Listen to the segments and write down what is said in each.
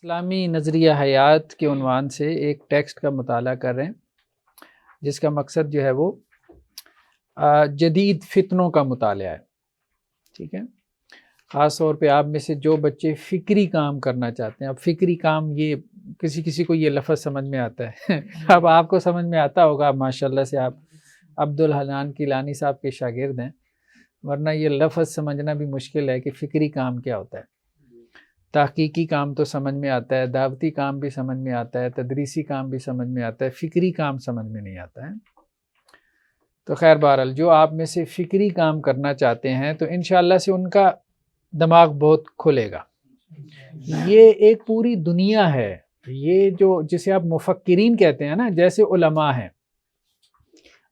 اسلامی نظریہ حیات کے عنوان سے ایک ٹیکسٹ کا مطالعہ کر رہے ہیں جس کا مقصد جو ہے وہ جدید فتنوں کا مطالعہ ہے. ٹھیک ہے، خاص طور پہ آپ میں سے جو بچے فکری کام کرنا چاہتے ہیں. اب فکری کام یہ کسی کو یہ لفظ سمجھ میں آتا ہے اب آپ کو سمجھ میں آتا ہوگا، ماشاءاللہ سے آپ عبدالحنان کیلانی صاحب کے شاگرد ہیں، ورنہ یہ لفظ سمجھنا بھی مشکل ہے کہ فکری کام کیا ہوتا ہے. تحقیقی کام تو سمجھ میں آتا ہے، دعوتی کام بھی سمجھ میں آتا ہے، تدریسی کام بھی سمجھ میں آتا ہے، فکری کام سمجھ میں نہیں آتا ہے. تو خیر بہرحال جو آپ میں سے فکری کام کرنا چاہتے ہیں تو انشاءاللہ سے ان کا دماغ بہت کھلے گا. یہ ایک پوری دنیا ہے، یہ جو جسے آپ مفکرین کہتے ہیں نا، جیسے علماء ہیں،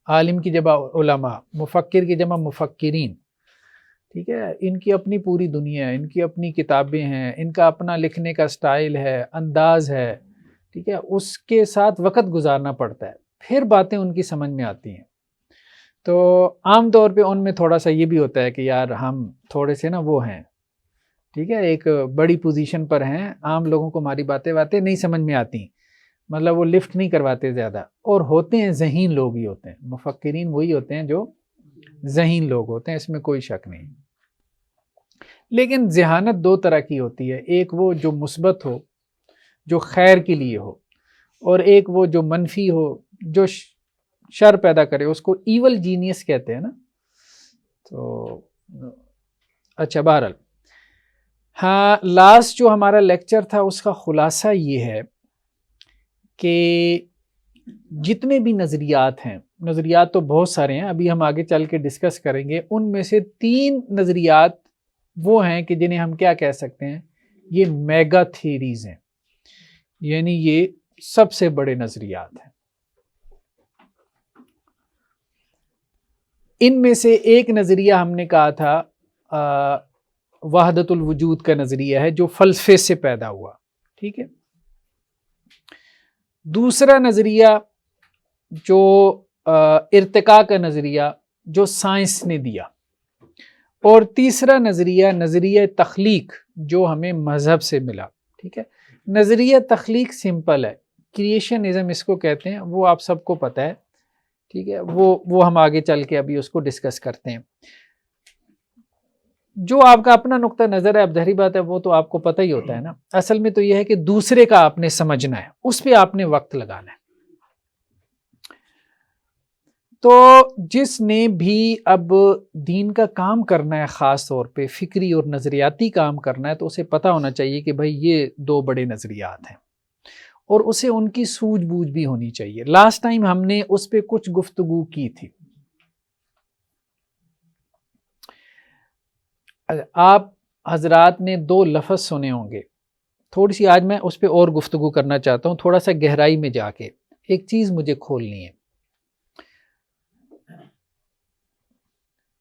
عالم کی جمع علماء، مفکر کی جمع مفکرین. ٹھیک ہے، ان کی اپنی پوری دنیا ہے، ان کی اپنی کتابیں ہیں، ان کا اپنا لکھنے کا سٹائل ہے، انداز ہے. ٹھیک ہے، اس کے ساتھ وقت گزارنا پڑتا ہے، پھر باتیں ان کی سمجھ میں آتی ہیں. تو عام طور پہ ان میں تھوڑا سا یہ بھی ہوتا ہے کہ یار ہم تھوڑے سے نا وہ ہیں، ٹھیک ہے، ایک بڑی پوزیشن پر ہیں، عام لوگوں کو ہماری باتیں نہیں سمجھ میں آتی، مطلب وہ لفٹ نہیں کرواتے زیادہ. اور ہوتے ہیں ذہین لوگ ہی ہوتے ہیں، مفکرین وہی ہوتے ہیں جو ذہین لوگ ہوتے ہیں، اس میں کوئی شک نہیں. لیکن ذہانت دو طرح کی ہوتی ہے، ایک وہ جو مثبت ہو، جو خیر کے لیے ہو، اور ایک وہ جو منفی ہو، جو شر پیدا کرے، اس کو ایول جینیس کہتے ہیں نا. تو اچھا بہرحال، ہاں، لاسٹ جو ہمارا لیکچر تھا اس کا خلاصہ یہ ہے کہ جتنے بھی نظریات ہیں، نظریات تو بہت سارے ہیں، ابھی ہم آگے چل کے ڈسکس کریں گے، ان میں سے 3 نظریات وہ ہیں کہ جنہیں ہم کیا کہہ سکتے ہیں، یہ میگا تھیریز ہیں، یعنی یہ سب سے بڑے نظریات ہیں. ان میں سے ایک نظریہ ہم نے کہا تھا وحدت الوجود کا نظریہ ہے، جو فلسفے سے پیدا ہوا. ٹھیک ہے، دوسرا نظریہ جو ارتقاء کا نظریہ جو سائنس نے دیا، اور تیسرا نظریہ تخلیق جو ہمیں مذہب سے ملا. ٹھیک ہے، نظریہ تخلیق سمپل ہے، کریشنزم اس کو کہتے ہیں، وہ آپ سب کو پتہ ہے. ٹھیک ہے، وہ ہم آگے چل کے ابھی اس کو ڈسکس کرتے ہیں. جو آپ کا اپنا نقطہ نظر ہے، اب ظاہری بات ہے وہ تو آپ کو پتہ ہی ہوتا ہے نا. اصل میں تو یہ ہے کہ دوسرے کا آپ نے سمجھنا ہے، اس پہ آپ نے وقت لگانا ہے. تو جس نے بھی اب دین کا کام کرنا ہے، خاص طور پہ فکری اور نظریاتی کام کرنا ہے، تو اسے پتہ ہونا چاہیے کہ بھائی یہ 2 بڑے نظریات ہیں، اور اسے ان کی سوجھ بوجھ بھی ہونی چاہیے. لاسٹ ٹائم ہم نے اس پہ کچھ گفتگو کی تھی. آپ حضرات نے 2 لفظ سنے ہوں گے، تھوڑی سی آج میں اس پہ اور گفتگو کرنا چاہتا ہوں، تھوڑا سا گہرائی میں جا کے. ایک چیز مجھے کھولنی ہے،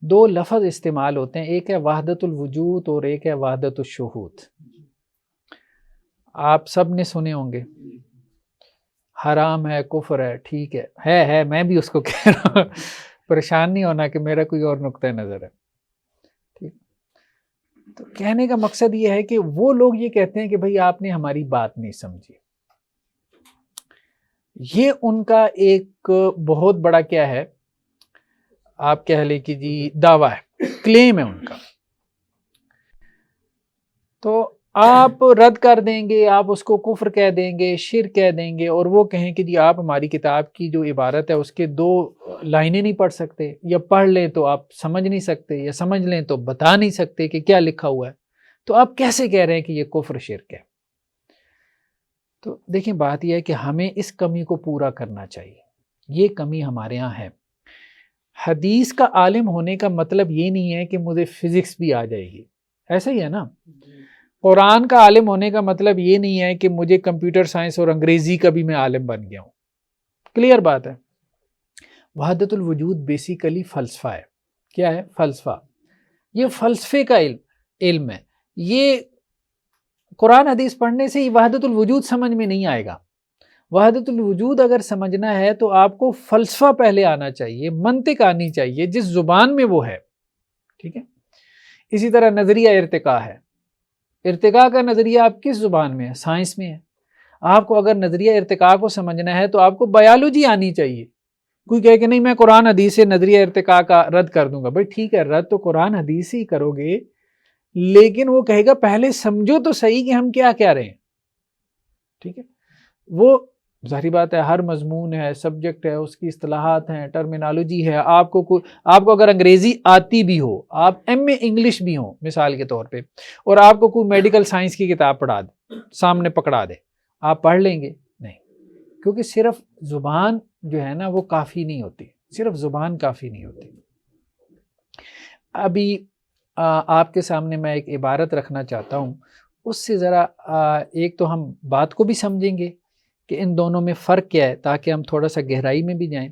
2 لفظ استعمال ہوتے ہیں، ایک ہے وحدت الوجود اور ایک ہے وحدت الشہود. آپ سب نے سنے ہوں گے. حرام ہے، کفر ہے، ٹھیک ہے، میں بھی اس کو کہہ رہا ہوں، پریشان نہیں ہونا کہ میرا کوئی اور نقطہ نظر ہے. ٹھیک، تو کہنے کا مقصد یہ ہے کہ وہ لوگ یہ کہتے ہیں کہ بھئی آپ نے ہماری بات نہیں سمجھی. یہ ان کا ایک بہت بڑا کیا ہے، آپ کہہ لیں کہ جی دعویٰ ہے، کلیم ہے ان کا. تو آپ رد کر دیں گے، آپ اس کو کفر کہہ دیں گے، شرک کہہ دیں گے، اور وہ کہیں کہ جی آپ ہماری کتاب کی جو عبارت ہے اس کے 2 لائنیں نہیں پڑھ سکتے، یا پڑھ لیں تو آپ سمجھ نہیں سکتے، یا سمجھ لیں تو بتا نہیں سکتے کہ کیا لکھا ہوا ہے. تو آپ کیسے کہہ رہے ہیں کہ یہ کفر شرک ہے؟ تو دیکھیں، بات یہ ہے کہ ہمیں اس کمی کو پورا کرنا چاہیے. یہ کمی ہمارے ہاں ہے. حدیث کا عالم ہونے کا مطلب یہ نہیں ہے کہ مجھے فزکس بھی آ جائے گی، ایسا ہی ہے نا. قرآن کا عالم ہونے کا مطلب یہ نہیں ہے کہ مجھے کمپیوٹر سائنس اور انگریزی کا بھی میں عالم بن گیا ہوں. کلیئر بات ہے. وحدت الوجود بیسیکلی فلسفہ ہے. کیا ہے؟ فلسفہ. یہ فلسفے کا علم ہے. یہ قرآن حدیث پڑھنے سے ہی وحدت الوجود سمجھ میں نہیں آئے گا. وحدت الوجود اگر سمجھنا ہے تو آپ کو فلسفہ پہلے آنا چاہیے، منطق آنی چاہیے جس زبان میں وہ ہے. ٹھیک ہے، اسی طرح نظریہ ارتقاء ہے. ارتقاء کا نظریہ آپ کس زبان میں ہے؟ سائنس میں ہے. آپ کو اگر نظریہ ارتقاء کو سمجھنا ہے تو آپ کو بایولوجی آنی چاہیے. کوئی کہے کہ نہیں میں قرآن حدیث سے نظریہ ارتقاء کا رد کر دوں گا. بھائی ٹھیک ہے، رد تو قرآن حدیث سے ہی کرو گے، لیکن وہ کہے گا پہلے سمجھو تو صحیح کہ ہم کیا کہہ رہے ہیں. ٹھیک ہے، وہ ظاہری بات ہے، ہر مضمون ہے، سبجیکٹ ہے، اس کی اصطلاحات ہیں، ٹرمینالوجی ہے. آپ کو اگر انگریزی آتی بھی ہو، آپ ایم اے انگلش بھی ہوں مثال کے طور پہ، اور آپ کو کوئی میڈیکل سائنس کی کتاب پڑھا دے، سامنے پکڑا دے، آپ پڑھ لیں گے؟ نہیں، کیونکہ صرف زبان جو ہے نا وہ کافی نہیں ہوتی، صرف زبان کافی نہیں ہوتی. ابھی آپ کے سامنے میں ایک عبارت رکھنا چاہتا ہوں، اس سے ذرا ایک تو ہم بات کو بھی سمجھیں گے کہ ان دونوں میں فرق کیا ہے، تاکہ ہم تھوڑا سا گہرائی میں بھی جائیں،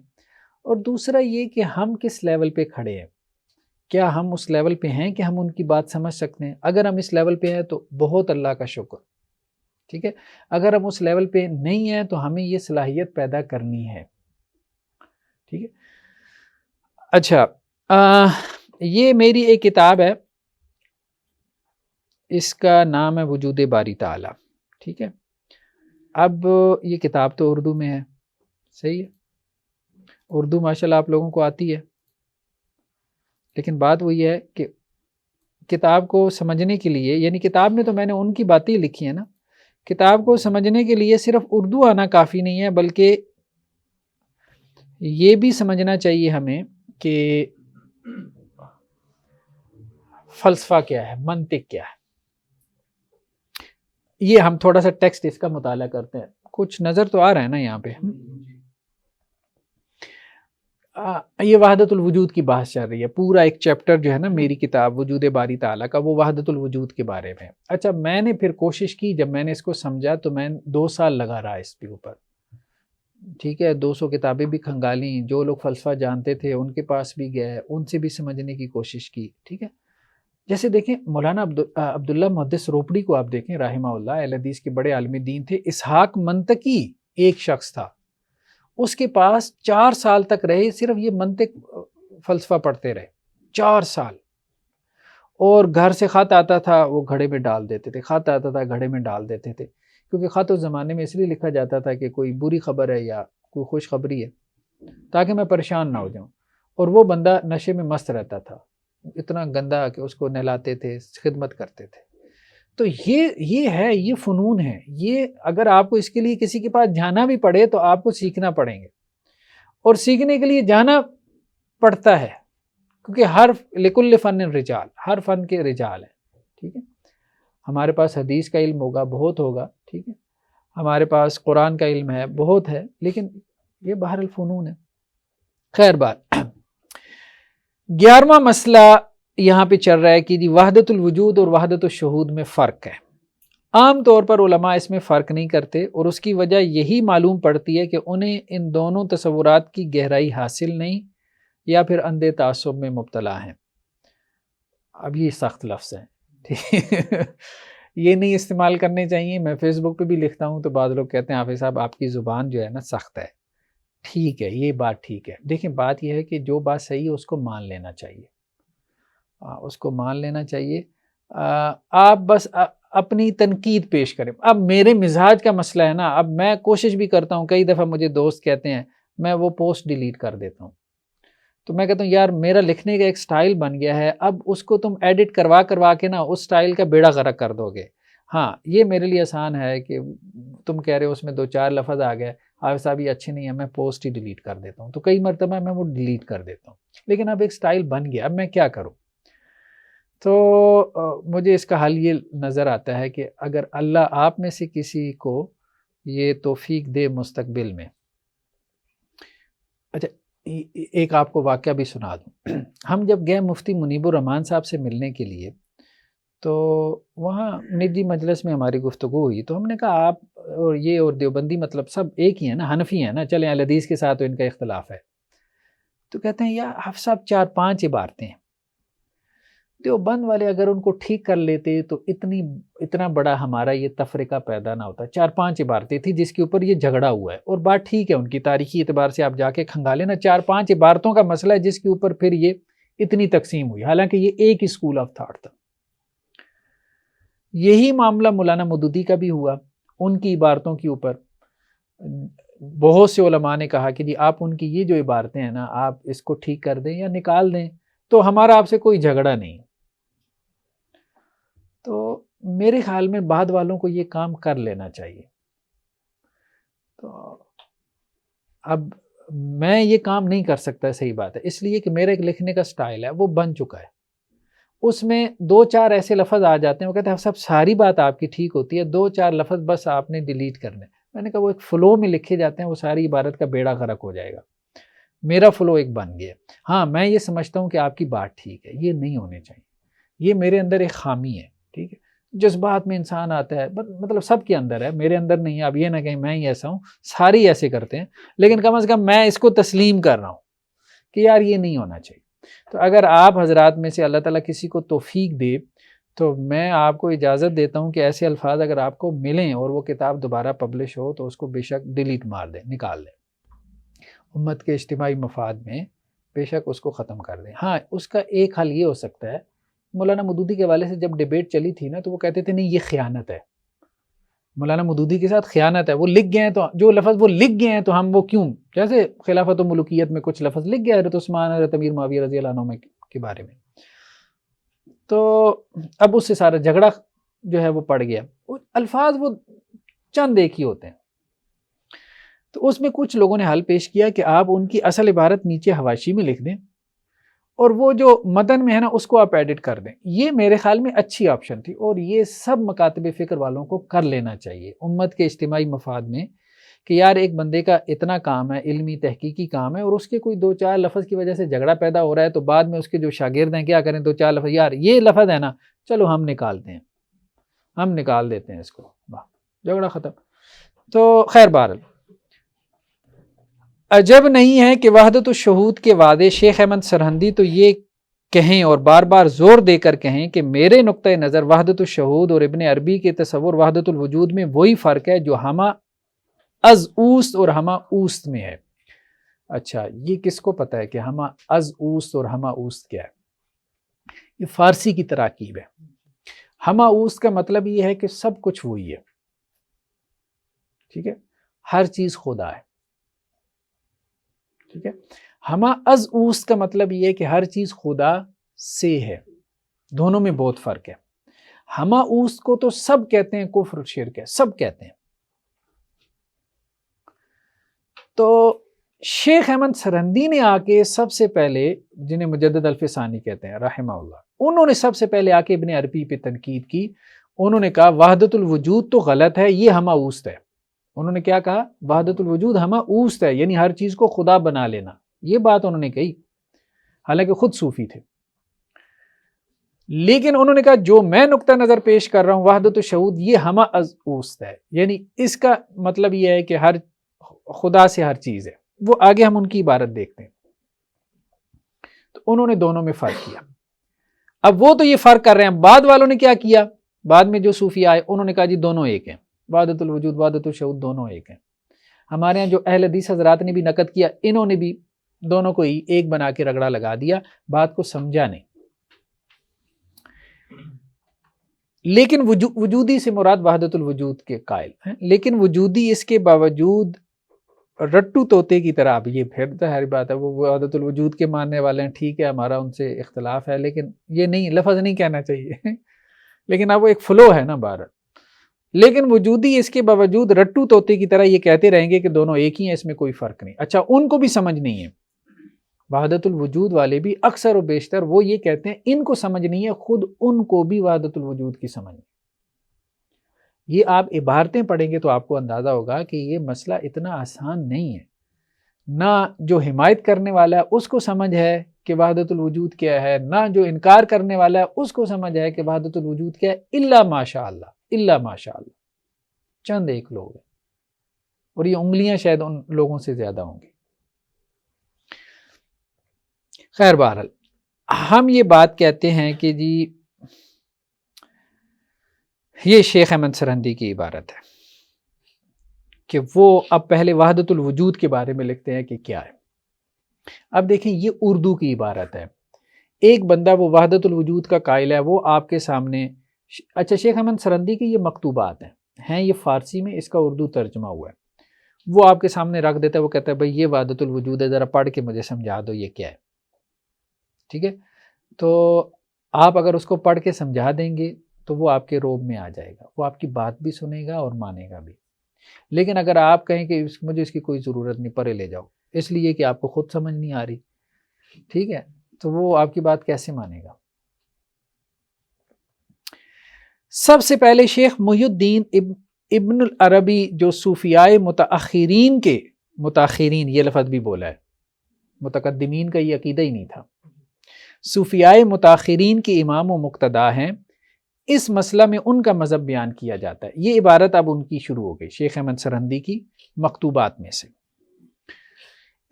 اور دوسرا یہ کہ ہم کس لیول پہ کھڑے ہیں. کیا ہم اس لیول پہ ہیں کہ ہم ان کی بات سمجھ سکتے ہیں؟ اگر ہم اس لیول پہ ہیں تو بہت اللہ کا شکر. ٹھیک ہے، اگر ہم اس لیول پہ نہیں ہیں تو ہمیں یہ صلاحیت پیدا کرنی ہے. ٹھیک ہے، اچھا یہ میری ایک کتاب ہے، اس کا نام ہے وجود باری تعالی. ٹھیک ہے، اب یہ کتاب تو اردو میں ہے، صحیح ہے، اردو ماشاءاللہ آپ لوگوں کو آتی ہے، لیکن بات وہ یہ ہے کہ کتاب کو سمجھنے کے لیے، یعنی کتاب میں تو میں نے ان کی باتیں لکھی ہیں نا، کتاب کو سمجھنے کے لیے صرف اردو آنا کافی نہیں ہے، بلکہ یہ بھی سمجھنا چاہیے ہمیں کہ فلسفہ کیا ہے، منطق کیا ہے. یہ ہم تھوڑا سا ٹیکسٹ اس کا مطالعہ کرتے ہیں، کچھ نظر تو آ رہا ہے نا یہاں پہ. یہ وحدت الوجود کی بحث چل رہی ہے، پورا ایک چیپٹر جو ہے نا میری کتاب وجود باری تعالیٰ کا، وہ وحدت الوجود کے بارے میں. اچھا، میں نے پھر کوشش کی، جب میں نے اس کو سمجھا تو میں 2 سال لگا رہا اس کے اوپر. ٹھیک ہے، 200 کتابیں بھی کھنگالیں، جو لوگ فلسفہ جانتے تھے ان کے پاس بھی گئے، ان سے بھی سمجھنے کی کوشش کی. ٹھیک ہے، جیسے دیکھیں مولانا عبداللہ محدث روپڑی کو آپ دیکھیں رحمہ اللہ، اہل حدیث کے بڑے عالم دین تھے. اسحاق منطقی ایک شخص تھا، اس کے پاس 4 سال تک رہے، صرف یہ منطق فلسفہ پڑھتے رہے 4 سال. اور گھر سے خط آتا تھا وہ گھڑے میں ڈال دیتے تھے، خط آتا تھا گھڑے میں ڈال دیتے تھے، کیونکہ خط اس زمانے میں اس لیے لکھا جاتا تھا کہ کوئی بری خبر ہے یا کوئی خوشخبری ہے، تاکہ میں پریشان نہ ہو جاؤں. اور وہ بندہ نشے میں مست رہتا تھا، اتنا گندا کہ اس کو نہلاتے تھے، خدمت کرتے تھے. تو یہ ہے، یہ فنون ہے. یہ اگر آپ کو اس کے لیے کسی کے پاس جانا بھی پڑے تو آپ کو سیکھنا پڑیں گے، اور سیکھنے کے لیے جانا پڑتا ہے، کیونکہ لکل فن رجال، ہر فن کے رجال ہیں. ٹھیک ہے، ہمارے پاس حدیث کا علم ہوگا، بہت ہوگا، ٹھیک ہے، ہمارے پاس قرآن کا علم ہے، بہت ہے، لیکن یہ بہر الفنون ہے. خیر بات، 11واں مسئلہ یہاں پہ چل رہا ہے کہ وحدت الوجود اور وحدت الشہود میں فرق ہے. عام طور پر علماء اس میں فرق نہیں کرتے، اور اس کی وجہ یہی معلوم پڑتی ہے کہ انہیں ان دونوں تصورات کی گہرائی حاصل نہیں، یا پھر اندھے تعصب میں مبتلا ہیں. اب یہ سخت لفظ ہیں، یہ نہیں استعمال کرنے چاہیے. میں فیس بک پہ بھی لکھتا ہوں تو بعض لوگ کہتے ہیں حافظ صاحب آپ کی زبان جو ہے نا سخت ہے. ٹھیک ہے، یہ بات ٹھیک ہے. دیکھیں بات یہ ہے کہ جو بات صحیح ہے اس کو مان لینا چاہیے، اس کو مان لینا چاہیے. آپ بس اپنی تنقید پیش کریں. اب میرے مزاج کا مسئلہ ہے نا، اب میں کوشش بھی کرتا ہوں، کئی دفعہ مجھے دوست کہتے ہیں میں وہ پوسٹ ڈیلیٹ کر دیتا ہوں، تو میں کہتا ہوں یار میرا لکھنے کا ایک سٹائل بن گیا ہے، اب اس کو تم ایڈٹ کروا کے نا اس سٹائل کا بیڑا غرق کر دو گے. ہاں یہ میرے لیے آسان ہے کہ تم کہہ رہے ہو اس میں 2-4 لفظ آ گئے، حافظ صاحب یہ اچھے نہیں ہیں، میں پوسٹ ہی ڈیلیٹ کر دیتا ہوں. تو کئی مرتبہ میں وہ ڈیلیٹ کر دیتا ہوں، لیکن اب ایک سٹائل بن گیا، اب میں کیا کروں؟ تو مجھے اس کا حل یہ نظر آتا ہے کہ اگر اللہ آپ میں سے کسی کو یہ توفیق دے مستقبل میں. اچھا ایک آپ کو واقعہ بھی سنا دوں. ہم جب گئے مفتی منیب الرحمان صاحب سے ملنے کے لیے تو وہاں نجی مجلس میں ہماری گفتگو ہوئی، تو ہم نے کہا آپ اور دیوبندی مطلب سب ایک ہی ہیں نا، حنفی ہیں نا، چلیں اہل حدیث کے ساتھ تو ان کا اختلاف ہے. تو کہتے ہیں یا حافظ صاحب 4-5 عبارتیں ہیں، دیوبند والے اگر ان کو ٹھیک کر لیتے تو اتنا بڑا ہمارا یہ تفرقہ پیدا نہ ہوتا. 4-5 عبارتیں تھی جس کے اوپر یہ جھگڑا ہوا ہے، اور بات ٹھیک ہے ان کی تاریخی اعتبار سے آپ جا کے کھنگالیں نا، 4-5 عبارتوں کا مسئلہ ہے جس کے اوپر پھر یہ اتنی تقسیم ہوئی، حالانکہ یہ ایک ہی اسکول آف تھاٹ تھا. یہی معاملہ مولانا مودودی کا بھی ہوا، ان کی عبارتوں کے اوپر بہت سے علماء نے کہا کہ جی آپ ان کی یہ جو عبارتیں ہیں نا آپ اس کو ٹھیک کر دیں یا نکال دیں تو ہمارا آپ سے کوئی جھگڑا نہیں۔ تو میرے خیال میں بعد والوں کو یہ کام کر لینا چاہیے۔ تو اب میں یہ کام نہیں کر سکتا، صحیح بات ہے، اس لیے کہ میرا ایک لکھنے کا سٹائل ہے وہ بن چکا ہے، اس میں 2-4 ایسے لفظ آ جاتے ہیں، وہ کہتے ہیں سب ساری بات آپ کی ٹھیک ہوتی ہے، 2-4 لفظ بس آپ نے ڈیلیٹ کرنے۔ میں نے کہا وہ ایک فلو میں لکھے جاتے ہیں، وہ ساری عبارت کا بیڑا غرق ہو جائے گا۔ میرا فلو ایک بن گیا، ہاں میں یہ سمجھتا ہوں کہ آپ کی بات ٹھیک ہے، یہ نہیں ہونے چاہیے، یہ میرے اندر ایک خامی ہے، ٹھیک ہے، جذبات میں انسان آتا ہے، مطلب سب کے اندر ہے، میرے اندر نہیں ہے، اب یہ نہ کہیں میں ہی ایسا ہوں، سارے ایسے کرتے ہیں، لیکن کم از کم میں اس کو تسلیم کر رہا ہوں کہ یار یہ نہیں ہونا چاہیے۔ تو اگر آپ حضرات میں سے اللہ تعالیٰ کسی کو توفیق دے تو میں آپ کو اجازت دیتا ہوں کہ ایسے الفاظ اگر آپ کو ملیں اور وہ کتاب دوبارہ پبلش ہو تو اس کو بے شک ڈیلیٹ مار دیں، نکال دیں، امت کے اجتماعی مفاد میں بے شک اس کو ختم کر دیں۔ ہاں اس کا ایک حل یہ ہو سکتا ہے، مولانا مودودی کے حوالے سے جب ڈیبیٹ چلی تھی نا تو وہ کہتے تھے نہیں یہ خیانت ہے، مولانا مودودی کے ساتھ خیانت ہے، وہ لکھ گئے ہیں تو جو لفظ وہ لکھ گئے ہیں تو ہم وہ کیوں، جیسے خلافت و ملوکیت میں کچھ لفظ لکھ گیا حضرت عثمان حضرت امیر معاویہ رضی اللہ عنہ کے بارے میں، تو اب اس سے سارا جھگڑا جو ہے وہ پڑ گیا، الفاظ وہ چند ایک ہی ہوتے ہیں۔ تو اس میں کچھ لوگوں نے حل پیش کیا کہ آپ ان کی اصل عبارت نیچے حواشی میں لکھ دیں اور وہ جو متن میں ہے نا اس کو آپ ایڈٹ کر دیں، یہ میرے خیال میں اچھی آپشن تھی اور یہ سب مکاتب فکر والوں کو کر لینا چاہیے امت کے اجتماعی مفاد میں، کہ یار ایک بندے کا اتنا کام ہے، علمی تحقیقی کام ہے، اور اس کے کوئی 2-4 لفظ کی وجہ سے جھگڑا پیدا ہو رہا ہے تو بعد میں اس کے جو شاگرد ہیں کیا کریں، 2-4 لفظ یار یہ لفظ ہے نا چلو ہم نکالتے ہیں، ہم نکال دیتے ہیں اس کو، جھگڑا ختم۔ تو خیر بہرحال عجب نہیں ہے کہ وحدت الشہود کے وعدے شیخ احمد سرہندی تو یہ کہیں اور بار بار زور دے کر کہیں کہ میرے نقطۂ نظر وحدت الشہود اور ابن عربی کے تصور وحدت الوجود میں وہی فرق ہے جو ہمہ از اوست اور ہمہ اوست میں ہے۔ اچھا یہ کس کو پتہ ہے کہ ہمہ از اوست اور ہمہ اوست کیا ہے؟ یہ فارسی کی تراکیب ہے۔ ہمہ اوست کا مطلب یہ ہے کہ سب کچھ وہی ہے، ٹھیک ہے، ہر چیز خدا ہے، ٹھیک ہے۔ ہمہ از اوست کا مطلب یہ ہے کہ ہر چیز خدا سے ہے، دونوں میں بہت فرق ہے۔ ہمہ اوست کو تو سب کہتے ہیں کفر شرک ہے، سب کہتے ہیں۔ تو شیخ احمد سرہندی نے آ کے سب سے پہلے، جنہیں مجدد الفسانی کہتے ہیں رحمہ اللہ، انہوں نے سب سے پہلے آ کے ابن عربی پہ تنقید کی، انہوں نے کہا وحدت الوجود تو غلط ہے، یہ ہمہ اوست ہے۔ انہوں نے کیا کہا؟ وحدت الوجود ہمہ اوست ہے، یعنی ہر چیز کو خدا بنا لینا، یہ بات انہوں نے کہی، حالانکہ خود صوفی تھے۔ لیکن انہوں نے کہا جو میں نقطہ نظر پیش کر رہا ہوں وحدت الشہود یہ ہمہ از اوست ہے، یعنی اس کا مطلب یہ ہے کہ ہر خدا سے ہر چیز ہے۔ وہ آگے ہم ان کی عبارت دیکھتے ہیں۔ تو انہوں نے دونوں میں فرق کیا۔ اب وہ تو یہ فرق کر رہے ہیں، بعد والوں نے کیا کیا؟ بعد میں جو صوفی آئے انہوں نے کہا جی دونوں ایک ہیں، وحدت الوجود وحدت الشہود دونوں ایک ہیں۔ ہمارے ہاں جو اہل حدیث حضرات نے بھی نقد کیا، انہوں نے بھی دونوں کو ہی ایک بنا کے رگڑا لگا دیا، بات کو سمجھا نہیں۔ لیکن وجودی سے مراد وحدت الوجود کے قائل ہیں، لیکن وجودی اس کے باوجود رٹو طوطے کی طرح، اب یہ پھر ظاہر بات ہے وہ وحدت الوجود کے ماننے والے ہیں، ٹھیک ہے ہمارا ان سے اختلاف ہے، لیکن یہ نہیں، لفظ نہیں کہنا چاہیے لیکن اب وہ ایک فلو ہے نا بہرحال۔ لیکن وجودی اس کے باوجود رٹو طوطے کی طرح یہ کہتے رہیں گے کہ دونوں ایک ہی ہیں، اس میں کوئی فرق نہیں۔ اچھا ان کو بھی سمجھ نہیں ہے، وحدت الوجود والے بھی اکثر و بیشتر وہ یہ کہتے ہیں ان کو سمجھ نہیں ہے، خود ان کو بھی وحدت الوجود کی سمجھ نہیں۔ یہ آپ عبارتیں پڑھیں گے تو آپ کو اندازہ ہوگا کہ یہ مسئلہ اتنا آسان نہیں ہے، نہ جو حمایت کرنے والا ہے اس کو سمجھ ہے کہ وحدت الوجود کیا ہے، نہ جو انکار کرنے والا ہے اس کو سمجھ ہے کہ وحدت الوجود کیا ہے، الا ماشاء اللہ، الا ماشاء اللہ، چند ایک لوگ ہیں، اور یہ انگلیاں شاید ان لوگوں سے زیادہ ہوں گی۔ خیر بہرحال ہم یہ بات کہتے ہیں کہ جی یہ شیخ احمد سرہندی کی عبارت ہے کہ وہ اب پہلے وحدت الوجود کے بارے میں لکھتے ہیں کہ کیا ہے۔ اب دیکھیں یہ اردو کی عبارت ہے، ایک بندہ وہ وحدت الوجود کا قائل ہے، وہ آپ کے سامنے اچھا شیخ احمد سرندی کی یہ مکتوبات ہیں یہ فارسی میں، اس کا اردو ترجمہ ہوا ہے، وہ آپ کے سامنے رکھ دیتا ہے، وہ کہتا ہے بھائی یہ وحدت الوجود ہے، ذرا پڑھ کے مجھے سمجھا دو یہ کیا ہے، ٹھیک ہے؟ تو آپ اگر اس کو پڑھ کے سمجھا دیں گے تو وہ آپ کے روب میں آ جائے گا، وہ آپ کی بات بھی سنے گا اور مانے گا بھی. لیکن اگر آپ کہیں کہ مجھے اس کی کوئی ضرورت نہیں، پرے لے جاؤ، اس لیے کہ آپ کو خود سمجھ نہیں آ رہی، ٹھیک ہے، تو وہ آپ کی بات کیسے مانے گا؟ سب سے پہلے شیخ محی الدین ابن العربی جو صوفیاء متاخرین یہ لفظ بھی بولا ہے، متقدمین کا یہ عقیدہ ہی نہیں تھا، صوفیاء متاخرین کے امام و مقتدا ہیں، اس مسئلہ میں ان کا مذہب بیان کیا جاتا ہے. یہ عبارت اب ان کی شروع ہو گئی شیخ احمد سرہندی کی مکتوبات میں سے.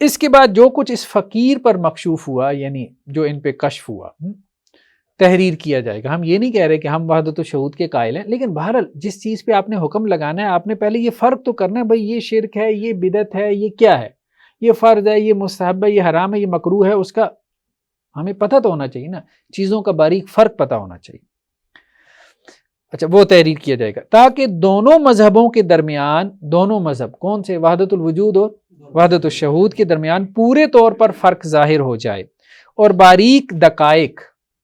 اس کے بعد جو کچھ اس فقیر پر مکشوف ہوا، یعنی جو ان پہ کشف ہوا، تحریر کیا جائے گا. ہم یہ نہیں کہہ رہے کہ ہم وحدت الشہود کے قائل ہیں، لیکن بہرحال جس چیز پہ آپ نے حکم لگانا ہے آپ نے پہلے یہ فرق تو کرنا ہے، بھائی یہ شرک ہے، یہ بدعت ہے، یہ کیا ہے، یہ فرض ہے، یہ مستحب ہے، یہ حرام ہے، یہ مکروہ ہے، اس کا ہمیں پتہ تو ہونا چاہیے نا، چیزوں کا باریک فرق پتہ ہونا چاہیے. اچھا وہ تحریر کیا جائے گا تاکہ دونوں مذہبوں کے درمیان، دونوں مذہب کون سے، وحدت الوجود اور وحدت الشہود کے درمیان پورے طور پر فرق ظاہر ہو جائے، اور باریک دقائق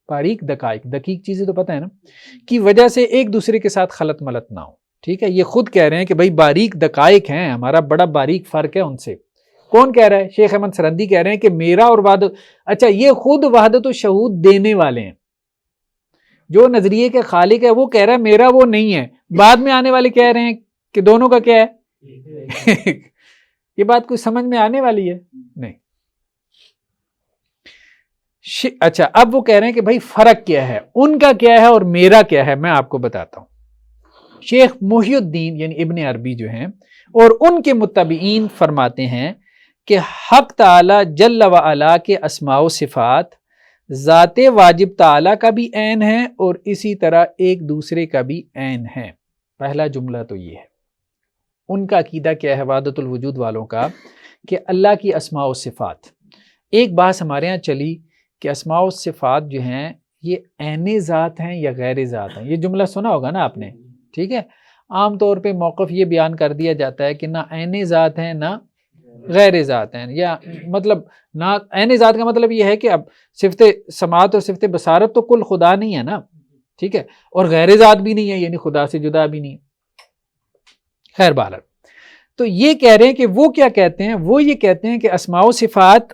دقیق چیزیں تو پتہ ہے نا، کی وجہ سے ایک دوسرے کے ساتھ خلط ملط نہ ہو. ٹھیک ہے، یہ خود کہہ رہے ہیں کہ بھائی باریک دقائق ہیں، ہمارا بڑا باریک فرق ہے ان سے. کون کہہ رہا ہے؟ شیخ احمد سرہندی کہہ رہے ہیں کہ میرا اور اچھا یہ خود وحدت الشہود دینے والے ہیں، جو نظریے کے خالق ہے وہ کہہ رہا ہے میرا وہ نہیں ہے، بعد میں آنے والے کہہ رہے ہیں کہ دونوں کا کیا ہے. یہ بات کوئی سمجھ میں آنے والی ہے؟ نہیں. اچھا اب وہ کہہ رہے ہیں کہ بھائی فرق کیا ہے، ان کا کیا ہے اور میرا کیا ہے، میں آپ کو بتاتا ہوں. شیخ محی الدین یعنی ابن عربی جو ہیں اور ان کے متبعین فرماتے ہیں کہ حق تعالی جل و علا کے اسماء و صفات ذات واجب تعالی کا بھی عین ہے اور اسی طرح ایک دوسرے کا بھی عین ہے. پہلا جملہ تو یہ ہے. ان کا عقیدہ کیا ہے وحدت الوجود والوں کا، کہ اللہ کی اسماء و صفات، ایک بات ہمارے ہاں چلی کہ اسماء و صفات جو ہیں یہ عین ذات ہیں یا غیر ذات ہیں. یہ جملہ سنا ہوگا نا آپ نے، ٹھیک ہے. عام طور پہ موقف یہ بیان کر دیا جاتا ہے کہ نہ عین ذات ہیں نہ غیر ذات ہیں، یا مطلب نہ عین ذات کا مطلب یہ ہے کہ اب صفت سماعت اور صفت بصارت تو کل خدا نہیں ہے نا، ٹھیک ہے، اور غیر ذات بھی نہیں ہے یعنی خدا سے جدا بھی نہیں. خیر بہرحال تو یہ کہہ رہے ہیں کہ وہ کیا کہتے ہیں، وہ یہ کہتے ہیں کہ اسماء و صفات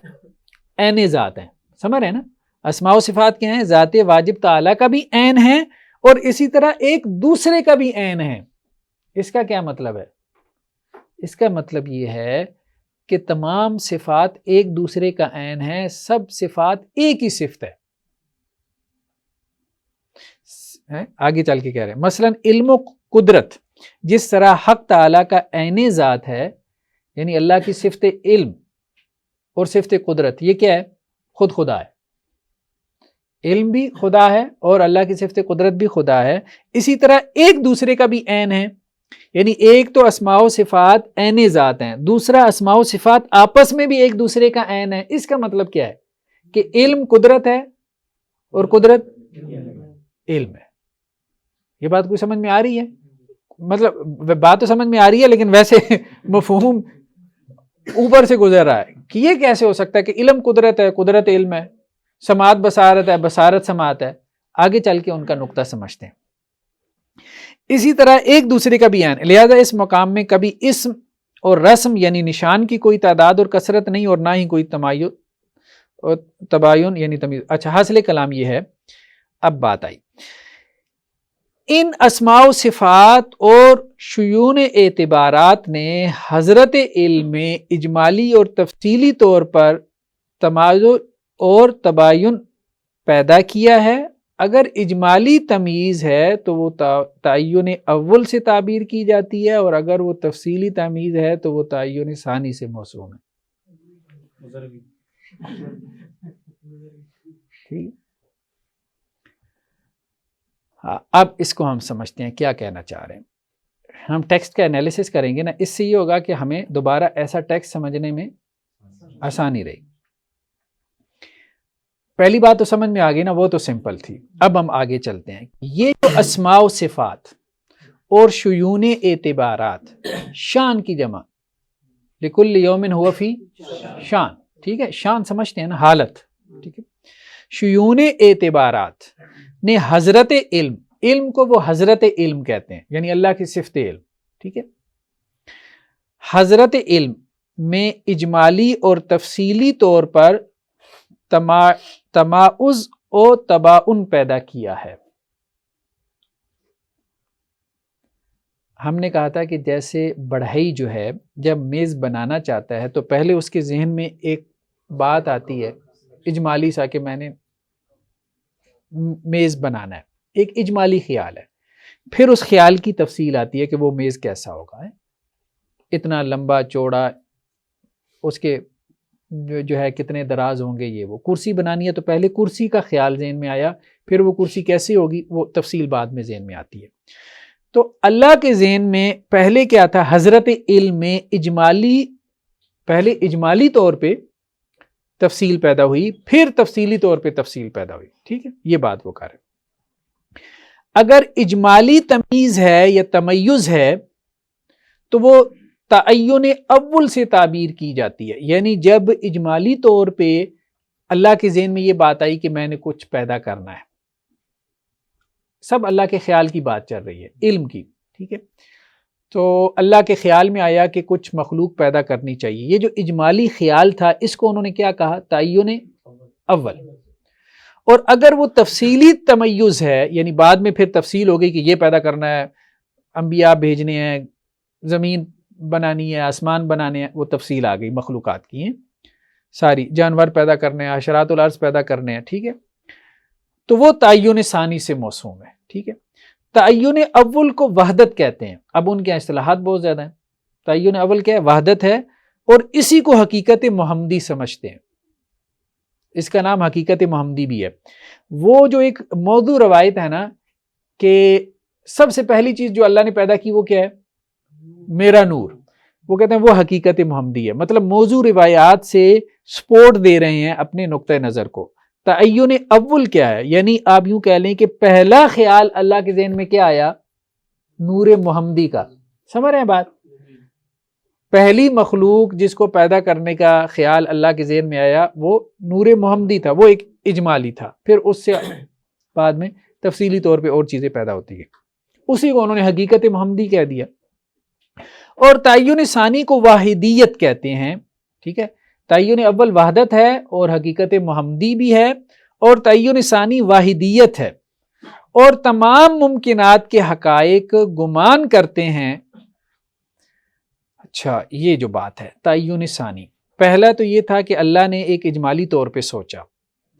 عین ذات ہیں. سمجھ رہے ہیں نا، اسماء و صفات کیا ہیں، ذات واجب تعالی کا بھی عین ہے اور اسی طرح ایک دوسرے کا بھی عین ہے. اس کا کیا مطلب ہے؟ اس کا مطلب یہ ہے کہ تمام صفات ایک دوسرے کا عین ہے، سب صفات ایک ہی صفت ہے. آگے چل کے کہہ رہے ہیں مثلا علم و قدرت جس طرح حق تعالیٰ کا عین ذات ہے، یعنی اللہ کی صفت علم اور صفت قدرت یہ کیا ہے، خود خدا ہے. علم بھی خدا ہے اور اللہ کی صفت قدرت بھی خدا ہے. اسی طرح ایک دوسرے کا بھی عین ہے، یعنی ایک تو اسماء و صفات عین ذات ہیں، دوسرا اسماء و صفات آپس میں بھی ایک دوسرے کا عین ہے. اس کا مطلب کیا ہے کہ علم قدرت ہے اور قدرت علم ہے. یہ بات کوئی سمجھ میں آ رہی ہے؟ مطلب بات تو سمجھ میں آ رہی ہے لیکن ویسے مفہوم اوپر سے گزر رہا ہے کہ یہ کیسے ہو سکتا ہے کہ علم قدرت ہے، قدرت علم ہے، سماعت بصارت ہے، بصارت سماعت ہے. آگے چل کے ان کا نقطہ سمجھتے ہیں. اسی طرح ایک دوسرے کا بھی عین، لہذا اس مقام میں کبھی اسم اور رسم یعنی نشان کی کوئی تعداد اور کثرت نہیں اور نہ ہی کوئی تباین یعنی تمیز. اچھا حاصل کلام یہ ہے، اب بات آئی ان اسماء و صفات اور شیون اعتبارات نے حضرت علم میں اجمالی اور تفصیلی طور پر تمایز اور تباین پیدا کیا ہے. اگر اجمالی تمیز ہے تو وہ تعین اول سے تعبیر کی جاتی ہے، اور اگر وہ تفصیلی تمیز ہے تو وہ تعین ثانی سے موسوم ہے. ٹھیک، ہاں اب اس کو ہم سمجھتے ہیں کیا کہنا چاہ رہے ہیں. ہم ٹیکسٹ کا انالیسس کریں گے نا، اس سے یہ ہوگا کہ ہمیں دوبارہ ایسا ٹیکسٹ سمجھنے میں آسانی رہے. پہلی بات تو سمجھ میں آ گئی نا، وہ تو سمپل تھی. اب ہم آگے چلتے ہیں. یہ جو اسماء و صفات اور شیون اعتبارات، شان کی جمع، لکل یوم ہوا فی شان، ٹھیک ہے، شان سمجھتے ہیں نا، حالت، ٹھیک ہے. شیون اعتبارات نے حضرت علم، علم کو وہ حضرت علم کہتے ہیں، یعنی اللہ کی صفت علم، ٹھیک ہے. حضرت علم میں اجمالی اور تفصیلی طور پر تماعز و تباؤن پیدا کیا ہے. ہم نے کہا تھا کہ جیسے بڑھئی جو ہے جب میز بنانا چاہتا ہے تو پہلے اس کے ذہن میں ایک بات آتی ہے اجمالی سا کہ میں نے میز بنانا ہے، ایک اجمالی خیال ہے. پھر اس خیال کی تفصیل آتی ہے کہ وہ میز کیسا ہوگا، اتنا لمبا چوڑا، اس کے جو ہے کتنے دراز ہوں گے، یہ وہ. کرسی بنانی ہے تو پہلے کرسی کا خیال ذہن میں آیا، پھر وہ کرسی کیسی ہوگی وہ تفصیل بعد میں ذہن میں آتی ہے. تو اللہ کے ذہن میں پہلے کیا تھا؟ حضرت علم میں اجمالی، پہلے اجمالی طور پہ تفصیل پیدا ہوئی، پھر تفصیلی طور پہ تفصیل پیدا ہوئی، ٹھیک ہے. یہ بات وہ کر رہے. اگر اجمالی تمیز ہے یا تمیز ہے تو وہ تعین اول سے تعبیر کی جاتی ہے، یعنی جب اجمالی طور پہ اللہ کے ذہن میں یہ بات آئی کہ میں نے کچھ پیدا کرنا ہے، سب اللہ کے خیال کی بات چل رہی ہے، علم کی، ٹھیک ہے. تو اللہ کے خیال میں آیا کہ کچھ مخلوق پیدا کرنی چاہیے. یہ جو اجمالی خیال تھا اس کو انہوں نے کیا کہا؟ تعین اول. اور اگر وہ تفصیلی تمیز ہے، یعنی بعد میں پھر تفصیل ہو گئی کہ یہ پیدا کرنا ہے، انبیاء بھیجنے ہیں، زمین بنانی ہے، آسمان بنانے ہیں، وہ تفصیل آ گئی، مخلوقات کی ہیں ساری، جانور پیدا کرنے ہیں، حشرات الارض پیدا کرنے ہیں، ٹھیک ہے. تو وہ تعین ثانی سے موسوم ہے، ٹھیک ہے. تعین اول کو وحدت کہتے ہیں. اب ان کے اصطلاحات بہت زیادہ ہیں. تعین اول کیا ہے؟ وحدت ہے، اور اسی کو حقیقت محمدی سمجھتے ہیں. اس کا نام حقیقت محمدی بھی ہے. وہ جو ایک موضوع روایت ہے نا کہ سب سے پہلی چیز جو اللہ نے پیدا کی وہ کیا ہے؟ میرا نور. وہ کہتے ہیں وہ حقیقت محمدی ہے. مطلب موضوع روایات سے سپورٹ دے رہے ہیں اپنے نقطہ نظر کو. تعین اول کیا ہے؟ یعنی آپ یوں کہہ لیں کہ پہلا خیال اللہ کے ذہن میں کیا آیا؟ نور محمدی کا. سمجھ رہے ہیں بات؟ پہلی مخلوق جس کو پیدا کرنے کا خیال اللہ کے ذہن میں آیا وہ نور محمدی تھا، وہ ایک اجمالی تھا. پھر اس سے بعد میں تفصیلی طور پہ اور چیزیں پیدا ہوتی ہیں، اسی کو انہوں نے حقیقت محمدی کہہ دیا. اور تعین ثانی کو واحدیت کہتے ہیں، ٹھیک ہے. تعین اول وحدت ہے اور حقیقت محمدی بھی ہے، اور تعین ثانی واحدیت ہے. اور تمام ممکنات کے حقائق گمان کرتے ہیں. اچھا، یہ جو بات ہے تعین ثانی، پہلا تو یہ تھا کہ اللہ نے ایک اجمالی طور پہ سوچا،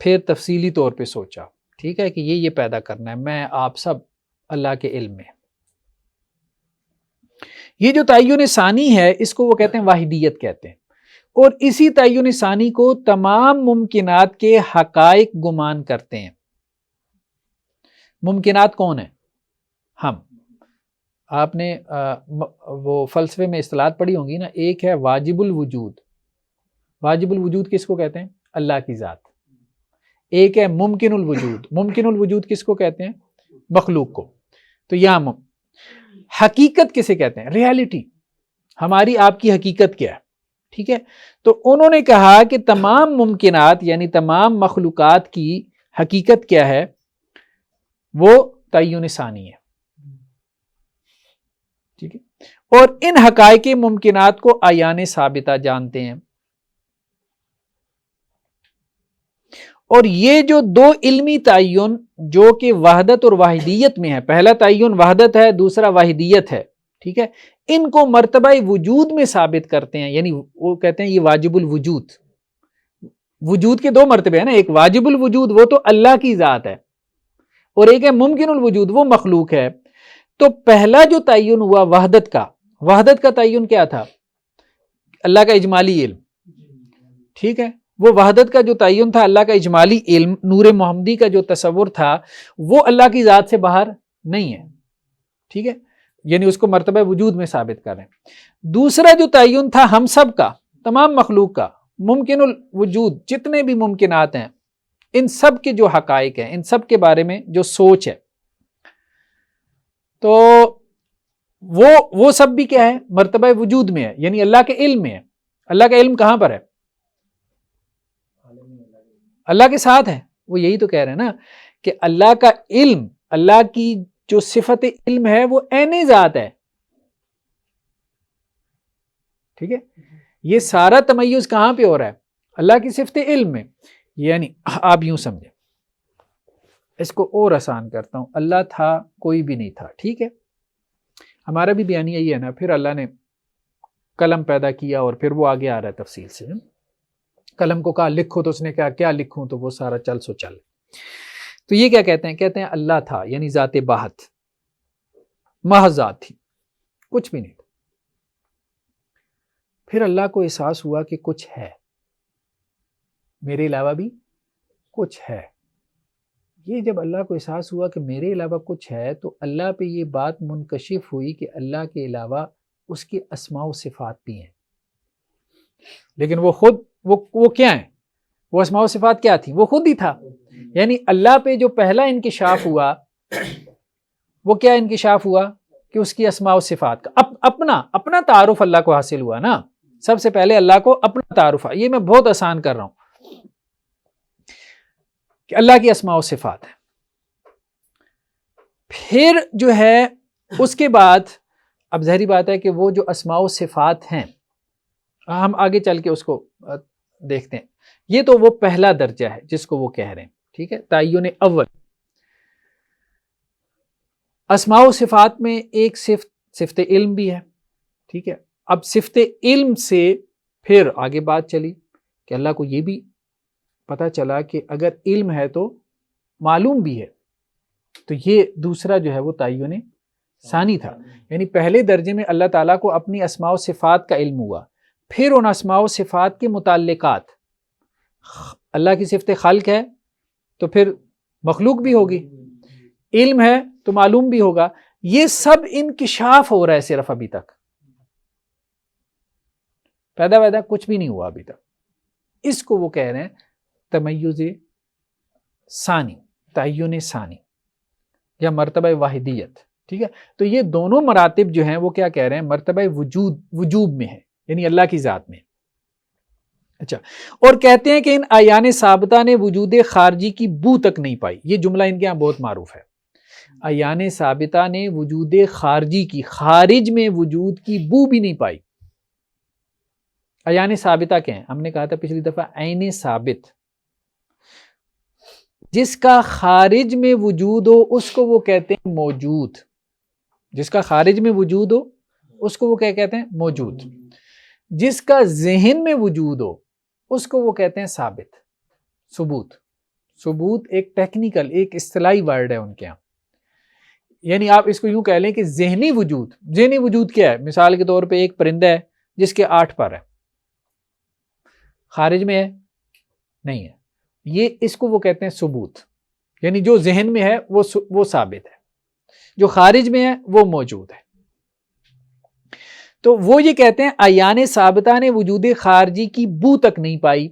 پھر تفصیلی طور پہ سوچا، ٹھیک ہے، کہ یہ پیدا کرنا ہے، میں آپ سب اللہ کے علم میں. یہ جو تعین ثانی ہے اس کو وہ کہتے ہیں واحدیت کہتے ہیں. اور اسی تعین ثانی کو تمام ممکنات کے حقائق گمان کرتے ہیں. ممکنات کون ہیں؟ ہم. آپ نے وہ فلسفے میں اصطلاحات پڑھی ہوں گی نا، ایک ہے واجب الوجود. واجب الوجود کس کو کہتے ہیں؟ اللہ کی ذات. ایک ہے ممکن الوجود. ممکن الوجود کس کو کہتے ہیں؟ مخلوق کو. تو یہاں حقیقت کسے کہتے ہیں؟ ریالٹی. ہماری آپ کی حقیقت کیا ہے، ٹھیک ہے. تو انہوں نے کہا کہ تمام ممکنات یعنی تمام مخلوقات کی حقیقت کیا ہے؟ وہ تعین ثانی ہے، ٹھیک ہے. اور ان حقائق ممکنات کو عیان ثابتہ جانتے ہیں. اور یہ جو دو علمی تعین جو کہ وحدت اور واحدیت میں ہے، پہلا تعین وحدت ہے، دوسرا واحدیت ہے، ٹھیک ہے، ان کو مرتبہ وجود میں ثابت کرتے ہیں. یعنی وہ کہتے ہیں یہ واجب الوجود. وجود کے دو مرتبے ہیں نا، ایک واجب الوجود وہ تو اللہ کی ذات ہے، اور ایک ہے ممکن الوجود وہ مخلوق ہے. تو پہلا جو تعین ہوا وحدت کا تعین کیا تھا؟ اللہ کا اجمالی علم، ٹھیک ہے. وہ وحدت کا جو تعین تھا اللہ کا اجمالی علم، نور محمدی کا جو تصور تھا وہ اللہ کی ذات سے باہر نہیں ہے، ٹھیک ہے، یعنی اس کو مرتبہ وجود میں ثابت کریں. دوسرا جو تعین تھا ہم سب کا، تمام مخلوق کا، ممکن الوجود، جتنے بھی ممکنات ہیں ان سب کے جو حقائق ہیں، ان سب کے بارے میں جو سوچ ہے، تو وہ سب بھی کیا ہے؟ مرتبہ وجود میں ہے، یعنی اللہ کے علم میں ہے۔ اللہ کا علم کہاں پر ہے؟ اللہ کے ساتھ ہے۔ وہ یہی تو کہہ رہے ہیں نا کہ اللہ کا علم، اللہ کی جو صفت علم ہے وہ عین ذات ہے، ٹھیک ہے؟ یہ سارا تمیز کہاں پہ ہو رہا ہے؟ اللہ کی صفت علم میں۔ یعنی آپ یوں سمجھیں، اس کو اور آسان کرتا ہوں، اللہ تھا، کوئی بھی نہیں تھا، ٹھیک ہے؟ ہمارا بھی بیان یہی ہے نا، پھر اللہ نے قلم پیدا کیا اور پھر وہ آگے آ رہا ہے تفصیل سے۔ قلم کو کہا لکھو تو اس نے کہا کیا لکھوں، تو وہ سارا چل سو چل۔ تو یہ کیا کہتے ہیں؟ کہتے ہیں اللہ تھا یعنی ذات باہت، محض ذات تھی، کچھ بھی نہیں تھا۔ پھر اللہ کو احساس ہوا کہ کچھ ہے، میرے علاوہ بھی کچھ ہے۔ یہ جب اللہ کو احساس ہوا کہ میرے علاوہ کچھ ہے، تو اللہ پہ یہ بات منکشف ہوئی کہ اللہ کے علاوہ اس کے اسماء و صفات بھی ہیں، لیکن وہ خود وہ کیا ہیں؟ وہ اسماء و صفات کیا تھی؟ وہ خود ہی تھا۔ یعنی اللہ پہ جو پہلا انکشاف ہوا وہ کیا انکشاف ہوا؟ کہ اس کی اسماء و صفات کا اپنا تعارف اللہ کو حاصل ہوا نا۔ سب سے پہلے اللہ کو اپنا تعارف، یہ میں بہت آسان کر رہا ہوں کہ اللہ کی اسماء و صفات ہے۔ پھر جو ہے اس کے بعد اب ظاہری بات ہے کہ وہ جو اسماء و صفات ہیں، ہم آگے چل کے اس کو دیکھتے ہیں۔ یہ تو وہ پہلا درجہ ہے جس کو وہ کہہ رہے ہیں، ٹھیک ہے؟ تعین اول۔ اسماء و صفات میں ایک صفت علم بھی ہے، ٹھیک ہے؟ اب صفت علم سے پھر آگے بات چلی کہ اللہ کو یہ بھی پتہ چلا کہ اگر علم ہے تو معلوم بھی ہے، تو یہ دوسرا جو ہے وہ تعین ثانی تھا۔ یعنی پہلے درجے میں اللہ تعالیٰ کو اپنی اسماء و صفات کا علم ہوا، پھر ان اسماء و صفات کے متعلقات، اللہ کی صفت خلق ہے تو پھر مخلوق بھی ہوگی، علم ہے تو معلوم بھی ہوگا، یہ سب انکشاف ہو رہا ہے صرف ابھی تک، پیدا کچھ بھی نہیں ہوا ابھی تک۔ اس کو وہ کہہ رہے ہیں تمیز ثانی، تعین ثانی یا مرتبہ واحدیت، ٹھیک ہے؟ تو یہ دونوں مراتب جو ہیں وہ کیا کہہ رہے ہیں؟ مرتبہ وجوب میں ہے، یعنی اللہ کی ذات میں۔ اچھا، اور کہتے ہیں کہ ان اعیان ثابتہ نے وجود خارجی کی بو تک نہیں پائی۔ یہ جملہ ان کے یہاں بہت معروف ہے، اعیان ثابتہ نے وجود خارجی کی، خارج میں وجود کی بو بھی نہیں پائی۔ اعیان ثابتہ کیا ہیں؟ ہم نے کہا تھا پچھلی دفعہ عین ثابت، جس کا خارج میں وجود ہو اس کو وہ کہتے ہیں موجود، جس کا خارج میں وجود ہو اس کو وہ کیا کہتے ہیں؟ موجود۔ جس کا ذہن میں وجود ہو اس کو وہ کہتے ہیں ثابت، ثبوت ایک ٹیکنیکل، ایک اصطلاحی ورڈ ہے ان کے یہاں۔ یعنی آپ اس کو یوں کہہ لیں کہ ذہنی وجود کیا ہے؟ مثال کے طور پہ ایک پرندہ ہے جس کے 8 پر ہے، خارج میں ہے؟ نہیں ہے، یہ اس کو وہ کہتے ہیں ثبوت، یعنی جو ذہن میں ہے وہ ثابت ہے، جو خارج میں ہے وہ موجود ہے۔ تو وہ یہ کہتے ہیں اعیان ثابتہ نے وجود خارجی کی بو تک نہیں پائی۔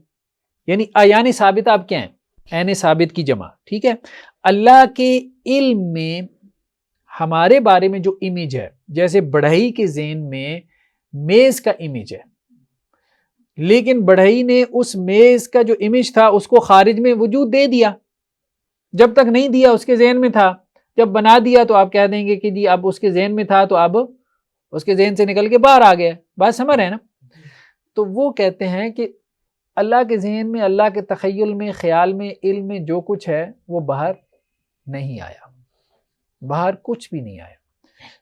یعنی اعیان ثابتہ اب کیا ہیں؟ عین ثابت کی جمع، ٹھیک ہے؟ اللہ کے علم میں ہمارے بارے میں جو امیج ہے، جیسے بڑھئی کے ذہن میں میز کا امیج ہے، لیکن بڑھئی نے اس میز کا جو امیج تھا اس کو خارج میں وجود دے دیا، جب تک نہیں دیا اس کے ذہن میں تھا، جب بنا دیا تو آپ کہہ دیں گے کہ جی اب اس کے ذہن میں تھا تو اب اس کے ذہن سے نکل کے باہر آ گیا۔ بات سمجھ رہے ہیں نا؟ تو وہ کہتے ہیں کہ اللہ کے ذہن میں، اللہ کے تخیل میں، خیال میں، علم میں جو کچھ ہے وہ باہر نہیں آیا، باہر کچھ بھی نہیں آیا۔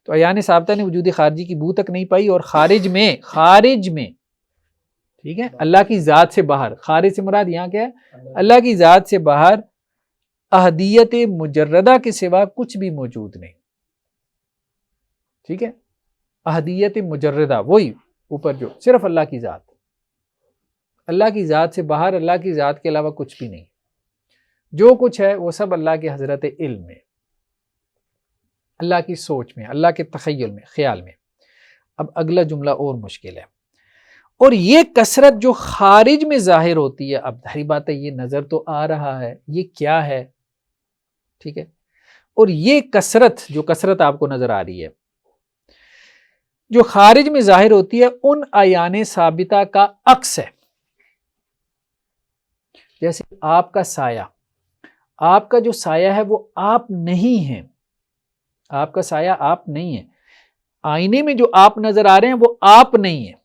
تو اعیان ثابتہ نے وجود خارجی کی بو تک نہیں پائی، اور خارج میں ٹھیک ہے، اللہ کی ذات سے باہر، خارج سے مراد یہاں کیا ہے؟ اللہ کی ذات سے باہر احدیت مجردہ کے سوا کچھ بھی موجود نہیں، ٹھیک ہے؟ احدیت مجردہ، وہی اوپر جو صرف اللہ کی ذات، اللہ کی ذات سے باہر، اللہ کی ذات کے علاوہ کچھ بھی نہیں، جو کچھ ہے وہ سب اللہ کے حضرت علم میں، اللہ کی سوچ میں، اللہ کے تخیل میں، خیال میں۔ اب اگلا جملہ اور مشکل ہے، اور یہ کثرت جو خارج میں ظاہر ہوتی ہے، اب ظاہری بات ہے یہ نظر تو آ رہا ہے یہ کیا ہے، ٹھیک ہے، اور یہ کثرت جو کثرت آپ کو نظر آ رہی ہے جو خارج میں ظاہر ہوتی ہے ان اعیان ثابتہ کا عکس ہے. جیسے آپ کا سایہ، آپ کا جو سایہ ہے وہ آپ نہیں ہیں، آپ کا سایہ آپ نہیں ہے، آئینے میں جو آپ نظر آ رہے ہیں وہ آپ نہیں ہیں،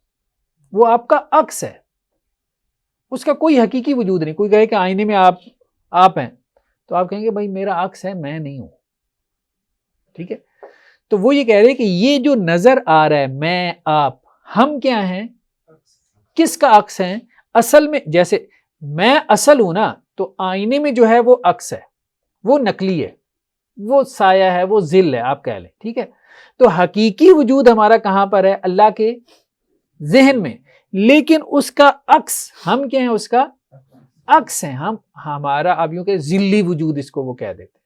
وہ آپ کا عکس ہے، اس کا کوئی حقیقی وجود نہیں. کوئی کہے کہ آئینے میں آپ ہیں تو آپ کہیں گے بھائی میرا عکس ہے، میں نہیں ہوں، ٹھیک ہے. تو وہ یہ کہہ رہے ہیں کہ یہ جو نظر آ رہا ہے میں آپ، ہم کیا ہیں، کس کا عکس ہیں؟ اصل میں جیسے میں اصل ہوں نا، تو آئینے میں جو ہے وہ عکس ہے، وہ نقلی ہے، وہ سایہ ہے، وہ ظل ہے آپ کہہ لیں، ٹھیک ہے. تو حقیقی وجود ہمارا کہاں پر ہے؟ اللہ کے ذہن میں، لیکن اس کا عکس ہم کیا ہیں؟ اس کا عکس ہیں ہم، ہمارا اب یوں کہ ذلی وجود اس کو وہ کہہ دیتے ہیں،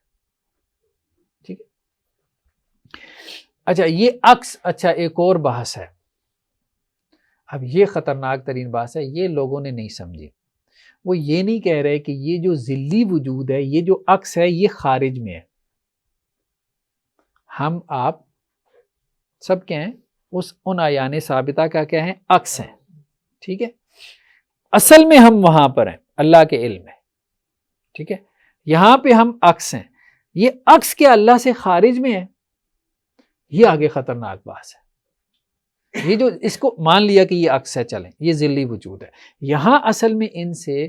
ٹھیک ہے. اچھا یہ عکس، اچھا ایک اور بحث ہے، اب یہ خطرناک ترین بحث ہے، یہ لوگوں نے نہیں سمجھی. وہ یہ نہیں کہہ رہے کہ یہ جو ذلی وجود ہے، یہ جو عکس ہے یہ خارج میں ہے، ہم آپ سب کیا ہیں؟ ان اعیان ثابتہ کا کیا ہیں؟ عکس ہیں، ٹھیک ہے. اصل میں ہم وہاں پر ہیں، اللہ کے علم ہے، ٹھیک ہے. یہاں پہ ہم عکس ہیں، یہ عکس کیا اللہ سے خارج میں ہے؟ یہ آگے خطرناک بحث ہے. یہ جو اس کو مان لیا کہ یہ عکس ہے، چلیں یہ ذلی وجود ہے، یہاں اصل میں ان سے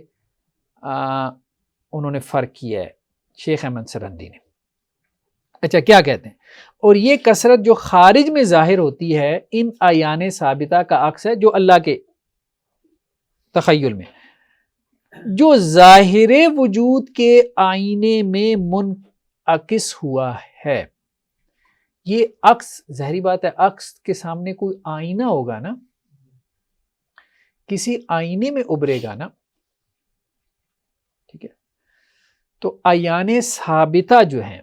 انہوں نے فرق کیا ہے شیخ احمد سرہندی نے. اچھا کیا کہتے ہیں؟ اور یہ کثرت جو خارج میں ظاہر ہوتی ہے ان اعیان ثابتہ کا عکس ہے جو اللہ کے تخیل میں، جو ظاہر وجود کے آئینے میں منعکس ہوا ہے. یہ عکس ظاہری بات ہے، عکس کے سامنے کوئی آئینہ ہوگا نا، کسی آئینے میں ابھرے گا نا، ٹھیک ہے. تو اعیان ثابتہ جو ہیں،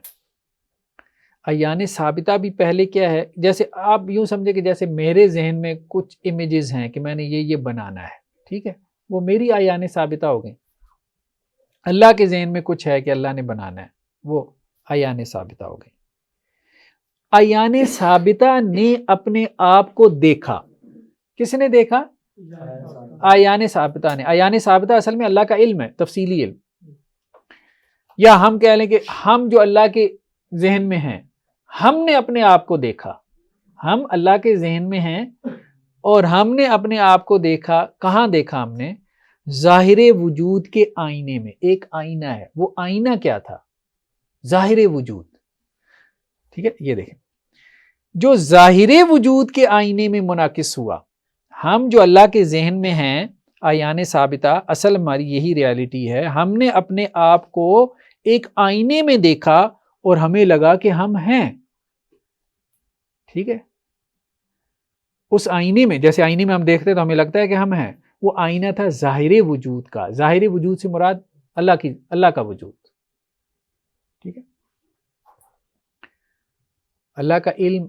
اعیان ثابتہ بھی پہلے کیا ہے؟ جیسے آپ یوں سمجھے کہ جیسے میرے ذہن میں کچھ امیجز ہیں کہ میں نے یہ بنانا ہے، ٹھیک ہے، وہ میری اعیان ثابتہ ہو گئی. اللہ کے ذہن میں کچھ ہے کہ اللہ نے بنانا ہے، وہ اعیان ثابتہ ہو گئی. اعیان ثابتہ نے اپنے آپ کو دیکھا، کس نے دیکھا؟ اعیان ثابتہ نے. اعیان ثابتہ اصل میں اللہ کا علم ہے، تفصیلی علم، یا ہم کہہ لیں کہ ہم جو اللہ کے ذہن میں ہیں، ہم نے اپنے آپ کو دیکھا، ہم اللہ کے ذہن میں ہیں اور ہم نے اپنے آپ کو دیکھا. کہاں دیکھا ہم نے؟ ظاہر وجود کے آئینے میں. ایک آئینہ ہے، وہ آئینہ کیا تھا؟ ظاہر وجود، ٹھیک ہے. یہ دیکھیں جو ظاہر وجود کے آئینے میں منعکس ہوا، ہم جو اللہ کے ذہن میں ہیں اعیان ثابتہ، اصل ہماری یہی ریالٹی ہے. ہم نے اپنے آپ کو ایک آئینے میں دیکھا اور ہمیں لگا کہ ہم ہیں، ٹھیک ہے. اس آئینے میں، جیسے آئینے میں ہم دیکھتے تو ہمیں لگتا ہے کہ ہم ہیں، وہ آئینہ تھا ظاہر وجود کا. ظاہر وجود سے مراد اللہ کا وجود، ٹھیک ہے. اللہ کا علم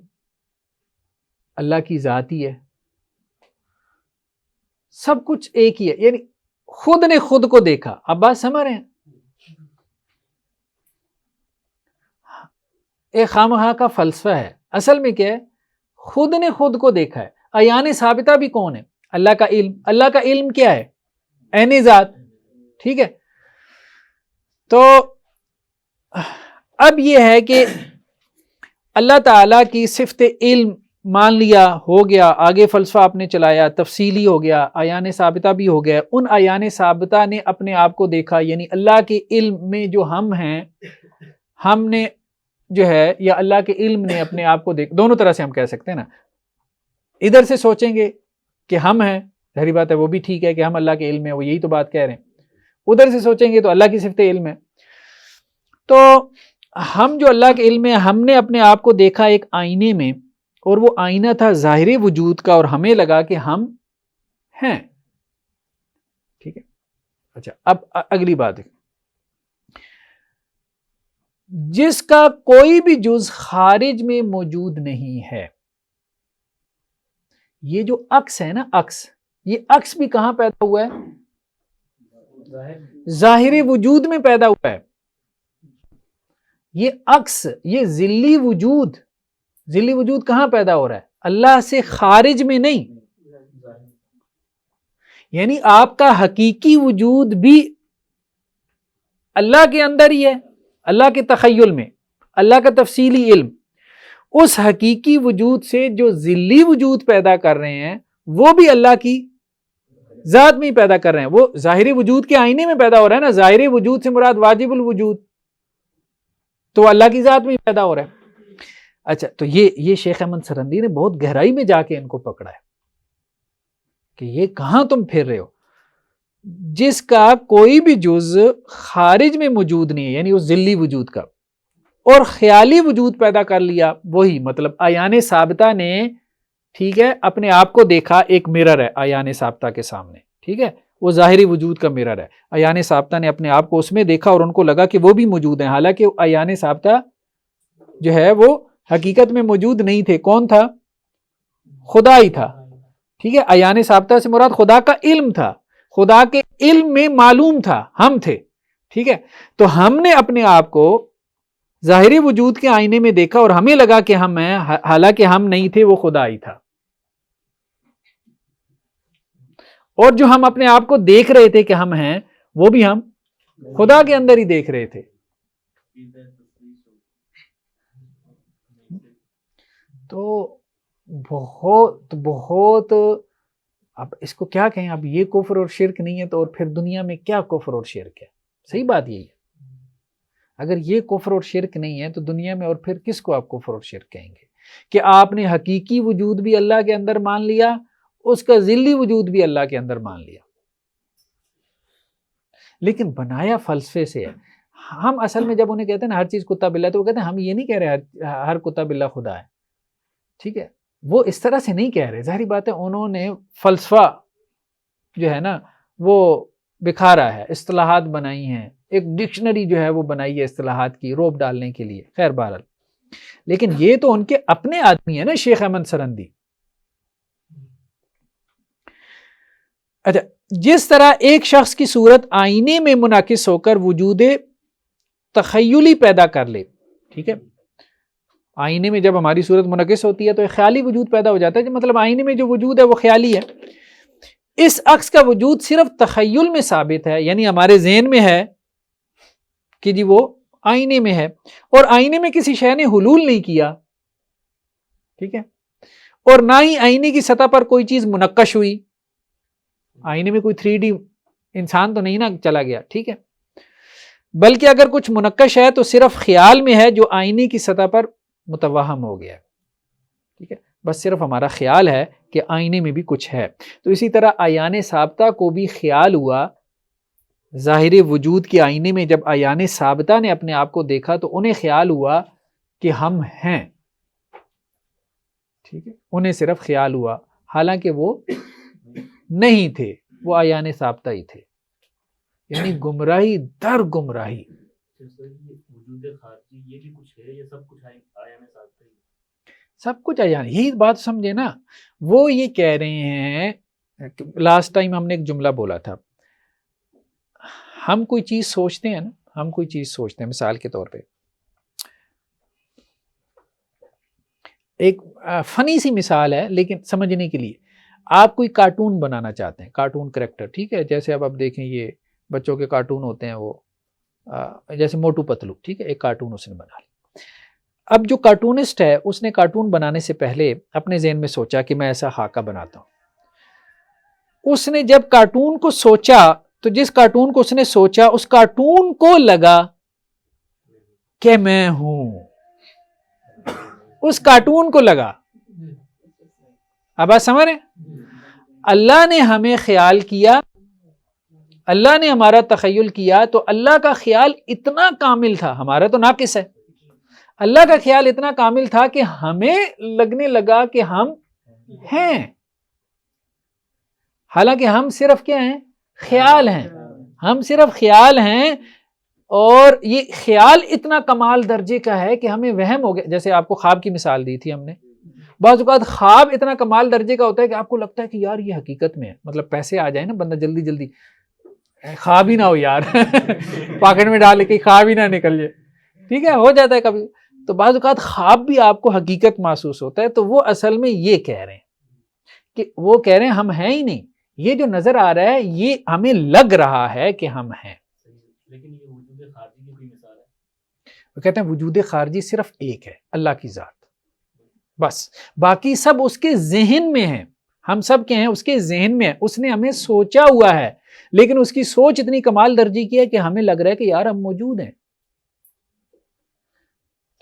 اللہ کی ذات ہی ہے، سب کچھ ایک ہی ہے، یعنی خود نے خود کو دیکھا. اب بات سمجھ رہے ہیں؟ ایک خامخواہ کا فلسفہ ہے، اصل میں کیا ہے؟ خود نے خود کو دیکھا ہے. اعیان ثابتہ بھی کون ہے؟ اللہ کا علم. اللہ کا علم کیا ہے؟ عین ذات، ٹھیک ہے. تو اب یہ ہے کہ اللہ تعالیٰ کی صفت علم مان لیا، ہو گیا، آگے فلسفہ آپ نے چلایا، تفصیلی ہو گیا، اعیان ثابتہ بھی ہو گیا. ان اعیان ثابتہ نے اپنے آپ کو دیکھا، یعنی اللہ کے علم میں جو ہم ہیں، ہم نے جو ہے، یا اللہ کے علم نے اپنے آپ کو دیکھا. دونوں طرح سے ہم کہہ سکتے ہیں نا. ادھر سے سوچیں گے کہ ہم ہیں، ظاہری بات ہے وہ بھی ٹھیک ہے کہ ہم اللہ کے علم ہیں، وہ یہی تو بات کہہ رہے ہیں. ادھر سے سوچیں گے تو اللہ کی صفت علم ہے. تو ہم جو اللہ کے علم ہے، ہم نے اپنے آپ کو دیکھا ایک آئینے میں، اور وہ آئینہ تھا ظاہر وجود کا، اور ہمیں لگا کہ ہم ہیں، ٹھیک ہے. اچھا اب اگلی بات ہے، جس کا کوئی بھی جز خارج میں موجود نہیں ہے. یہ جو عکس ہے نا، عکس یہ عکس بھی کہاں پیدا ہوا ہے؟ ظاہر وجود میں پیدا ہوا ہے. یہ عکس، یہ ذلی وجود کہاں پیدا ہو رہا ہے؟ اللہ سے خارج میں نہیں. یعنی آپ کا حقیقی وجود بھی اللہ کے اندر ہی ہے، اللہ کے تخیل میں، اللہ کا تفصیلی علم. اس حقیقی وجود سے جو ذلی وجود پیدا کر رہے ہیں وہ بھی اللہ کی ذات میں ہی پیدا کر رہے ہیں. وہ ظاہری وجود کے آئینے میں پیدا ہو رہا ہے نا. ظاہری وجود سے مراد واجب الوجود، تو اللہ کی ذات میں ہی پیدا ہو رہا ہے. اچھا، تو یہ شیخ احمد سرندی نے بہت گہرائی میں جا کے ان کو پکڑا ہے کہ یہ کہاں تم پھر رہے ہو. جس کا کوئی بھی جز خارج میں موجود نہیں ہے، یعنی اس ذلی وجود کا، اور خیالی وجود پیدا کر لیا، وہی مطلب عیان ثابتہ نے، ٹھیک ہے، اپنے آپ کو دیکھا. ایک مرر ہے عیان ثابتہ کے سامنے، ٹھیک ہے، وہ ظاہری وجود کا مرر ہے. عیان ثابتہ نے اپنے آپ کو اس میں دیکھا اور ان کو لگا کہ وہ بھی موجود ہیں، حالانکہ عیان ثابتہ جو ہے وہ حقیقت میں موجود نہیں تھے. کون تھا؟ خدا ہی تھا. ٹھیک ہے، عیان ثابتہ سے مراد خدا کا علم تھا، خدا کے علم میں معلوم تھا، ہم تھے. ٹھیک ہے، تو ہم نے اپنے آپ کو ظاہری وجود کے آئینے میں دیکھا اور ہمیں لگا کہ ہم ہیں، حالانکہ ہم نہیں تھے، وہ خدا ہی تھا. اور جو ہم اپنے آپ کو دیکھ رہے تھے کہ ہم ہیں، وہ بھی ہم خدا کے اندر ہی دیکھ رہے تھے. تو بہت اب اس کو کیا کہیں. اب یہ کفر اور شرک نہیں ہے تو اور پھر دنیا میں کیا کفر اور شرک ہے؟ صحیح بات یہی ہے. اگر یہ کفر اور شرک نہیں ہے تو دنیا میں اور پھر کس کو آپ کفر اور شرک کہیں گے؟ کہ آپ نے حقیقی وجود بھی اللہ کے اندر مان لیا، اس کا ذلی وجود بھی اللہ کے اندر مان لیا، لیکن بنایا فلسفے سے ہے. ہم اصل میں جب انہیں کہتے ہیں نا ہر چیز کتا بلا، تو وہ کہتے ہیں ہم یہ نہیں کہہ رہے ہر کتا بلا خدا ہے. ٹھیک ہے، وہ اس طرح سے نہیں کہہ رہے. ظاہری بات ہے انہوں نے فلسفہ جو ہے نا وہ بکھارا ہے، اصطلاحات بنائی ہیں، ایک ڈکشنری جو ہے وہ بنائی ہے اصطلاحات کی، روب ڈالنے کے لیے. خیر بہرحال، لیکن یہ تو ان کے اپنے آدمی ہیں نا شیخ احمد سرندی. اچھا، جس طرح ایک شخص کی صورت آئینے میں منعکس ہو کر وجود تخیلی پیدا کر لے. ٹھیک ہے، آئینے میں جب ہماری صورت منعکس ہوتی ہے تو ایک خیالی وجود پیدا ہو جاتا ہے، مطلب آئینے میں جو وجود ہے وہ خیالی ہے. اس عکس کا وجود صرف تخیل میں ثابت ہے، یعنی ہمارے ذہن میں ہے کہ جی وہ آئینے میں ہے، اور آئینے میں کسی شے نے حلول نہیں کیا. ٹھیک ہے، اور نہ ہی آئینے کی سطح پر کوئی چیز منقش ہوئی. آئینے میں کوئی 3D انسان تو نہیں نا چلا گیا. ٹھیک ہے، بلکہ اگر کچھ منقش ہے تو صرف خیال میں ہے جو آئینے کی سطح پر متوہم ہو گیا. ٹھیک ہے، بس صرف ہمارا خیال ہے کہ آئینے میں بھی کچھ ہے. تو اسی طرح عیان ثابتہ کو بھی خیال ہوا ظاہر وجود کے آئینے میں. جب عیان ثابتہ نے اپنے آپ کو دیکھا تو انہیں خیال ہوا کہ ہم ہیں. ٹھیک ہے، انہیں صرف خیال ہوا، حالانکہ وہ نہیں تھے، وہ عیان ثابتہ ہی تھے. یعنی گمراہی در گمراہی. سب کچھ عیان، یہی بات سمجھے نا. وہ یہ کہہ رہے ہیں، لاسٹ ٹائم ہم نے ایک جملہ بولا تھا، ہم کوئی چیز سوچتے ہیں نا، ہم کوئی چیز سوچتے ہیں، مثال کے طور پہ ایک فنی سی مثال ہے لیکن سمجھنے کے لیے. آپ کوئی کارٹون بنانا چاہتے ہیں، کارٹون کریکٹر. ٹھیک ہے، جیسے اب آپ دیکھیں یہ بچوں کے کارٹون ہوتے ہیں، وہ جیسے موٹو پتلو. ٹھیک ہے، ایک کارٹون اس نے بنا لیا. اب جو کارٹونسٹ ہے اس نے کارٹون بنانے سے پہلے اپنے ذہن میں سوچا کہ میں ایسا خاکہ بناتا ہوں. اس نے جب کارٹون کو سوچا تو جس کارٹون کو اس نے سوچا اس کارٹون کو لگا کہ میں ہوں. اس کارٹون کو لگا. اب آپ سمجھ رہے ہیں؟ اللہ نے ہمیں خیال کیا، اللہ نے ہمارا تخیل کیا، تو اللہ کا خیال اتنا کامل تھا، ہمارا تو ناقص ہے. اللہ کا خیال اتنا کامل تھا کہ ہمیں لگنے لگا کہ ہم ہیں، حالانکہ ہم صرف کیا ہیں؟ خیال ہیں. ہم صرف خیال ہیں، اور یہ خیال اتنا کمال درجے کا ہے کہ ہمیں وہم ہو گیا. جیسے آپ کو خواب کی مثال دی تھی ہم نے، بعض اوقات خواب اتنا کمال درجے کا ہوتا ہے کہ آپ کو لگتا ہے کہ یار یہ حقیقت میں ہے، مطلب پیسے آ جائیں نا بندہ جلدی جلدی، خواب ہی نہ ہو یار پاکٹ میں ڈال کے خواب ہی نہ نکل جائے، ٹھیک ہے، ہو جاتا ہے کبھی. تو بعض اوقات خواب بھی آپ کو حقیقت محسوس ہوتا ہے، تو وہ اصل میں یہ کہہ رہے ہیں کہ وہ کہہ رہے ہیں ہم ہیں ہی نہیں، یہ جو نظر آ رہا ہے یہ ہمیں لگ رہا ہے کہ ہم ہیں. لیکن یہ وجود خارجی کی کوئی مثال ہے؟ وہ کہتے ہیں وجود خارجی صرف ایک ہے، اللہ کی ذات، بس باقی سب اس کے ذہن میں ہیں، ہم سب کے ہیں اس کے ذہن میں ہے، اس نے ہمیں سوچا ہوا ہے، لیکن اس کی سوچ اتنی کمال درجے کی ہے کہ ہمیں لگ رہا ہے کہ یار ہم موجود ہیں.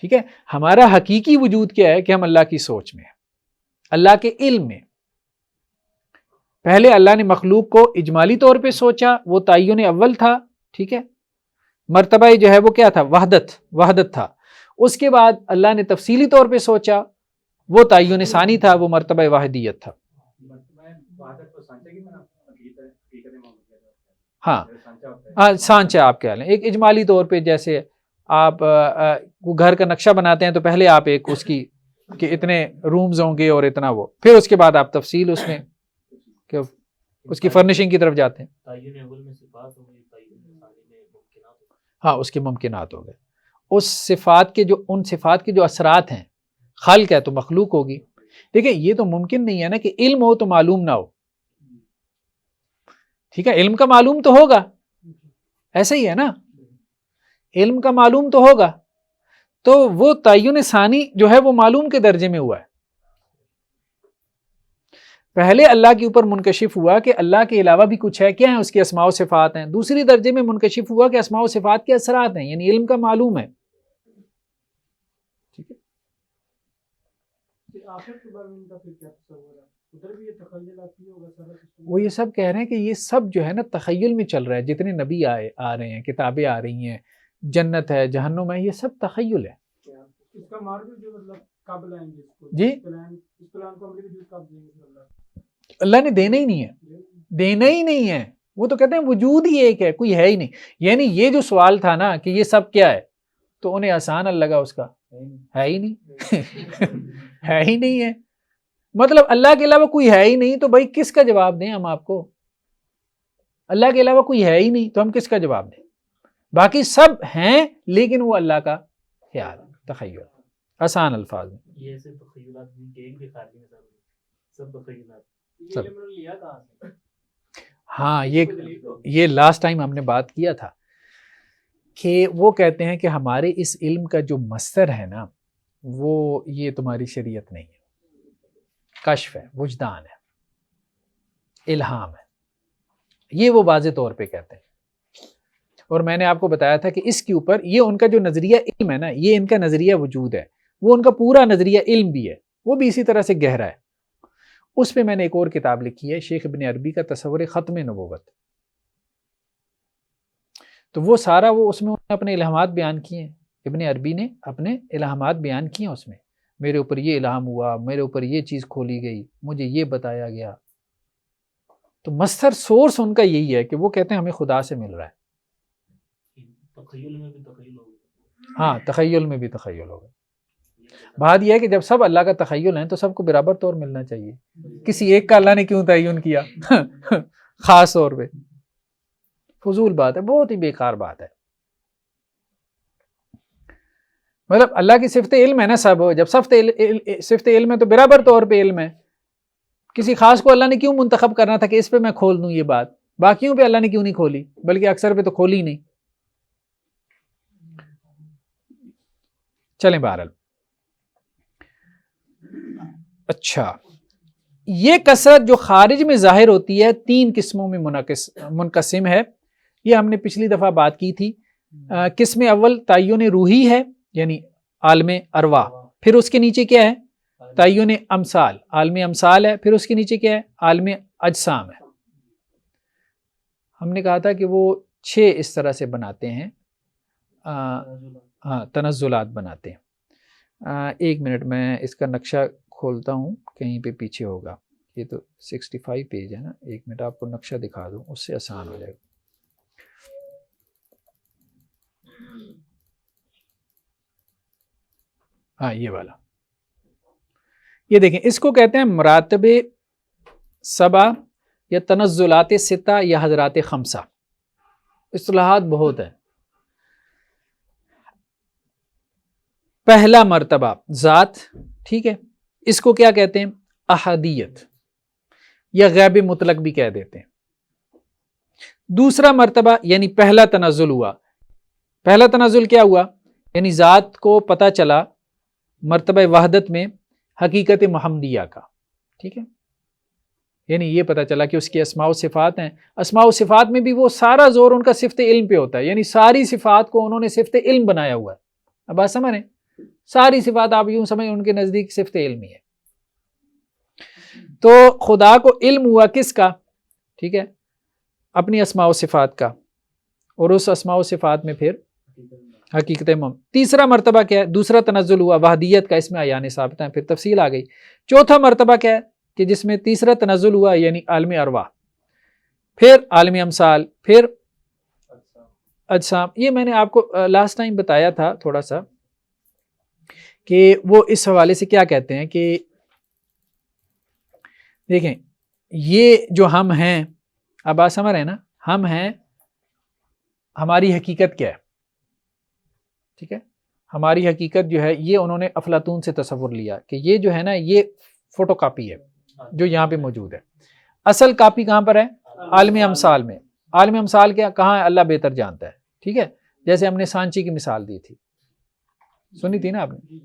ٹھیک ہے، ہمارا حقیقی وجود کیا ہے کہ ہم اللہ کی سوچ میں ہیں، اللہ کے علم میں. پہلے اللہ نے مخلوق کو اجمالی طور پہ سوچا، وہ تعین اول تھا، ٹھیک ہے، مرتبہ جو ہے وہ کیا تھا، وحدت تھا. اس کے بعد اللہ نے تفصیلی طور پہ سوچا، وہ تعین ثانی تھا، وہ مرتبہ واحدیت تھا. ہاں سانچہ آپ کہہ لیں، ایک اجمالی طور پہ جیسے آپ گھر کا نقشہ بناتے ہیں تو پہلے آپ ایک اس کی کہ اتنے رومز ہوں گے اور اتنا وہ، پھر اس کے بعد آپ تفصیل اس میں کہ اس کی فرنیشنگ کی طرف جاتے ہیں. ہاں اس کے ممکنات ہو گئے، اس صفات کے جو ان صفات کے جو اثرات ہیں، خلق ہے تو مخلوق ہوگی. دیکھیں یہ تو ممکن نہیں ہے نا کہ علم ہو تو معلوم نہ ہو، ٹھیک ہے، علم کا معلوم تو ہوگا، ایسا ہی ہے نا، علم کا معلوم تو ہوگا، تو وہ تعین ثانی جو ہے وہ معلوم کے درجے میں ہوا ہے. پہلے اللہ کے اوپر منکشف ہوا کہ اللہ کے علاوہ بھی کچھ ہے، کیا ہیں اس کے اسماء و صفات ہیں. دوسری درجے میں منکشف ہوا کہ اسماء و صفات کے اثرات ہیں، یعنی علم کا معلوم ہے. ٹھیک ہے، وہ یہ سب کہہ رہے ہیں کہ یہ سب جو ہے نا تخیل میں چل رہا ہے، جتنے نبی آ رہے ہیں، کتابیں آ رہی ہیں، جنت ہے، جہنم ہے، یہ سب تخیل ہے. اس کا مارکیٹ جو مطلب کب لائیں گے اس کو، جی اس پلان کو عملی وجود کب دیں گے اللہ نے دینا ہی نہیں ہے، دینا ہی نہیں ہے. وہ تو کہتے ہیں وجود ہی ایک ہے، کوئی ہے ہی نہیں. یعنی یہ جو سوال تھا نا کہ یہ سب کیا ہے، تو انہیں آسان لگا اس کا، ہے ہی نہیں ہے ہی نہیں ہے، مطلب اللہ کے علاوہ کوئی ہے ہی نہیں، تو بھائی کس کا جواب دیں ہم آپ کو؟ اللہ کے علاوہ کوئی ہے ہی نہیں تو ہم کس کا جواب دیں؟ باقی سب ہیں لیکن وہ اللہ کا خیال، تخیل، آسان الفاظ میں. یہ صرف تخیلات ایک بھی خارجی مثال سب تخیلات. ہاں یہ لاسٹ ٹائم ہم نے بات کیا تھا کہ وہ کہتے ہیں کہ ہمارے اس علم کا جو مصدر ہے نا وہ یہ تمہاری شریعت نہیں ہے، کشف ہے، وجدان ہے، الہام ہے، یہ وہ واضح طور پہ کہتے ہیں. اور میں نے آپ کو بتایا تھا کہ اس کے اوپر یہ ان کا جو نظریہ علم ہے نا، یہ ان کا نظریہ وجود ہے، وہ ان کا پورا نظریہ علم بھی ہے، وہ بھی اسی طرح سے گہرا ہے. اس پہ میں نے ایک اور کتاب لکھی ہے، شیخ ابن عربی کا تصور ختم نبوت. تو وہ سارا وہ اس میں اپنے الہامات بیان کیے ہیں، ابن عربی نے اپنے الہامات بیان کیے ہیں اس میں، میرے اوپر یہ الہام ہوا، میرے اوپر یہ چیز کھولی گئی، مجھے یہ بتایا گیا. تو مصدر سورس ان کا یہی ہے کہ وہ کہتے ہیں ہمیں خدا سے مل رہا ہے. تخیل میں بھی تخیل ہوگا. ہاں تخیل میں بھی تخیل ہوگا. بات یہ ہے کہ جب سب اللہ کا تخیل ہیں تو سب کو برابر طور ملنا چاہیے، کسی ایک کا اللہ نے کیوں تعین کیا خاص طور پہ؟ فضول بات ہے، بہت ہی بیکار بات ہے. مطلب اللہ کی صفت علم ہے نا، سب جب صفت علم ہے تو برابر طور پہ علم ہے. کسی خاص کو اللہ نے کیوں منتخب کرنا تھا کہ اس پہ میں کھول دوں یہ بات، باقیوں پہ اللہ نے کیوں نہیں کھولی، بلکہ اکثر پہ تو کھولی ہی نہیں. چلیں بہرحال. اچھا، یہ کثرت جو خارج میں ظاہر ہوتی ہے 3 قسموں میں منقسم ہے، یہ ہم نے پچھلی دفعہ بات کی تھی. قسم اول تعین روحی ہے، یعنی عالم ارواح. پھر اس کے نیچے کیا ہے؟ تعین امثال، عالم امثال ہے. پھر اس کے نیچے کیا ہے؟ عالم اجسام ہے. ہم نے کہا تھا کہ وہ 6 اس طرح سے بناتے ہیں، ہاں تنزلات بناتے ہیں. 1 منٹ میں اس کا نقشہ کھولتا ہوں، کہیں پہ پیچھے ہوگا. یہ تو 65 پیج ہے نا، 1 منٹ آپ کو نقشہ دکھا دوں، اس سے آسان ہو جائے گا. ہاں یہ والا، یہ دیکھیں اس کو کہتے ہیں مراتب سبع یا تنزلات ستہ یا حضرات خمسہ. اصطلاحات بہت ہیں. پہلا مرتبہ ذات، ٹھیک ہے، اس کو کیا کہتے ہیں؟ احدیت یا غیب مطلق بھی کہہ دیتے ہیں. دوسرا مرتبہ یعنی پہلا تنزل ہوا. پہلا تنزل کیا ہوا؟ یعنی ذات کو پتہ چلا مرتبہ وحدت میں حقیقت محمدیہ کا، ٹھیک ہے، یعنی یہ پتہ چلا کہ اس کی اسماء و صفات ہیں. اسماء و صفات میں بھی وہ سارا زور ان کا صفت علم پہ ہوتا ہے، یعنی ساری صفات کو انہوں نے صفت علم بنایا ہوا ہے. اب بات سمجھ رہے ہیں؟ ساری صفات آپ یوں سمجھ ان کے نزدیک صفت علم ہی ہے. تو خدا کو علم ہوا کس کا؟ ٹھیک ہے، اپنی اسماء و صفات کا، اور اس اسماء و صفات میں پھر حقیقت تیسرا مرتبہ کیا ہے؟ دوسرا تنزل ہوا وحدیت کا، اس میں عیان ثابت ہیں، پھر تفصیل آ گئی. چوتھا مرتبہ کیا ہے کہ جس میں تیسرا تنزل ہوا یعنی عالم ارواح، پھر عالم امثال، پھر اجسام. یہ میں نے آپ کو لاسٹ ٹائم بتایا تھا تھوڑا سا کہ وہ اس حوالے سے کیا کہتے ہیں کہ دیکھیں یہ جو ہم ہیں، اب آپ سمجھ رہے ہیں نا، ہم ہیں، ہماری حقیقت کیا ہے؟ ٹھیک ہے، ہماری حقیقت جو ہے یہ انہوں نے افلاطون سے تصور لیا کہ یہ جو ہے نا یہ فوٹو کاپی ہے جو یہاں پہ موجود ہے. اصل کاپی کہاں پر ہے؟ عالم امثال میں. عالم امثال کیا کہاں ہے؟ اللہ بہتر جانتا ہے. ٹھیک ہے، جیسے ہم نے سانچی کی مثال دی تھی، سنی تھی نا آپ نے.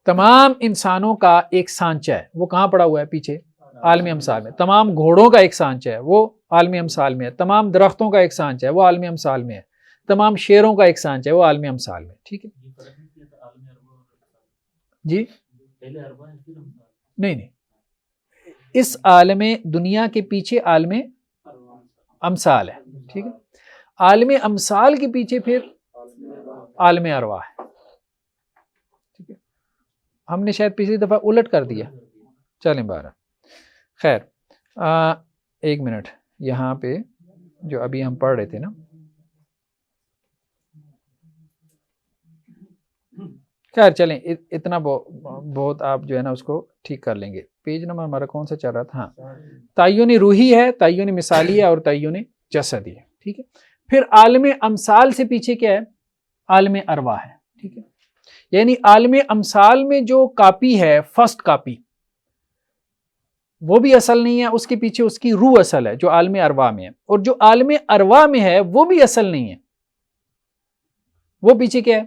تمام انسانوں کا ایک سانچہ ہے، وہ کہاں پڑا ہوا ہے؟ پیچھے عالم امثال میں. تمام گھوڑوں کا ایک سانچہ ہے، وہ عالم امثال میں ہے. تمام درختوں کا ایک سانچہ ہے، وہ عالم امثال میں ہے. تمام شیروں کا ایک سانچہ ہے، وہ عالم امثال میں. ٹھیک ہے جی، نہیں، اس عالم دنیا کے پیچھے عالم امثال ہے. ٹھیک ہے، عالم امثال کے پیچھے پھر عالم ارواح ہے. ٹھیک ہے، ہم نے شاید پچھلی دفعہ الٹ کر دیا. چلیں 12 خیر. ایک منٹ، یہاں پہ جو ابھی ہم پڑھ رہے تھے نا، خیر چلیں اتنا بہت آپ جو ہے نا اس کو ٹھیک کر لیں گے. پیج نمبر ہمارا کون سا چل رہا تھا؟ ہاں، تعین روحی ہے، تعین مثالی ہے، اور تعین جسدی ہے. ٹھیک ہے، پھر عالم امثال سے پیچھے کیا ہے؟ عالم ارواح ہے. ٹھیک ہے، یعنی عالم امثال میں جو کاپی ہے، فرسٹ کاپی، وہ بھی اصل نہیں ہے، اس کے پیچھے اس کی روح اصل ہے جو عالم ارواح میں ہے. اور جو عالم ارواح میں ہے وہ بھی اصل نہیں ہے، وہ پیچھے کیا ہے؟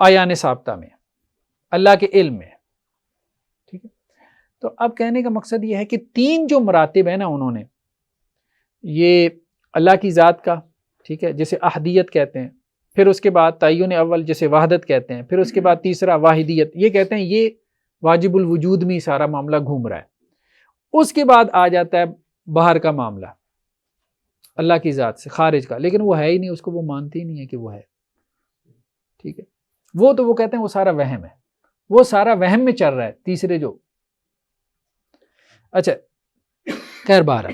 عیان ثابتہ میں، اللہ کے علم میں. ٹھیک ہے، تو اب کہنے کا مقصد یہ ہے کہ 3 جو مراتب ہیں نا انہوں نے، یہ اللہ کی ذات کا، ٹھیک ہے، جسے احدیت کہتے ہیں، پھر اس کے بعد تعین اول جسے وحدت کہتے ہیں، پھر اس کے بعد تیسرا واحدیت، یہ کہتے ہیں یہ واجب الوجود میں سارا معاملہ گھوم رہا ہے. اس کے بعد آ جاتا ہے باہر کا معاملہ اللہ کی ذات سے خارج کا، لیکن وہ ہے ہی نہیں، اس کو وہ مانتے ہی نہیں ہے کہ وہ ہے. ٹھیک ہے، وہ تو وہ کہتے ہیں وہ سارا وہم ہے، وہ سارا وہم میں چل رہا ہے تیسرے جو. اچھا خیر 12.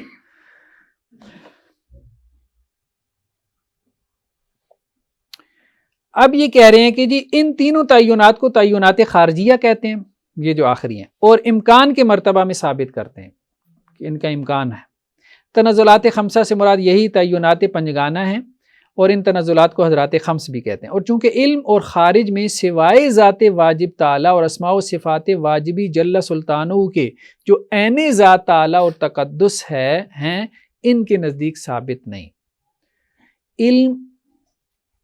اب یہ کہہ رہے ہیں کہ جی ان تینوں تعینات کو تعینات خارجیہ کہتے ہیں، یہ جو آخری ہیں، اور امکان کے مرتبہ میں ثابت کرتے ہیں کہ ان کا امکان ہے. تنزلات خمسہ سے مراد یہی تعینات پنجگانہ ہیں، اور ان تنزلات کو حضرات خمس بھی کہتے ہیں. اور چونکہ علم اور خارج میں سوائے ذات واجب تعالیٰ اور اسماء و صفات واجبی جل سلطانہ کے جو عین ذات تعالیٰ اور تقدس ہیں ان کے نزدیک ثابت نہیں. علم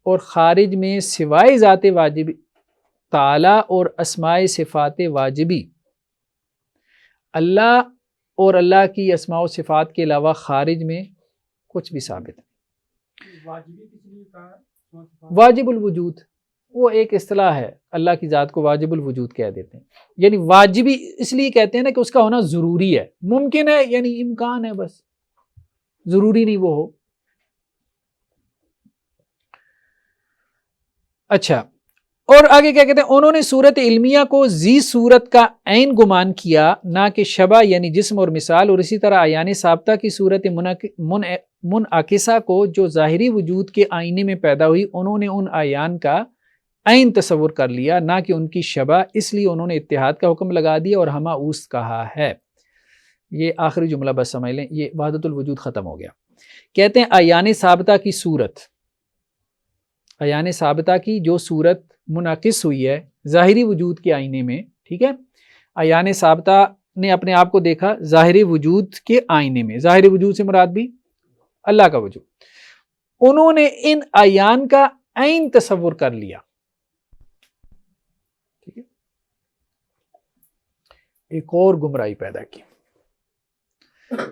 اور خارج میں سوائے ذات واجبی تعالیٰ اور اسماء صفات واجبی، اللہ اور اللہ کی اسماء و صفات کے علاوہ خارج میں کچھ بھی ثابت نہیں. واجب الوجود وہ ایک اصطلاح ہے، اللہ کی ذات کو واجب الوجود کہہ دیتے ہیں. یعنی واجبی اس لیے کہتے ہیں نا کہ اس کا ہونا ضروری ہے، ممکن ہے یعنی امکان ہے، بس ضروری نہیں وہ ہو. اچھا، اور آگے کیا کہتے ہیں؟ انہوں نے صورت علمیہ کو ذی صورت کا عین گمان کیا، نہ کہ شبہ یعنی جسم اور مثال. اور اسی طرح عیان ثابتہ کی صورت منعکسہ کو جو ظاہری وجود کے آئینے میں پیدا ہوئی، انہوں نے ان عیان کا عین تصور کر لیا، نہ کہ ان کی شبہ، اس لیے انہوں نے اتحاد کا حکم لگا دیا اور ہمہ اوست کہا ہے۔ یہ آخری جملہ بس سمجھ لیں، یہ وحدت الوجود ختم ہو گیا۔ کہتے ہیں اعیان ثابتہ کی صورت، اعیان ثابتہ کی جو صورت منعکس ہوئی ہے ظاہری وجود کے آئینے میں، ٹھیک ہے، اعیان ثابتہ نے اپنے آپ کو دیکھا ظاہری وجود کے آئینے میں، ظاہری وجود سے مراد بھی اللہ کا وجود، انہوں نے ان اعیان کا عین تصور کر لیا، ٹھیک ہے، ایک اور گمراہی پیدا کی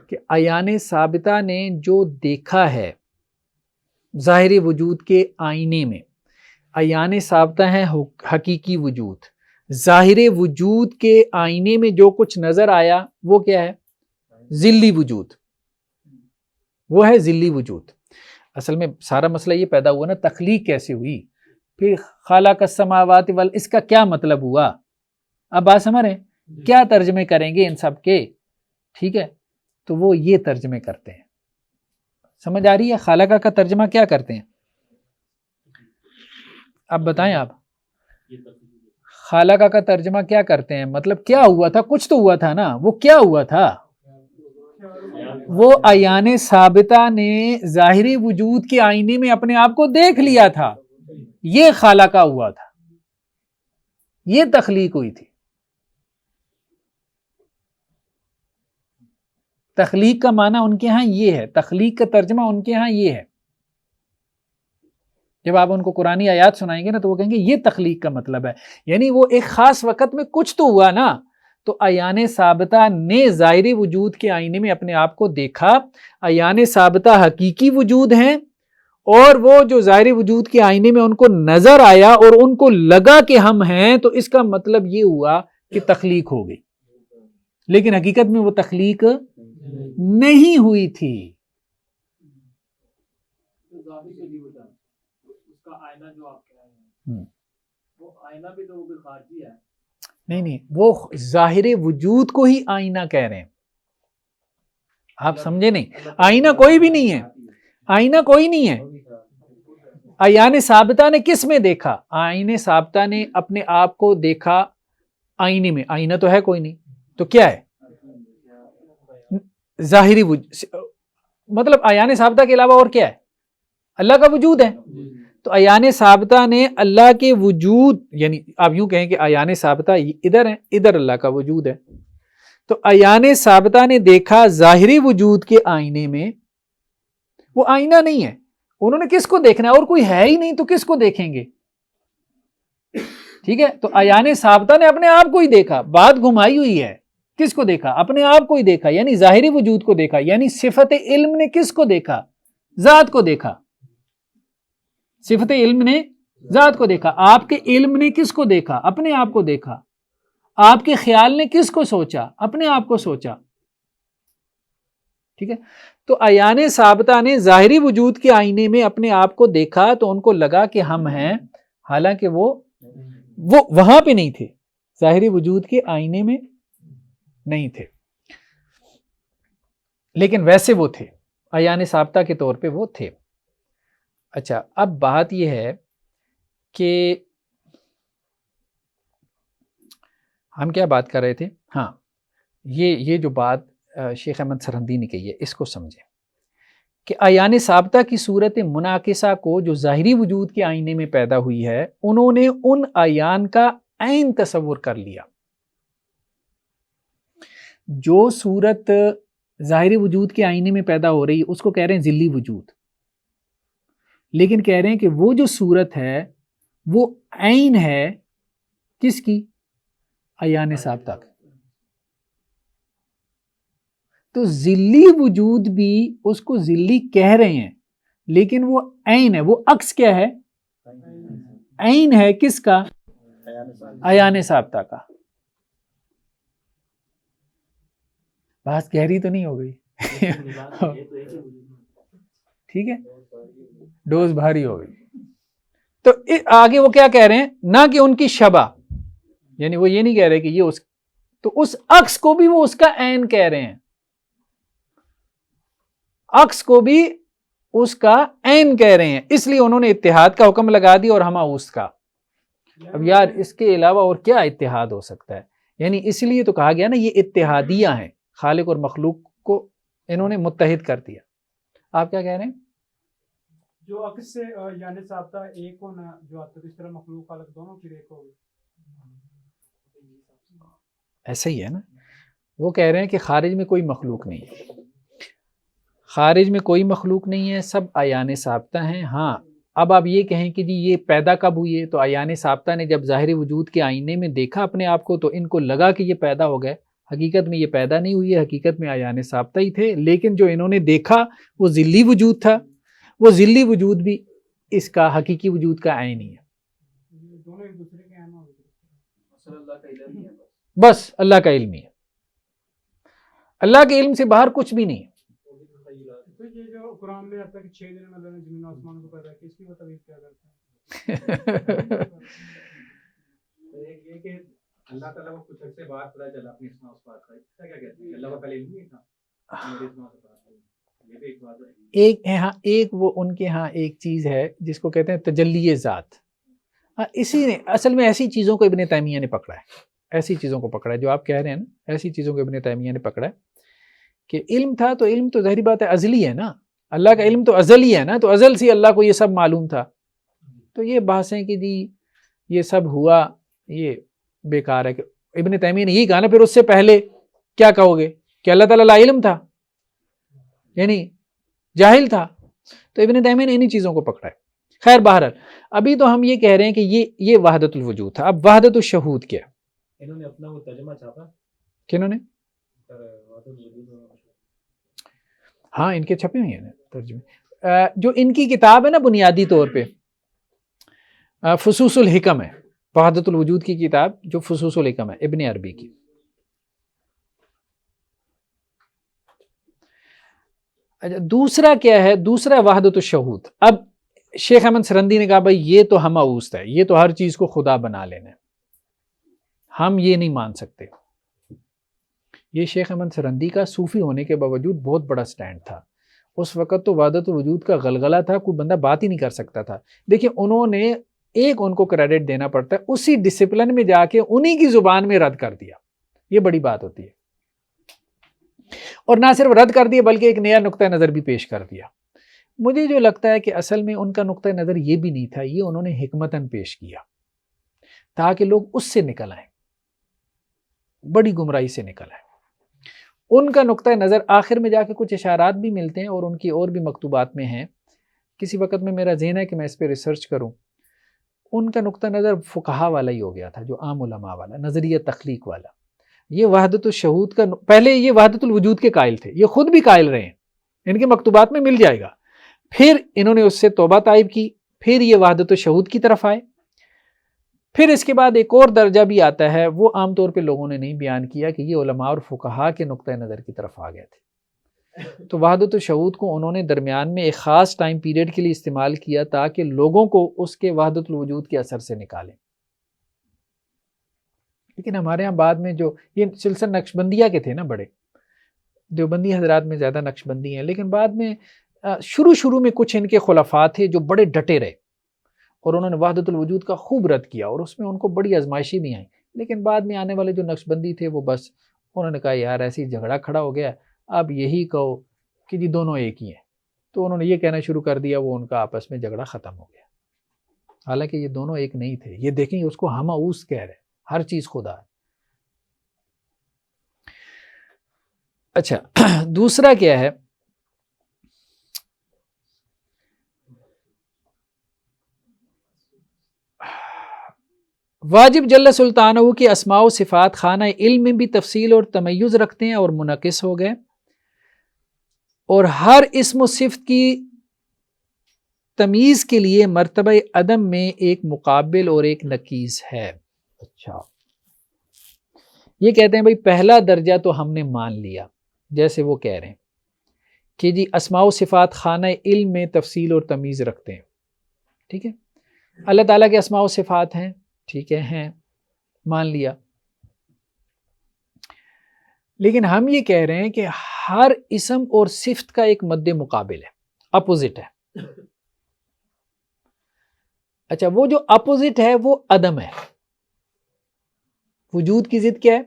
کہ اعیان ثابتہ نے جو دیکھا ہے ظاہری وجود کے آئینے میں، اعیان ثابتہ ہیں حقیقی وجود، ظاہر وجود کے آئینے میں جو کچھ نظر آیا وہ کیا ہے؟ ذلی وجود، وہ ہے ذلی وجود۔ اصل میں سارا مسئلہ یہ پیدا ہوا نا تخلیق کیسے ہوئی، پھر خالق السماوات والارض، اس کا کیا مطلب ہوا؟ اب بات سمجھ رہے ہیں؟ کیا ترجمے کریں گے ان سب کے؟ ٹھیک ہے، تو وہ یہ ترجمے کرتے ہیں، سمجھ آ رہی ہے؟ خالقہ کا ترجمہ کیا کرتے ہیں؟ اب بتائیں آپ، خالقہ کا ترجمہ کیا کرتے ہیں؟ مطلب کیا ہوا تھا؟ کچھ تو ہوا تھا نا، وہ کیا ہوا تھا؟ وہ اعیان ثابتہ نے ظاہری وجود کے آئینے میں اپنے آپ کو دیکھ لیا تھا، یہ خالقہ ہوا تھا، یہ تخلیق ہوئی تھی۔ تخلیق کا معنی ان کے ہاں یہ ہے، تخلیق کا ترجمہ ان کے ہاں یہ ہے۔ جب آپ ان کو قرآنی آیات سنائیں گے نا تو وہ کہیں گے یہ تخلیق کا مطلب ہے، یعنی وہ ایک خاص وقت میں کچھ تو ہوا نا، تو اعیان ثابتہ نے ظاہری وجود کے آئینے میں اپنے آپ کو دیکھا۔ اعیان ثابتہ حقیقی وجود ہیں، اور وہ جو ظاہری وجود کے آئینے میں ان کو نظر آیا اور ان کو لگا کہ ہم ہیں، تو اس کا مطلب یہ ہوا کہ تخلیق ہو گئی، لیکن حقیقت میں وہ تخلیق نہیں ہوئی تھی۔ نہیں، وہ ظاہر وجود کو ہی آئینہ کہہ رہے ہیں، آپ سمجھے نہیں؟ آئینہ کوئی بھی نہیں ہے، آئینہ کوئی نہیں ہے۔ اعیان ثابتہ نے کس میں دیکھا؟ آئین ثابتہ نے اپنے آپ کو دیکھا آئینے میں، آئینہ تو ہے کوئی نہیں، تو کیا ہے؟ ظاہری وجود، مطلب اعیان ثابتہ کے علاوہ اور کیا ہے؟ اللہ کا وجود ہے۔ تو اعیان ثابتہ نے اللہ کے وجود، یعنی آپ یوں کہیں کہ اعیان ثابتہ ادھر ہیں، ادھر اللہ کا وجود ہے، تو اعیان ثابتہ نے دیکھا ظاہری وجود کے آئینے میں، وہ آئینہ نہیں ہے، انہوں نے کس کو دیکھنا ہے؟ اور کوئی ہے ہی نہیں تو کس کو دیکھیں گے؟ ٹھیک ہے، تو اعیان ثابتہ نے اپنے آپ کو ہی دیکھا، بات گھمائی ہوئی ہے، کس کو دیکھا؟ اپنے آپ کو ہی دیکھا، یعنی ظاہری وجود کو دیکھا، یعنی صفت علم نے کس کو دیکھا؟ ذات کو دیکھا، صفت علم نے ذات کو دیکھا۔ آپ کے علم نے کس کو دیکھا؟ اپنے آپ کو دیکھا۔ آپ کے خیال نے کس کو سوچا؟ اپنے آپ کو سوچا۔ ٹھیک ہے، تو اعیان ثابتہ نے ظاہری وجود کے آئینے میں اپنے آپ کو دیکھا تو ان کو لگا کہ ہم ہیں، حالانکہ وہ وہاں پہ نہیں تھے، ظاہری وجود کے آئینے میں نہیں تھے، لیکن ویسے وہ تھے، اعیان ثابتہ کے طور پہ وہ تھے۔ اچھا، اب بات یہ ہے کہ ہم کیا بات کر رہے تھے؟ ہاں، یہ جو بات شیخ احمد سرہندی نے کہی ہے، اس کو سمجھیں کہ اعیان ثابتہ کی صورت منعکسہ کو جو ظاہری وجود کے آئینے میں پیدا ہوئی ہے، انہوں نے ان اعیان کا عین تصور کر لیا۔ جو صورت ظاہری وجود کے آئینے میں پیدا ہو رہی ہے اس کو کہہ رہے ہیں ذلی وجود، لیکن کہہ رہے ہیں کہ وہ جو صورت ہے وہ عین ہے کس کی؟ اعیان ثابتہ کی۔ تو ذلی وجود بھی اس کو ذلی کہہ رہے ہیں، لیکن وہ عین ہے، وہ عکس کیا ہے؟ عین ہے کس کا؟ اعیان ثابتہ کا۔ بات گہری تو نہیں ہو گئی؟ ٹھیک ہے، ڈوز بھاری ہو گئی۔ تو آگے وہ کیا کہہ رہے ہیں؟ نہ کہ ان کی شبہ، یعنی وہ یہ نہیں کہہ رہے کہ یہ اس، تو اس عکس کو بھی وہ اس کا عین کہہ رہے ہیں، عکس کو بھی اس کا عین کہہ رہے ہیں، اس لیے انہوں نے اتحاد کا حکم لگا دیا اور ہمہ اوست کا۔ اب یار اس کے علاوہ اور کیا اتحاد ہو سکتا ہے؟ یعنی اس لیے تو کہا گیا نا یہ اتحادیہ ہیں، خالق اور مخلوق کو انہوں نے متحد کر دیا۔ آپ کیا کہہ رہے ہیں؟ جو عکس سے یعنی ثابتہ ایک ہونا جو آتا ہے، اس طرح مخلوق خالق دونوں پھر ایک ہو گئے۔ ایسا ہی ہے نا، وہ کہہ رہے ہیں کہ خارج میں کوئی مخلوق نہیں ہے، خارج میں کوئی مخلوق نہیں ہے، سب عیان ثابتہ ہیں۔ ہاں اب آپ یہ کہیں کہ جی یہ پیدا کب ہوئی ہے، تو عیان ثابتہ نے جب ظاہر وجود کے آئینے میں دیکھا اپنے آپ کو تو ان کو لگا کہ یہ پیدا ہو گئے، حقیقت میں یہ پیدا نہیں ہوئی ہے، حقیقت میں عیان ثابتہ ہی تھے، لیکن جو انہوں نے دیکھا وہ ذلی وجود تھا، وہ ذلی وجود بھی اس کا حقیقی وجود کا عین ہی ہے، دونوں ایک دوسرے کے عین ہو گئے۔ بس اللہ کا علم ہی ہے، اللہ کے علم سے باہر کچھ بھی نہیں ہے۔ تو یہ جو قرآن میں آتا ہے کہ 6 دن میں اللہ نے زمین و آسمان کو پیدا کیا، اس کی مطابق کیا کرتا ہے؟ یہ کہ اللہ تعالیٰ کو کچھ عرصے بعد پتہ چلا اپنی اسماء و صفات کا، کیا کہتے ہیں اللہ کا پہلے علم نہیں تھا میرے اسماء و صفات، یہ بھی ایک بات ہے۔ ایک وہ ان کے ہاں ایک چیز ہے جس کو کہتے ہیں تجلی ذات، اسی نے اصل میں ایسی چیزوں کو ابن تیمیہ نے پکڑا ہے، ایسی چیزوں کو پکڑا ہے جو آپ کہہ رہے ہیں نا، ایسی چیزوں کو ابن تیمیہ نے پکڑا ہے کہ علم تھا، تو علم تو ظاہری بات ہے ازلی ہے نا، اللہ کا علم تو ازلی ہے نا، تو ازل سے اللہ کو یہ سب معلوم تھا، تو یہ بحثیں کہ جی یہ سب ہوا یہ بیکار ہے۔ کہ ابن تیمیہ نے یہی کہا نا، پھر اس سے پہلے کیا کہو گے کہ اللہ تعالیٰ لا علم تھا، یعنی جاہل تھا، تو ابن تیمیہ نے انہی چیزوں کو پکڑا ہے۔ خیر بہرحال ابھی تو ہم یہ کہہ رہے ہیں کہ یہ وحدت الوجود تھا۔ اب وحدت الشہود کیا؟ انہوں نے اپنا وہ ترجمہ چھاپا، کنہوں نے؟ وحدت الوجود، ہاں ان کے چھپے ہوئے ہیں ترجمے۔ جو ان کی کتاب ہے نا بنیادی طور پہ فصوص الحکم ہے، وحدت الوجود کی کتاب جو فصوص الحکم ہے ابن عربی کی۔ دوسرا کیا ہے؟ دوسرا وحدت الشہود۔ اب شیخ احمد سرندی نے کہا بھائی یہ تو ہمہ ہے، یہ تو ہر چیز کو خدا بنا لینا ہے، ہم یہ نہیں مان سکتے۔ یہ شیخ احمد سرندی کا صوفی ہونے کے باوجود بہت بڑا سٹینڈ تھا، اس وقت تو وحدت الوجود کا غلغلہ تھا، کوئی بندہ بات ہی نہیں کر سکتا تھا۔ دیکھیں انہوں نے ایک ان کو کریڈٹ دینا پڑتا ہے، اسی ڈسپلن میں جا کے انہی کی زبان میں رد کر دیا، یہ بڑی بات ہوتی ہے، اور نہ صرف رد کر دیا بلکہ ایک نیا نقطہ نظر بھی پیش کر دیا۔ مجھے جو لگتا ہے کہ اصل میں ان کا نقطہ نظر یہ بھی نہیں تھا، یہ انہوں نے حکمتاً پیش کیا تاکہ لوگ اس سے نکل آئیں، بڑی گمراہی سے نکل آئیں۔ ان کا نقطہ نظر آخر میں جا کے کچھ اشارات بھی ملتے ہیں اور ان کی اور بھی مکتوبات میں ہیں، کسی وقت میں میرا ذہن ہے کہ میں اس پہ ریسرچ کروں۔ ان کا نقطہ نظر فقہا والا ہی ہو گیا تھا، جو عام علماء والا، نظریہ تخلیق والا۔ یہ وحدت الشہود کا پہلے یہ وحدت الوجود کے قائل تھے، یہ خود بھی قائل رہے ہیں، ان کے مکتوبات میں مل جائے گا۔ پھر انہوں نے اس سے توبہ طائب کی، پھر یہ وحدت الشہود کی طرف آئے۔ پھر اس کے بعد ایک اور درجہ بھی آتا ہے، وہ عام طور پہ لوگوں نے نہیں بیان کیا، کہ یہ علماء اور فقہا کے نقطہ نظر کی طرف آ گئے تھے۔ تو وحدت الشہود کو انہوں نے درمیان میں ایک خاص ٹائم پیریڈ کے لیے استعمال کیا تاکہ لوگوں کو اس کے وحدت الوجود کے اثر سے نکالیں۔ لیکن ہمارے ہاں بعد میں جو یہ سلسلہ نقشبندیہ کے تھے نا، بڑے دیوبندی حضرات میں زیادہ نقشبندی ہیں، لیکن بعد میں شروع میں کچھ ان کے خلفاء تھے جو بڑے ڈٹے رہے اور انہوں نے وحدت الوجود کا خوب رد کیا، اور اس میں ان کو بڑی آزمائشی بھی آئیں۔ لیکن بعد میں آنے والے جو نقشبندی تھے وہ بس انہوں نے کہا یار ایسی جھگڑا کھڑا ہو گیا، اب یہی کہو کہ جی دونوں ایک ہی ہیں، تو انہوں نے یہ کہنا شروع کر دیا، وہ ان کا آپس میں جھگڑا ختم ہو گیا۔ حالانکہ یہ دونوں ایک نہیں تھے، یہ دیکھیں اس کو ہمہ اوس کہہ رہے، ہر چیز خدا ہے۔ اچھا دوسرا کیا ہے؟ واجب جل سلطانہ کی اسماء و صفات خانہ علم میں بھی تفصیل اور تمیز رکھتے ہیں اور منعکس ہو گئے، اور ہر اسم و صفت کی تمیز کے لیے مرتبہ عدم میں ایک مقابل اور ایک نقیض ہے۔ اچھا یہ کہتے ہیں بھائی پہلا درجہ تو ہم نے مان لیا، جیسے وہ کہہ رہے ہیں کہ جی اسماء و صفات خانہ علم میں تفصیل اور تمیز رکھتے ہیں، ٹھیک ہے، اللہ تعالیٰ کے اسماء و صفات ہیں، ٹھیک ہے، ہیں، مان لیا۔ لیکن ہم یہ کہہ رہے ہیں کہ ہر اسم اور صفت کا ایک مد مقابل ہے، اپوزٹ ہے۔ اچھا وہ جو اپوزٹ ہے وہ عدم ہے. وجود کی ضد کیا ہے؟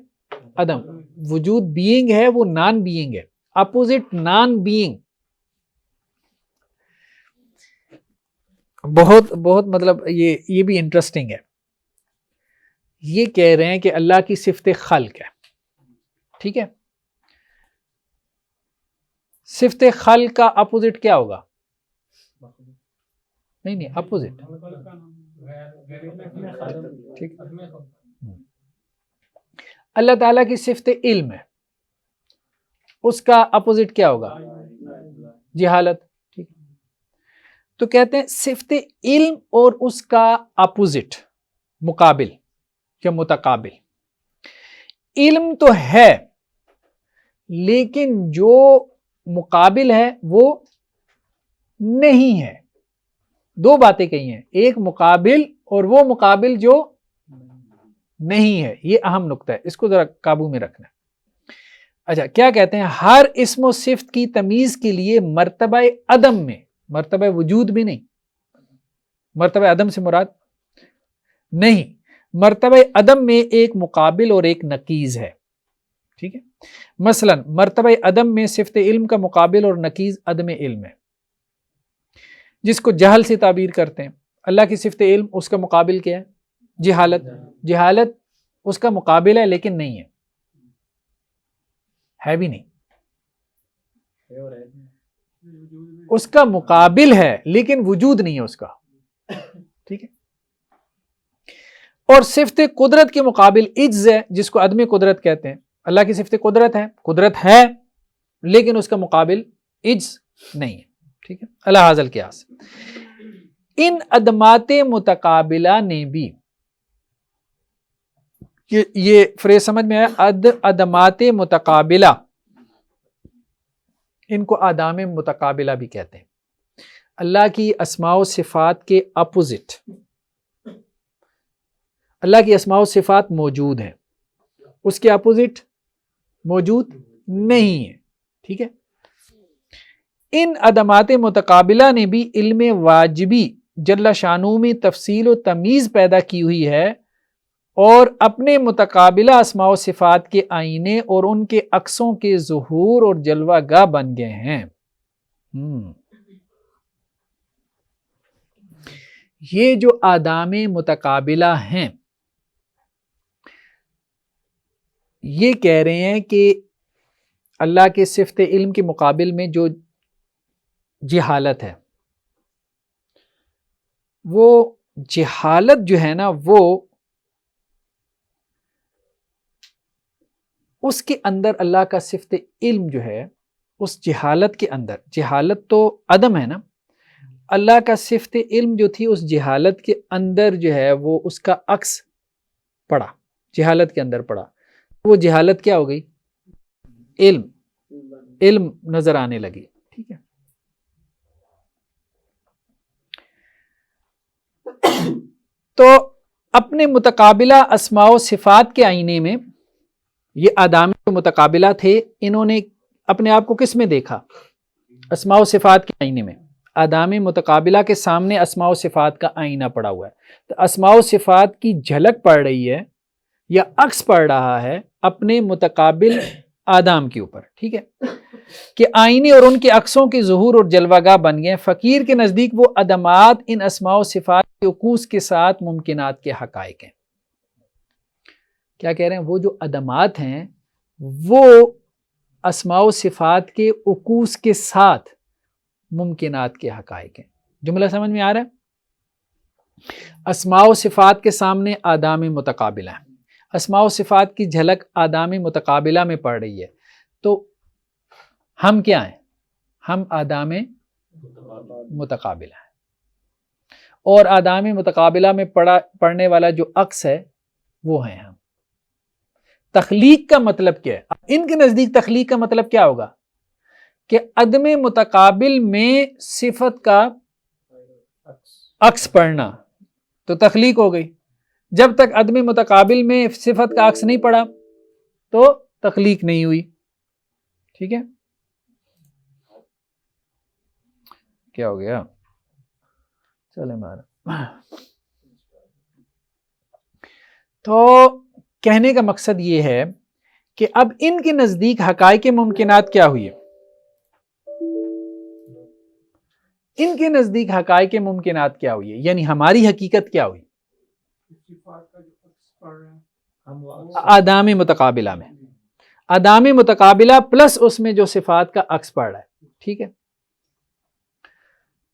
عدم. وجود بینگ ہے وہ نان بینگ ہے. Opposite naan being. بہت بہت مطلب یہ بھی انٹرسٹنگ ہے. یہ کہہ رہے ہیں کہ اللہ کی صفت خلق ہے. ٹھیک ہے. صفت خلق کا اپوزٹ کیا ہوگا؟ نہیں اپوزٹ. ٹھیک. اللہ تعالیٰ کی صفت علم ہے, اس کا اپوزٹ کیا ہوگا؟ جہالت. ٹھیک. تو کہتے ہیں صفت علم اور اس کا اپوزٹ مقابل یا متقابل. علم تو ہے لیکن جو مقابل ہے وہ نہیں ہے. دو باتیں کہی ہیں, ایک مقابل اور وہ مقابل جو نہیں ہے. یہ اہم نقطہ ہے, اس کو ذرا قابو میں رکھنا. اچھا کیا کہتے ہیں؟ ہر اسم و صفت کی تمیز کے لیے مرتبہ عدم میں, مرتبہ وجود میں نہیں, مرتبہ عدم سے مراد نہیں, مرتبہ عدم میں ایک مقابل اور ایک نقیض ہے. ٹھیک ہے. مثلا مرتبہ عدم میں صفت علم کا مقابل اور نقیض عدم علم ہے, جس کو جہل سے تعبیر کرتے ہیں. اللہ کی صفت علم, اس کا مقابل کیا ہے؟ جہالت. جہالت اس کا مقابل ہے لیکن نہیں ہے بھی نہیں. اس کا مقابل ہے لیکن وجود نہیں ہے اس کا. ٹھیک ہے. اور صفت قدرت کے مقابل عجز ہے, جس کو عدم قدرت کہتے ہیں. اللہ کی صفت قدرت ہے, قدرت ہے لیکن اس کا مقابل عجز نہیں ہے. ٹھیک ہے. اللہ حاضر القیاس. ان عدمات متقابلہ نے بھی, یہ فریز سمجھ میں آیا؟ عدمات متقابلہ, ان کو آدام متقابلہ بھی کہتے ہیں. اللہ کی اسماء و صفات کے اپوزٹ, اللہ کی اسماء و صفات موجود ہیں, اس کے اپوزٹ موجود نہیں ہے. ٹھیک ہے. ان عدمات متقابلہ نے بھی علم واجبی جل شانہ میں تفصیل و تمیز پیدا کی ہوئی ہے اور اپنے متقابلہ اسماء و صفات کے آئینے اور ان کے عکسوں کے ظہور اور جلوہ گاہ بن گئے ہیں. یہ جو آدام متقابلہ ہیں یہ کہہ رہے ہیں کہ اللہ کے صفت علم کے مقابل میں جو جہالت ہے, وہ جہالت جو ہے نا, وہ اس کے اندر اللہ کا صفت علم جو ہے, اس جہالت کے اندر, جہالت تو عدم ہے نا, اللہ کا صفت علم جو تھی اس جہالت کے اندر جو ہے وہ اس کا عکس پڑا, جہالت کے اندر پڑا. وہ جہالت کیا ہو گئی؟ علم نظر آنے لگی. ٹھیک ہے. تو اپنے متقابلہ اسماء و صفات کے آئینے میں یہ آدام متقابلہ تھے, انہوں نے اپنے آپ کو کس میں دیکھا؟ اسماء و صفات کے آئینے میں. آدام متقابلہ کے سامنے اسماء و صفات کا آئینہ پڑا ہوا ہے, تو اسماء و صفات کی جھلک پڑ رہی ہے یا عکس پڑ رہا ہے اپنے متقابل آدام کے اوپر. ٹھیک ہے. کہ آئینے اور ان کے عکسوں کے ظہور اور جلوہ گاہ بن گئے. فقیر کے نزدیک وہ عدمات ان اسماء و صفات کے عکوس کے ساتھ ممکنات کے حقائق ہیں. کیا کہہ رہے ہیں؟ وہ جو عدمات ہیں وہ اسماء و صفات کے عکوس کے ساتھ ممکنات کے حقائق ہیں. جملہ سمجھ میں آ رہا ہے؟ اسماء و صفات کے سامنے آدام متقابلہ ہیں, اسماء و صفات کی جھلک آدام متقابلہ میں پڑ رہی ہے. تو ہم کیا ہیں؟ ہم آدام متقابلہ ہیں, اور آدام متقابلہ میں پڑھنے والا جو عکس ہے وہ ہیں ہم. تخلیق کا مطلب کیا ہے؟ ان کے نزدیک تخلیق کا مطلب کیا ہوگا؟ کہ عدم متقابل میں صفت کا عکس پڑھنا, تو تخلیق ہو گئی. جب تک عدم متقابل میں صفت کا عکس نہیں پڑا تو تخلیق نہیں ہوئی. ٹھیک ہے. کیا ہو گیا؟ چلیں مارا تو کہنے کا مقصد یہ ہے کہ اب ان کے نزدیک حقائق ممکنات کیا ہوئی ہے؟ ان کے نزدیک حقائق ممکنات کیا ہوئی ہے، یعنی ہماری حقیقت کیا ہوئی؟ صفات کا جو عکس پڑھ رہے ہیں ہم وہ آدام متقابلہ میں، آدام متقابلہ پلس اس میں جو صفات کا عکس پڑ رہا ہے، ٹھیک ہے۔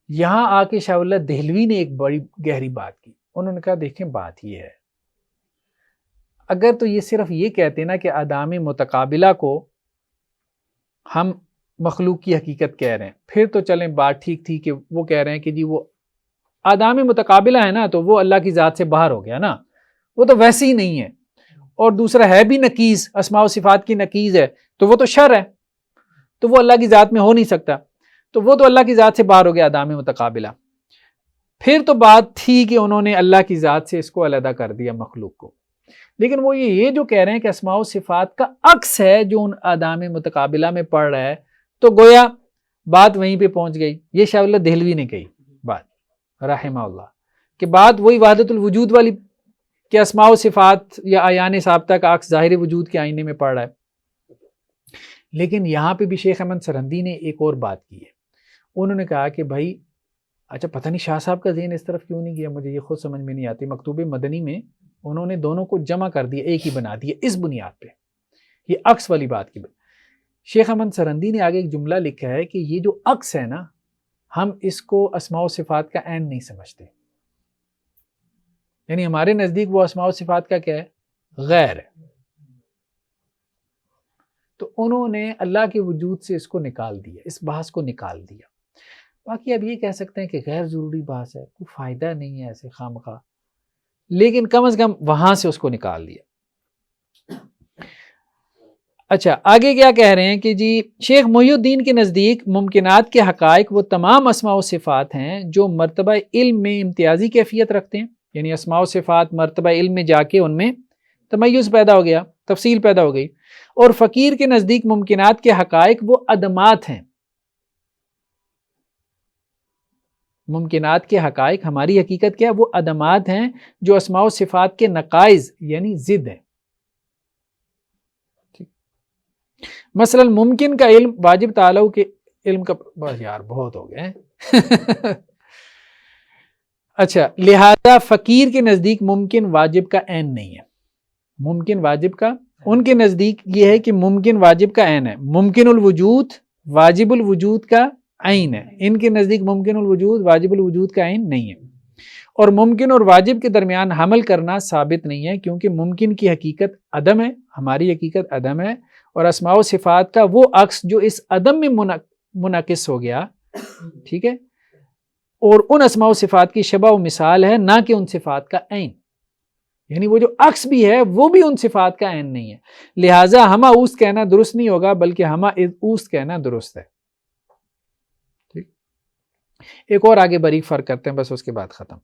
یہاں آ کے شاہ اللہ دہلوی نے ایک بڑی گہری بات کی، انہوں نے کہا دیکھیں بات یہ ہے، اگر تو یہ صرف یہ کہتے نا کہ آدام متقابلہ کو ہم مخلوق کی حقیقت کہہ رہے ہیں، پھر تو چلیں بات ٹھیک تھی کہ وہ کہہ رہے ہیں کہ جی وہ آدام متقابلہ ہے نا تو وہ اللہ کی ذات سے باہر ہو گیا نا، وہ تو ویسے ہی نہیں ہے، اور دوسرا ہے بھی نقیض، اسماء و صفات کی نقیض ہے تو وہ تو شر ہے، تو وہ اللہ کی ذات میں ہو نہیں سکتا، تو وہ تو اللہ کی ذات سے باہر ہو گیا آدام متقابلہ۔ پھر تو بات تھی کہ انہوں نے اللہ کی ذات سے اس کو علیحدہ کر دیا مخلوق کو، لیکن وہ یہ جو کہہ رہے ہیں کہ اسماء و صفات کا عکس ہے جو ان آدام متقابلہ میں پڑھ رہا ہے، تو گویا بات وہیں پہ پہنچ گئی۔ یہ شاہ اللہ دہلوی نے کہی بات رحمہ اللہ، کہ بات وہی وحدت الوجود والی کہ اسماء و صفات یا اعیان ثابتہ کا عکس ظاہر وجود کے آئینے میں پڑ رہا ہے۔ لیکن یہاں پہ بھی شیخ احمد سرہندی نے ایک اور بات کی ہے، انہوں نے کہا کہ بھائی اچھا پتہ نہیں شاہ صاحب کا ذہن اس طرف کیوں نہیں گیا، مجھے یہ خود سمجھ میں نہیں آتی۔ مکتوب مدنی میں انہوں نے دونوں کو جمع کر دیا، ایک ہی بنا دیا اس بنیاد پہ، یہ عکس والی بات کی۔ شیخ احمد سرہندی نے آگے ایک جملہ لکھا ہے کہ یہ جو عکس ہے نا، ہم اس کو اسماء و صفات کا عین نہیں سمجھتے، یعنی ہمارے نزدیک وہ اسماء و صفات کا کیا ہے؟ غیر ہے۔ تو انہوں نے اللہ کے وجود سے اس کو نکال دیا، اس بحث کو نکال دیا۔ باقی اب یہ کہہ سکتے ہیں کہ غیر ضروری بحث ہے، کوئی فائدہ نہیں ہے ایسے خامخواہ، لیکن کم از کم وہاں سے اس کو نکال دیا۔ اچھا آگے کیا کہہ رہے ہیں کہ جی شیخ محی الدین کے نزدیک ممکنات کے حقائق وہ تمام اسماء و صفات ہیں جو مرتبہ علم میں امتیازی کیفیت رکھتے ہیں، یعنی اسماء و صفات مرتبہ علم میں جا کے ان میں تمیز پیدا ہو گیا، تفصیل پیدا ہو گئی۔ اور فقیر کے نزدیک ممکنات کے حقائق وہ عدمات ہیں، ممکنات کے حقائق ہماری حقیقت کیا ہے؟ وہ عدمات ہیں جو اسماء و صفات کے نقائض یعنی ضد ہیں۔ مثلا ممکن کا علم واجب تعالیٰ کے علم کا، بس یار بہت ہو گئے اچھا لہذا فقیر کے نزدیک ممکن واجب کا عین نہیں ہے، ممکن واجب کا، ان کے نزدیک یہ ہے کہ ممکن واجب کا عین ہے، ممکن الوجود واجب الوجود کا عین ہے، ان کے نزدیک ممکن الوجود واجب الوجود کا عین نہیں ہے۔ اور ممکن اور واجب کے درمیان حمل کرنا ثابت نہیں ہے، کیونکہ ممکن کی حقیقت عدم ہے، ہماری حقیقت عدم ہے، اور اسماء و صفات کا وہ عکس جو اس عدم میں منعکس ہو گیا، ٹھیک ہے، اور ان اسماء و صفات کی شبہ و مثال ہے، نہ کہ ان صفات کا عین، یعنی وہ جو عکس بھی ہے وہ بھی ان صفات کا عین نہیں ہے۔ لہٰذا ہمہ اوست کہنا درست نہیں ہوگا، بلکہ ہمہ اوست کہنا درست ہے۔ ٹھیک، ایک اور آگے باریک فرق کرتے ہیں، بس اس کے بعد ختم۔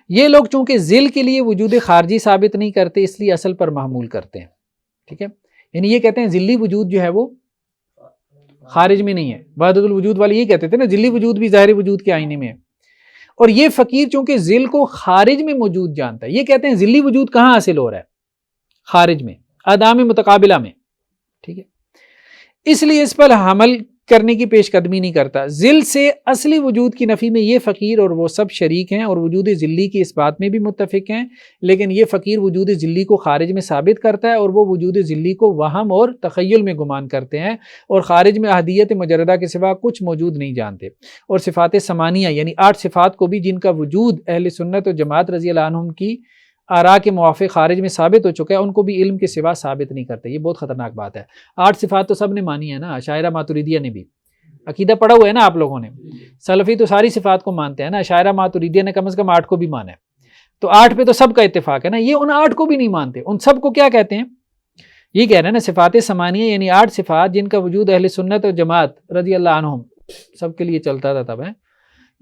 یہ لوگ چونکہ ذل کے لیے وجود خارجی ثابت نہیں کرتے، اس لیے اصل پر محمول کرتے ہیں، ٹھیک ہے، یعنی یہ کہتے ہیں ذلی وجود جو ہے وہ خارج میں نہیں ہے، وحدت الوجود والے یہ کہتے تھے نا ذلی وجود بھی ظاہر وجود کے آئینے میں ہے، اور یہ فقیر چونکہ ذل کو خارج میں موجود جانتا ہے، یہ کہتے ہیں ذلی وجود کہاں حاصل ہو رہا ہے؟ خارج میں، آدام متقابلہ میں، ٹھیک ہے، اس لیے اس پر حمل کرنے کی پیش قدمی نہیں کرتا۔ ذل سے اصلی وجود کی نفی میں یہ فقیر اور وہ سب شریک ہیں، اور وجود ذلی کی اس بات میں بھی متفق ہیں، لیکن یہ فقیر وجود ذلی کو خارج میں ثابت کرتا ہے، اور وہ وجود ذلی کو وہم اور تخیل میں گمان کرتے ہیں، اور خارج میں احدیت مجردہ کے سوا کچھ موجود نہیں جانتے۔ اور صفات ثمانیہ یعنی 8 صفات کو بھی، جن کا وجود اہل سنت و جماعت رضی اللہ عنہم کی آراء کے موافق خارج میں ثابت ہو چکا ہے، ان کو بھی علم کے سوا ثابت نہیں کرتے۔ یہ بہت خطرناک بات ہے۔ 8 صفات تو سب نے مانی ہے نا، اشاعرہ ماتریدیہ نے بھی، عقیدہ پڑھا ہوا ہے نا آپ لوگوں نے، سلفی تو ساری صفات کو مانتے ہیں نا، اشاعرہ ماتریدیہ نے کم از کم 8 کو بھی مانا ہے، تو 8 پہ تو سب کا اتفاق ہے نا، یہ ان 8 کو بھی نہیں مانتے، ان سب کو کیا کہتے ہیں؟ یہ کہہ رہے ہیں نا صفات ثمانیہ یعنی 8 صفات جن کا وجود اہل سنت و جماعت رضی اللہ عنہم سب کے لیے چلتا تھا تب ہے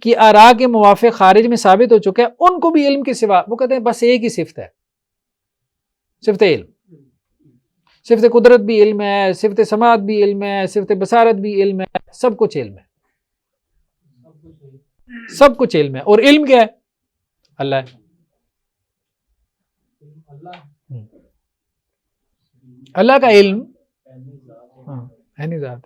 کہ آراء کے موافق خارج میں ثابت ہو چکا ہے، ان کو بھی علم کے سوا، وہ کہتے ہیں بس ایک ہی صفت ہے، صفت علم، صفت قدرت بھی علم ہے، صفت سماعت بھی علم ہے، صفت بصارت بھی علم ہے، سب کچھ علم ہے، سب کچھ علم ہے، اور علم کیا ہے؟ اللہ ہے۔ اللہ کا علم ہے نہیں ذات.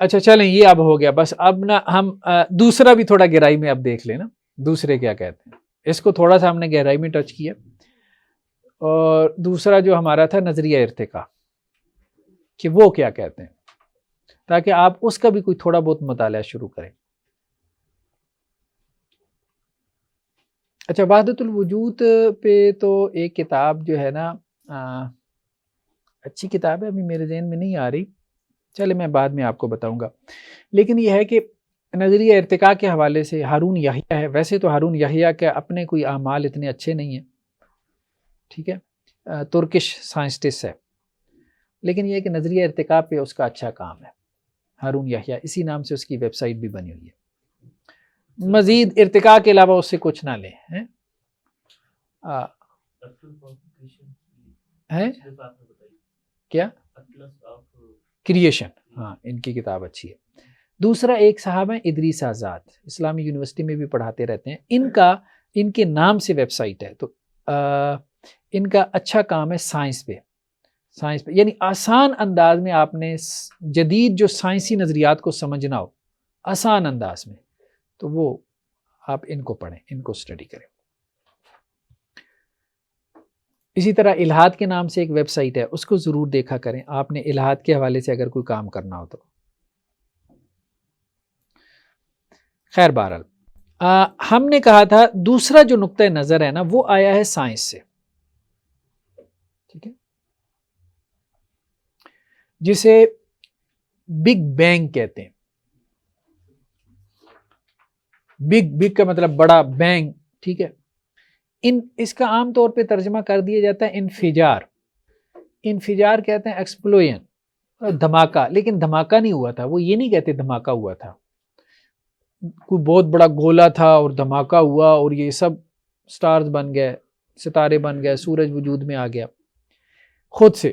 اچھا چلیں یہ اب ہو گیا بس. اب نا ہم دوسرا بھی تھوڑا گہرائی میں اب دیکھ لیں نا دوسرے کیا کہتے ہیں. اس کو تھوڑا سا ہم نے گہرائی میں ٹچ کیا. اور دوسرا جو ہمارا تھا نظریہ ارتقاء کہ وہ کیا کہتے ہیں, تاکہ آپ اس کا بھی کوئی تھوڑا بہت مطالعہ شروع کریں. اچھا وحدت الوجود پہ تو ایک کتاب جو ہے نا اچھی کتاب ہے, ابھی میرے ذہن میں نہیں آ رہی, چلے میں بعد میں آپ کو بتاؤں گا. لیکن یہ ہے کہ نظریہ ارتقاء کے حوالے سے ہارون یحییٰ ہے. ویسے تو ہارون یحییٰ کے اپنے کوئی اعمال اتنے اچھے نہیں ہیں, ٹھیک ہے, ترکش سائنسٹسٹ ہے, لیکن یہ ہے کہ نظریہ ارتقاء پہ اس کا اچھا کام ہے. ہارون یحییٰ اسی نام سے اس کی ویب سائٹ بھی بنی ہوئی ہے. مزید ارتقاء کے علاوہ اس سے کچھ نہ لیں ہیں. کیا کریشن, ہاں ان کی کتاب اچھی ہے. دوسرا ایک صاحب ہیں ادریس آزاد, اسلامی یونیورسٹی میں بھی پڑھاتے رہتے ہیں. ان کے نام سے ویب سائٹ ہے, تو ان کا اچھا کام ہے سائنس پہ, یعنی آسان انداز میں آپ نے جدید جو سائنسی نظریات کو سمجھنا ہو آسان انداز میں, تو وہ آپ ان کو پڑھیں, ان کو اسٹڈی کریں. اسی طرح الہاد کے نام سے ایک ویب سائٹ ہے, اس کو ضرور دیکھا کریں آپ نے الہاد کے حوالے سے اگر کوئی کام کرنا ہو تو. خیر بہرحال ہم نے کہا تھا دوسرا جو نقطہ نظر ہے نا وہ آیا ہے سائنس سے, ٹھیک ہے, جسے بگ بینگ کہتے ہیں. بگ کا مطلب بڑا, بینگ, ٹھیک ہے. اس کا عام طور پہ ترجمہ کر دیا جاتا ہے انفجار. انفجار کہتے ہیں ایکسپلوژن, دھماکہ. لیکن دھماکہ نہیں ہوا تھا, وہ یہ نہیں کہتے دھماکہ ہوا تھا, کوئی بہت بڑا گولا تھا اور دھماکہ ہوا اور یہ سب سٹارز بن گئے, ستارے بن گئے, سورج وجود میں آ گیا خود سے.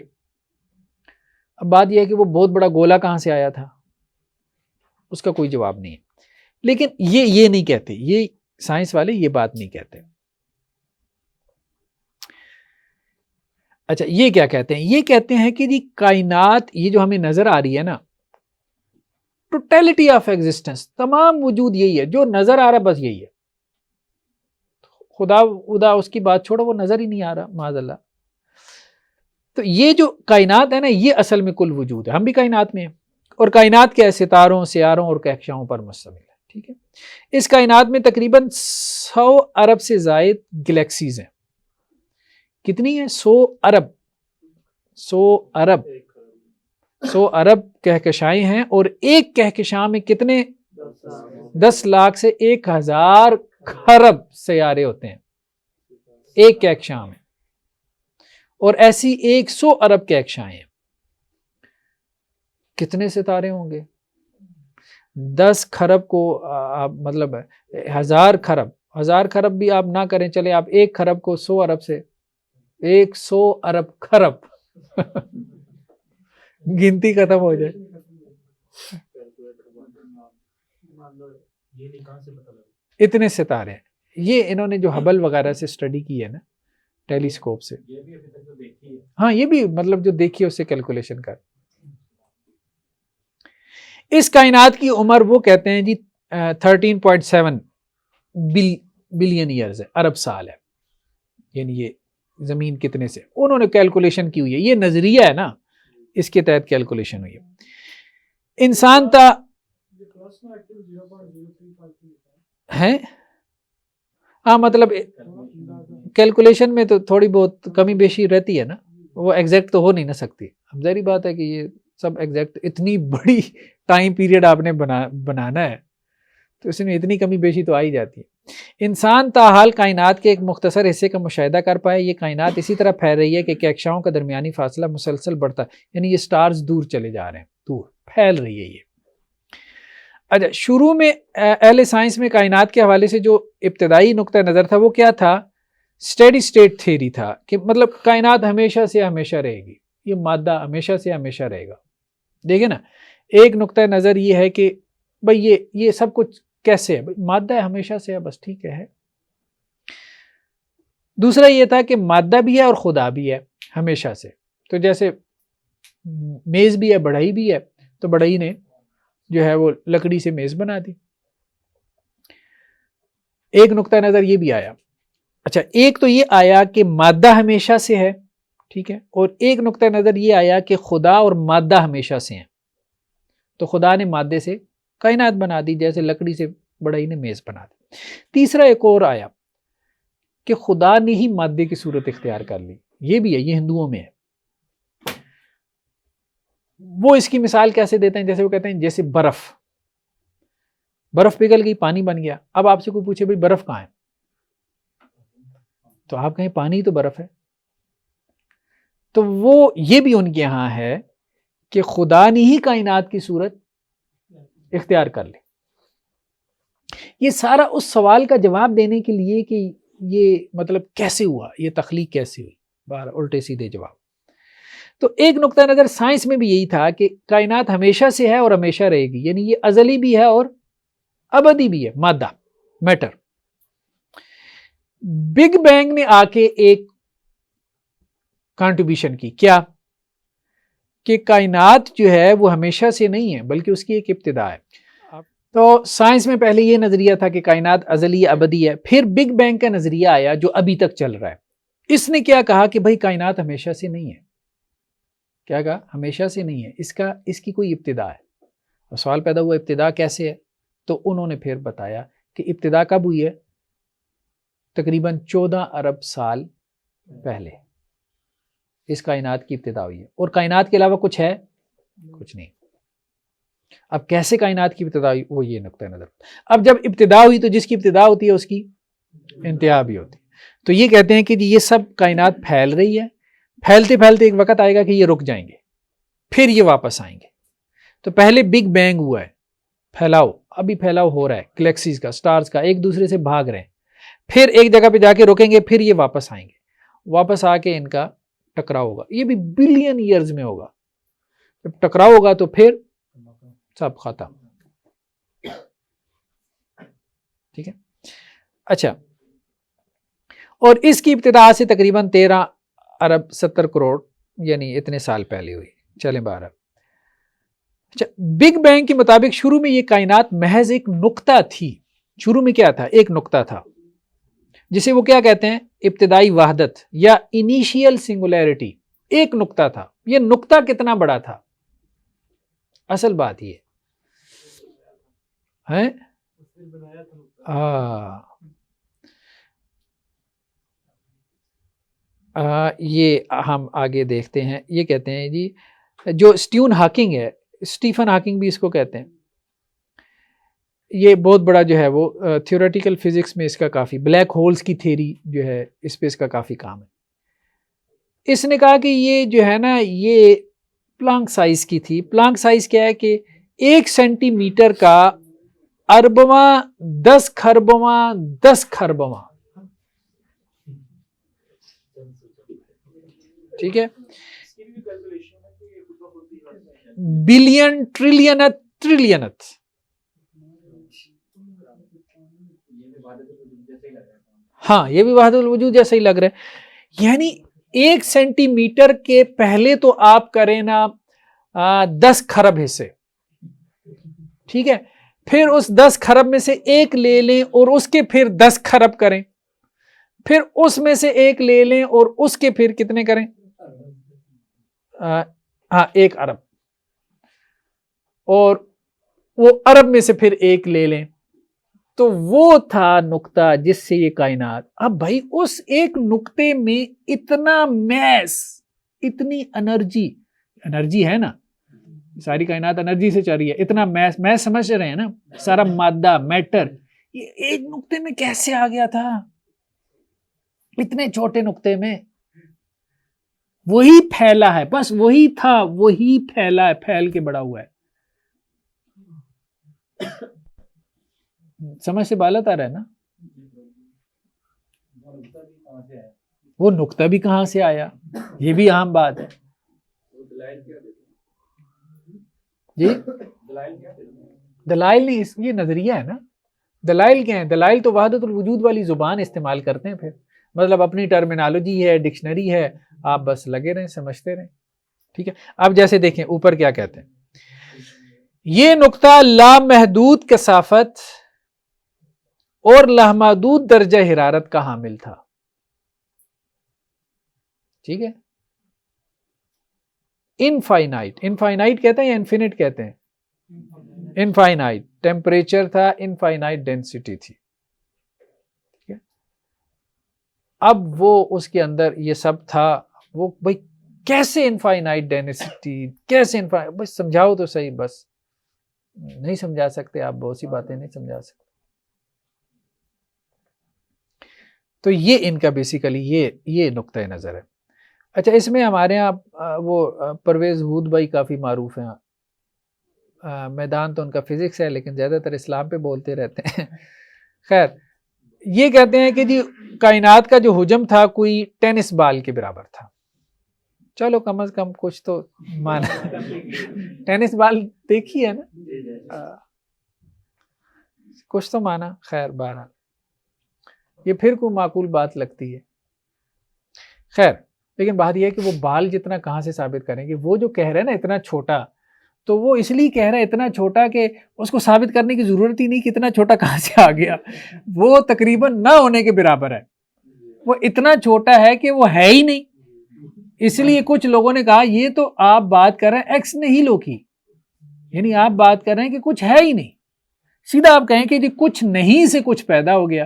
اب بات یہ ہے کہ وہ بہت بڑا گولا کہاں سے آیا تھا, اس کا کوئی جواب نہیں ہے. لیکن یہ نہیں کہتے, یہ سائنس والے یہ بات نہیں کہتے. اچھا یہ کیا کہتے ہیں, یہ کہتے ہیں کہ یہ کائنات, یہ جو ہمیں نظر آ رہی ہے نا, ٹوٹیلٹی آف ایگزسٹنس, تمام وجود یہی ہے, جو نظر آ رہا بس یہی ہے. خدا اس کی بات چھوڑو, وہ نظر ہی نہیں آ رہا معاذ اللہ. تو یہ جو کائنات ہے نا, یہ اصل میں کل وجود ہے. ہم بھی کائنات میں ہیں, اور کائنات کیا ہے, ستاروں, سیاروں اور کہکشاؤں پر مشتمل ہے, ٹھیک ہے. اس کائنات میں تقریباً 100 ارب سے زائد گلیکسیز ہیں. کتنی ہیں؟ 100 ارب کہکشائیں ہیں, اور ایک کہکشاں میں کتنے 10 لاکھ سے 1000 خرب سیارے ہوتے ہیں ایک کہکشاں میں, اور ایسی 100 ارب کہکشائیں ہیں. کتنے ستارے ہوں گے؟ 10 خرب کو آپ مطلب 1000 خرب بھی آپ نہ کریں, چلے آپ 1 خرب کو 100 ارب سے 100 ارب خرب گنتی ختم ہو جائے. اتنے ستارے ہیں. یہ انہوں نے جو ہبل وغیرہ سے اسٹڈی کی ہے نا, ٹیلیسکوپ سے, ہاں یہ بھی مطلب جو دیکھی ہے اس سے کیلکولیشن کر. اس کائنات کی عمر وہ کہتے ہیں جی 13.7 بلین ایئرز ہے, ارب سال ہے. یعنی یہ زمین کتنے سے انہوں نے کیلکولیشن کی ہوئی ہے, یہ نظریہ ہے نا, اس کے تحت کیلکولیشن ہوئی ہے. انسان تا ہے, ہاں مطلب کیلکولیشن میں تو تھوڑی بہت کمی بیشی رہتی ہے نا, وہ ایگزیکٹ تو ہو نہیں نہ سکتی. اب ظاہری بات ہے کہ یہ سب ایگزیکٹ, اتنی بڑی ٹائم پیریڈ آپ نے بنانا ہے تو اس میں اتنی کمی بیشی تو آ ہی جاتی ہے. انسان تاحال کائنات کے ایک مختصر حصے کا مشاہدہ کر پائے. یہ کائنات اسی طرح پھیل رہی ہے کہ کہکشاؤں کا درمیانی فاصلہ مسلسل بڑھتا ہے, یعنی یہ سٹارز دور چلے جا رہے ہیں, دور پھیل رہی ہے یہ. اچھا شروع میں اہل سائنس میں کائنات کے حوالے سے جو ابتدائی نقطہ نظر تھا وہ کیا تھا, اسٹیڈی اسٹیٹ تھیوری تھا, کہ مطلب کائنات ہمیشہ سے ہمیشہ رہے گی, یہ مادہ ہمیشہ سے ہمیشہ رہے گا. دیکھیں نا, ایک نقطہ نظر یہ ہے کہ بھئی یہ سب کچھ کیسے ہے, مادہ ہمیشہ سے ہے, بس ٹھیک ہے. دوسرا یہ تھا کہ مادہ بھی ہے اور خدا بھی ہے ہمیشہ سے. تو جیسے میز بھی ہے، بڑھئی بھی ہے، تو بڑھئی نے جو ہے وہ لکڑی سے میز بنا دی. ایک نقطہ نظر یہ بھی آیا. اچھا، ایک تو یہ آیا کہ مادہ ہمیشہ سے ہے، ٹھیک ہے، اور ایک نقطہ نظر یہ آیا کہ خدا اور مادہ ہمیشہ سے ہیں. تو خدا نے مادے سے کائنات بنا دی، جیسے لکڑی سے بڑھئی نے میز بنا دی. تیسرا ایک اور آیا کہ خدا نے ہی مادے کی صورت اختیار کر لی. یہ بھی ہے، یہ ہندوؤں میں ہے. وہ اس کی مثال کیسے دیتے ہیں؟ جیسے وہ کہتے ہیں جیسے برف پگھل گئی، پانی بن گیا. اب آپ سے کوئی پوچھے بھئی برف کہاں ہے، تو آپ کہیں پانی تو برف ہے. تو وہ یہ بھی ان کے ہاں ہے کہ خدا نے ہی کائنات کی صورت اختیار کر لی. یہ سارا اس سوال کا جواب دینے کے لیے کہ یہ مطلب کیسے ہوا، یہ تخلیق کیسے ہوئی، بار الٹے سیدھے جواب. تو ایک نقطہ نظر سائنس میں بھی یہی تھا کہ کائنات ہمیشہ سے ہے اور ہمیشہ رہے گی، یعنی یہ ازلی بھی ہے اور ابدی بھی ہے، مادہ، میٹر. بگ بینگ نے آ کے ایک کانٹریبیوشن کی، کیا کہ کائنات جو ہے وہ ہمیشہ سے نہیں ہے بلکہ اس کی ایک ابتدا ہے. تو سائنس میں پہلے یہ نظریہ تھا کہ کائنات ازلی ابدی ہے. پھر بگ بینگ کا نظریہ آیا جو ابھی تک چل رہا ہے. اس نے کیا کہا کہ بھائی کائنات ہمیشہ سے نہیں ہے. کیا کہا؟ ہمیشہ سے نہیں ہے، اس کی کوئی ابتدا ہے. اور سوال پیدا ہوا ابتدا کیسے ہے؟ تو انہوں نے پھر بتایا کہ ابتدا کب ہوئی ہے؟ تقریباً 14 ارب سال پہلے اس کائنات کی ابتدا ہوئی ہے. اور کائنات کے علاوہ کچھ ہے؟ کچھ نہیں. اب کیسے کائنات کی ابتدا ہوئی؟ وہ یہ نقطہ نظر. اب جب ابتدا ہوئی تو جس کی ابتدا ہوتی ہے اس کی انتہا بھی ہوتی ہے. تو یہ کہتے ہیں کہ یہ سب کائنات پھیل رہی ہے، پھیلتے پھیلتے ایک وقت آئے گا کہ یہ رک جائیں گے، پھر یہ واپس آئیں گے. تو پہلے بگ بینگ ہوا ہے، پھیلاؤ، ابھی پھیلاؤ ہو رہا ہے گلیکسیز کا، سٹارز کا، ایک دوسرے سے بھاگ رہے ہیں. پھر ایک جگہ پہ جا کے رکیں گے، پھر یہ واپس آئیں گے. واپس آ کے ان کا ٹکراؤ ہوگا. یہ بھی بلین ایئرز میں ہوگا. جب ٹکراؤ ہوگا تو پھر سب ختم. ٹھیک ہے. اچھا، اور اس کی ابتدا سے تقریباً 13 ارب 70 کروڑ یعنی اتنے سال پہلے ہوئی. چلیں 12. اچھا، بگ بینگ کے مطابق شروع میں یہ کائنات محض ایک نقطہ تھی. شروع میں کیا تھا؟ ایک نقطہ تھا جسے وہ کیا کہتے ہیں؟ ابتدائی وحدت یا انیشیل سنگولیرٹی. ایک نقطہ تھا. یہ نقطہ کتنا بڑا تھا؟ اصل بات یہ ہے. یہ ہم آگے دیکھتے ہیں. یہ کہتے ہیں جی جو اسٹیون ہاکنگ ہے، اسٹیفن ہاکنگ بھی اس کو کہتے ہیں، یہ بہت بڑا جو ہے وہ تھیوریٹیکل فزکس میں اس کا کافی، بلیک ہولز کی تھیوری جو ہے اس پہ اس کا کافی کام ہے. اس نے کہا کہ یہ جو ہے نا یہ پلانک سائز کی تھی. پلانک سائز کیا ہے کہ 1 سینٹی میٹر کا اربواں 10 کھربواں 10 کھربواں. ٹھیک ہے، بلین ٹریلینت ٹریلینت. ہاں، یہ بھی وحدت الوجود جیسا ہی لگ رہا ہے. یعنی 1 سینٹی میٹر کے پہلے تو آپ کریں نا 10 کھرب حصے. ٹھیک ہے، پھر اس 10 کھرب میں سے ایک لے لیں اور اس کے پھر 10 کھرب کریں، پھر اس میں سے ایک لے لیں اور اس کے پھر کتنے کریں؟ 1 ارب. اور وہ ارب میں سے پھر ایک لے لیں. تو وہ تھا نقطہ جس سے یہ کائنات. اب بھائی اس ایک نقطے میں اتنا میس، اتنی انرجی ہے نا، ساری کائنات انرجی سے چل رہی ہے. اتنا میس سمجھ رہے ہیں نا، سارا مادہ، میٹر، یہ ایک نقطے میں کیسے آ گیا تھا؟ اتنے چھوٹے نقطے میں وہی پھیلا ہے، بس وہی تھا، وہی پھیلا ہے، پھیل کے بڑا ہوا ہے. سمجھ سے بالات آ رہا ہے نا؟ وہ نقطہ بھی کہاں سے آیا، یہ بھی اہم بات ہے. جی دلائل نہیں، یہ نظریہ ہے نا. دلائل کیا ہیں؟ دلائل تو وحدت الوجود والی زبان استعمال کرتے ہیں. پھر مطلب اپنی ٹرمینالوجی ہے، ڈکشنری ہے، آپ بس لگے رہیں سمجھتے رہیں. ٹھیک ہے. اب جیسے دیکھیں اوپر کیا کہتے ہیں، یہ نقطہ لامحدود کثافت اور لامحدود درجہ حرارت کا حامل تھا. ٹھیک ہے. انفائنائٹ، انفائنائٹ کہتے ہیں یا انفینٹ کہتے ہیں؟ انفائنائٹ ٹیمپریچر تھا، انفائنائٹ ڈینسٹی تھی. ٹھیک ہے. اب وہ اس کے اندر یہ سب تھا، وہ بھائی کیسے انفائنائٹ ڈینسٹی، کیسے بس سمجھاؤ تو صحیح. بس نہیں سمجھا سکتے آپ، بہت سی باتیں نہیں سمجھا سکتے. تو یہ ان کا بیسیکلی یہ نقطہ نظر ہے. اچھا، اس میں ہمارے ہاں وہ پرویز ہود بھائی کافی معروف ہیں. میدان تو ان کا فزکس ہے لیکن زیادہ تر اسلام پہ بولتے رہتے ہیں. خیر، یہ کہتے ہیں کہ جی کائنات کا جو حجم تھا کوئی ٹینس بال کے برابر تھا. چلو کم از کم کچھ تو مانا. ٹینس بال دیکھی ہے نا، کچھ تو مانا. خیر بہرحال یہ پھر کوئی معقول بات لگتی ہے. خیر، لیکن بات یہ ہے کہ وہ بال جتنا کہاں سے ثابت کریں گے؟ وہ جو کہہ رہے ہیں نا اتنا چھوٹا، تو وہ اس لیے کہہ رہا ہے اتنا چھوٹا کہ اس کو ثابت کرنے کی ضرورت ہی نہیں کہ اتنا چھوٹا کہاں سے آ گیا. وہ تقریباً نہ ہونے کے برابر ہے. وہ اتنا چھوٹا ہے کہ وہ ہے ہی نہیں. اس لیے کچھ لوگوں نے کہا یہ تو آپ بات کر رہے ہیں ایکس نہیلو کی، یعنی آپ بات کر رہے ہیں کہ کچھ ہے ہی نہیں. سیدھا آپ کہیں کہ جی کچھ نہیں سے کچھ پیدا ہو گیا.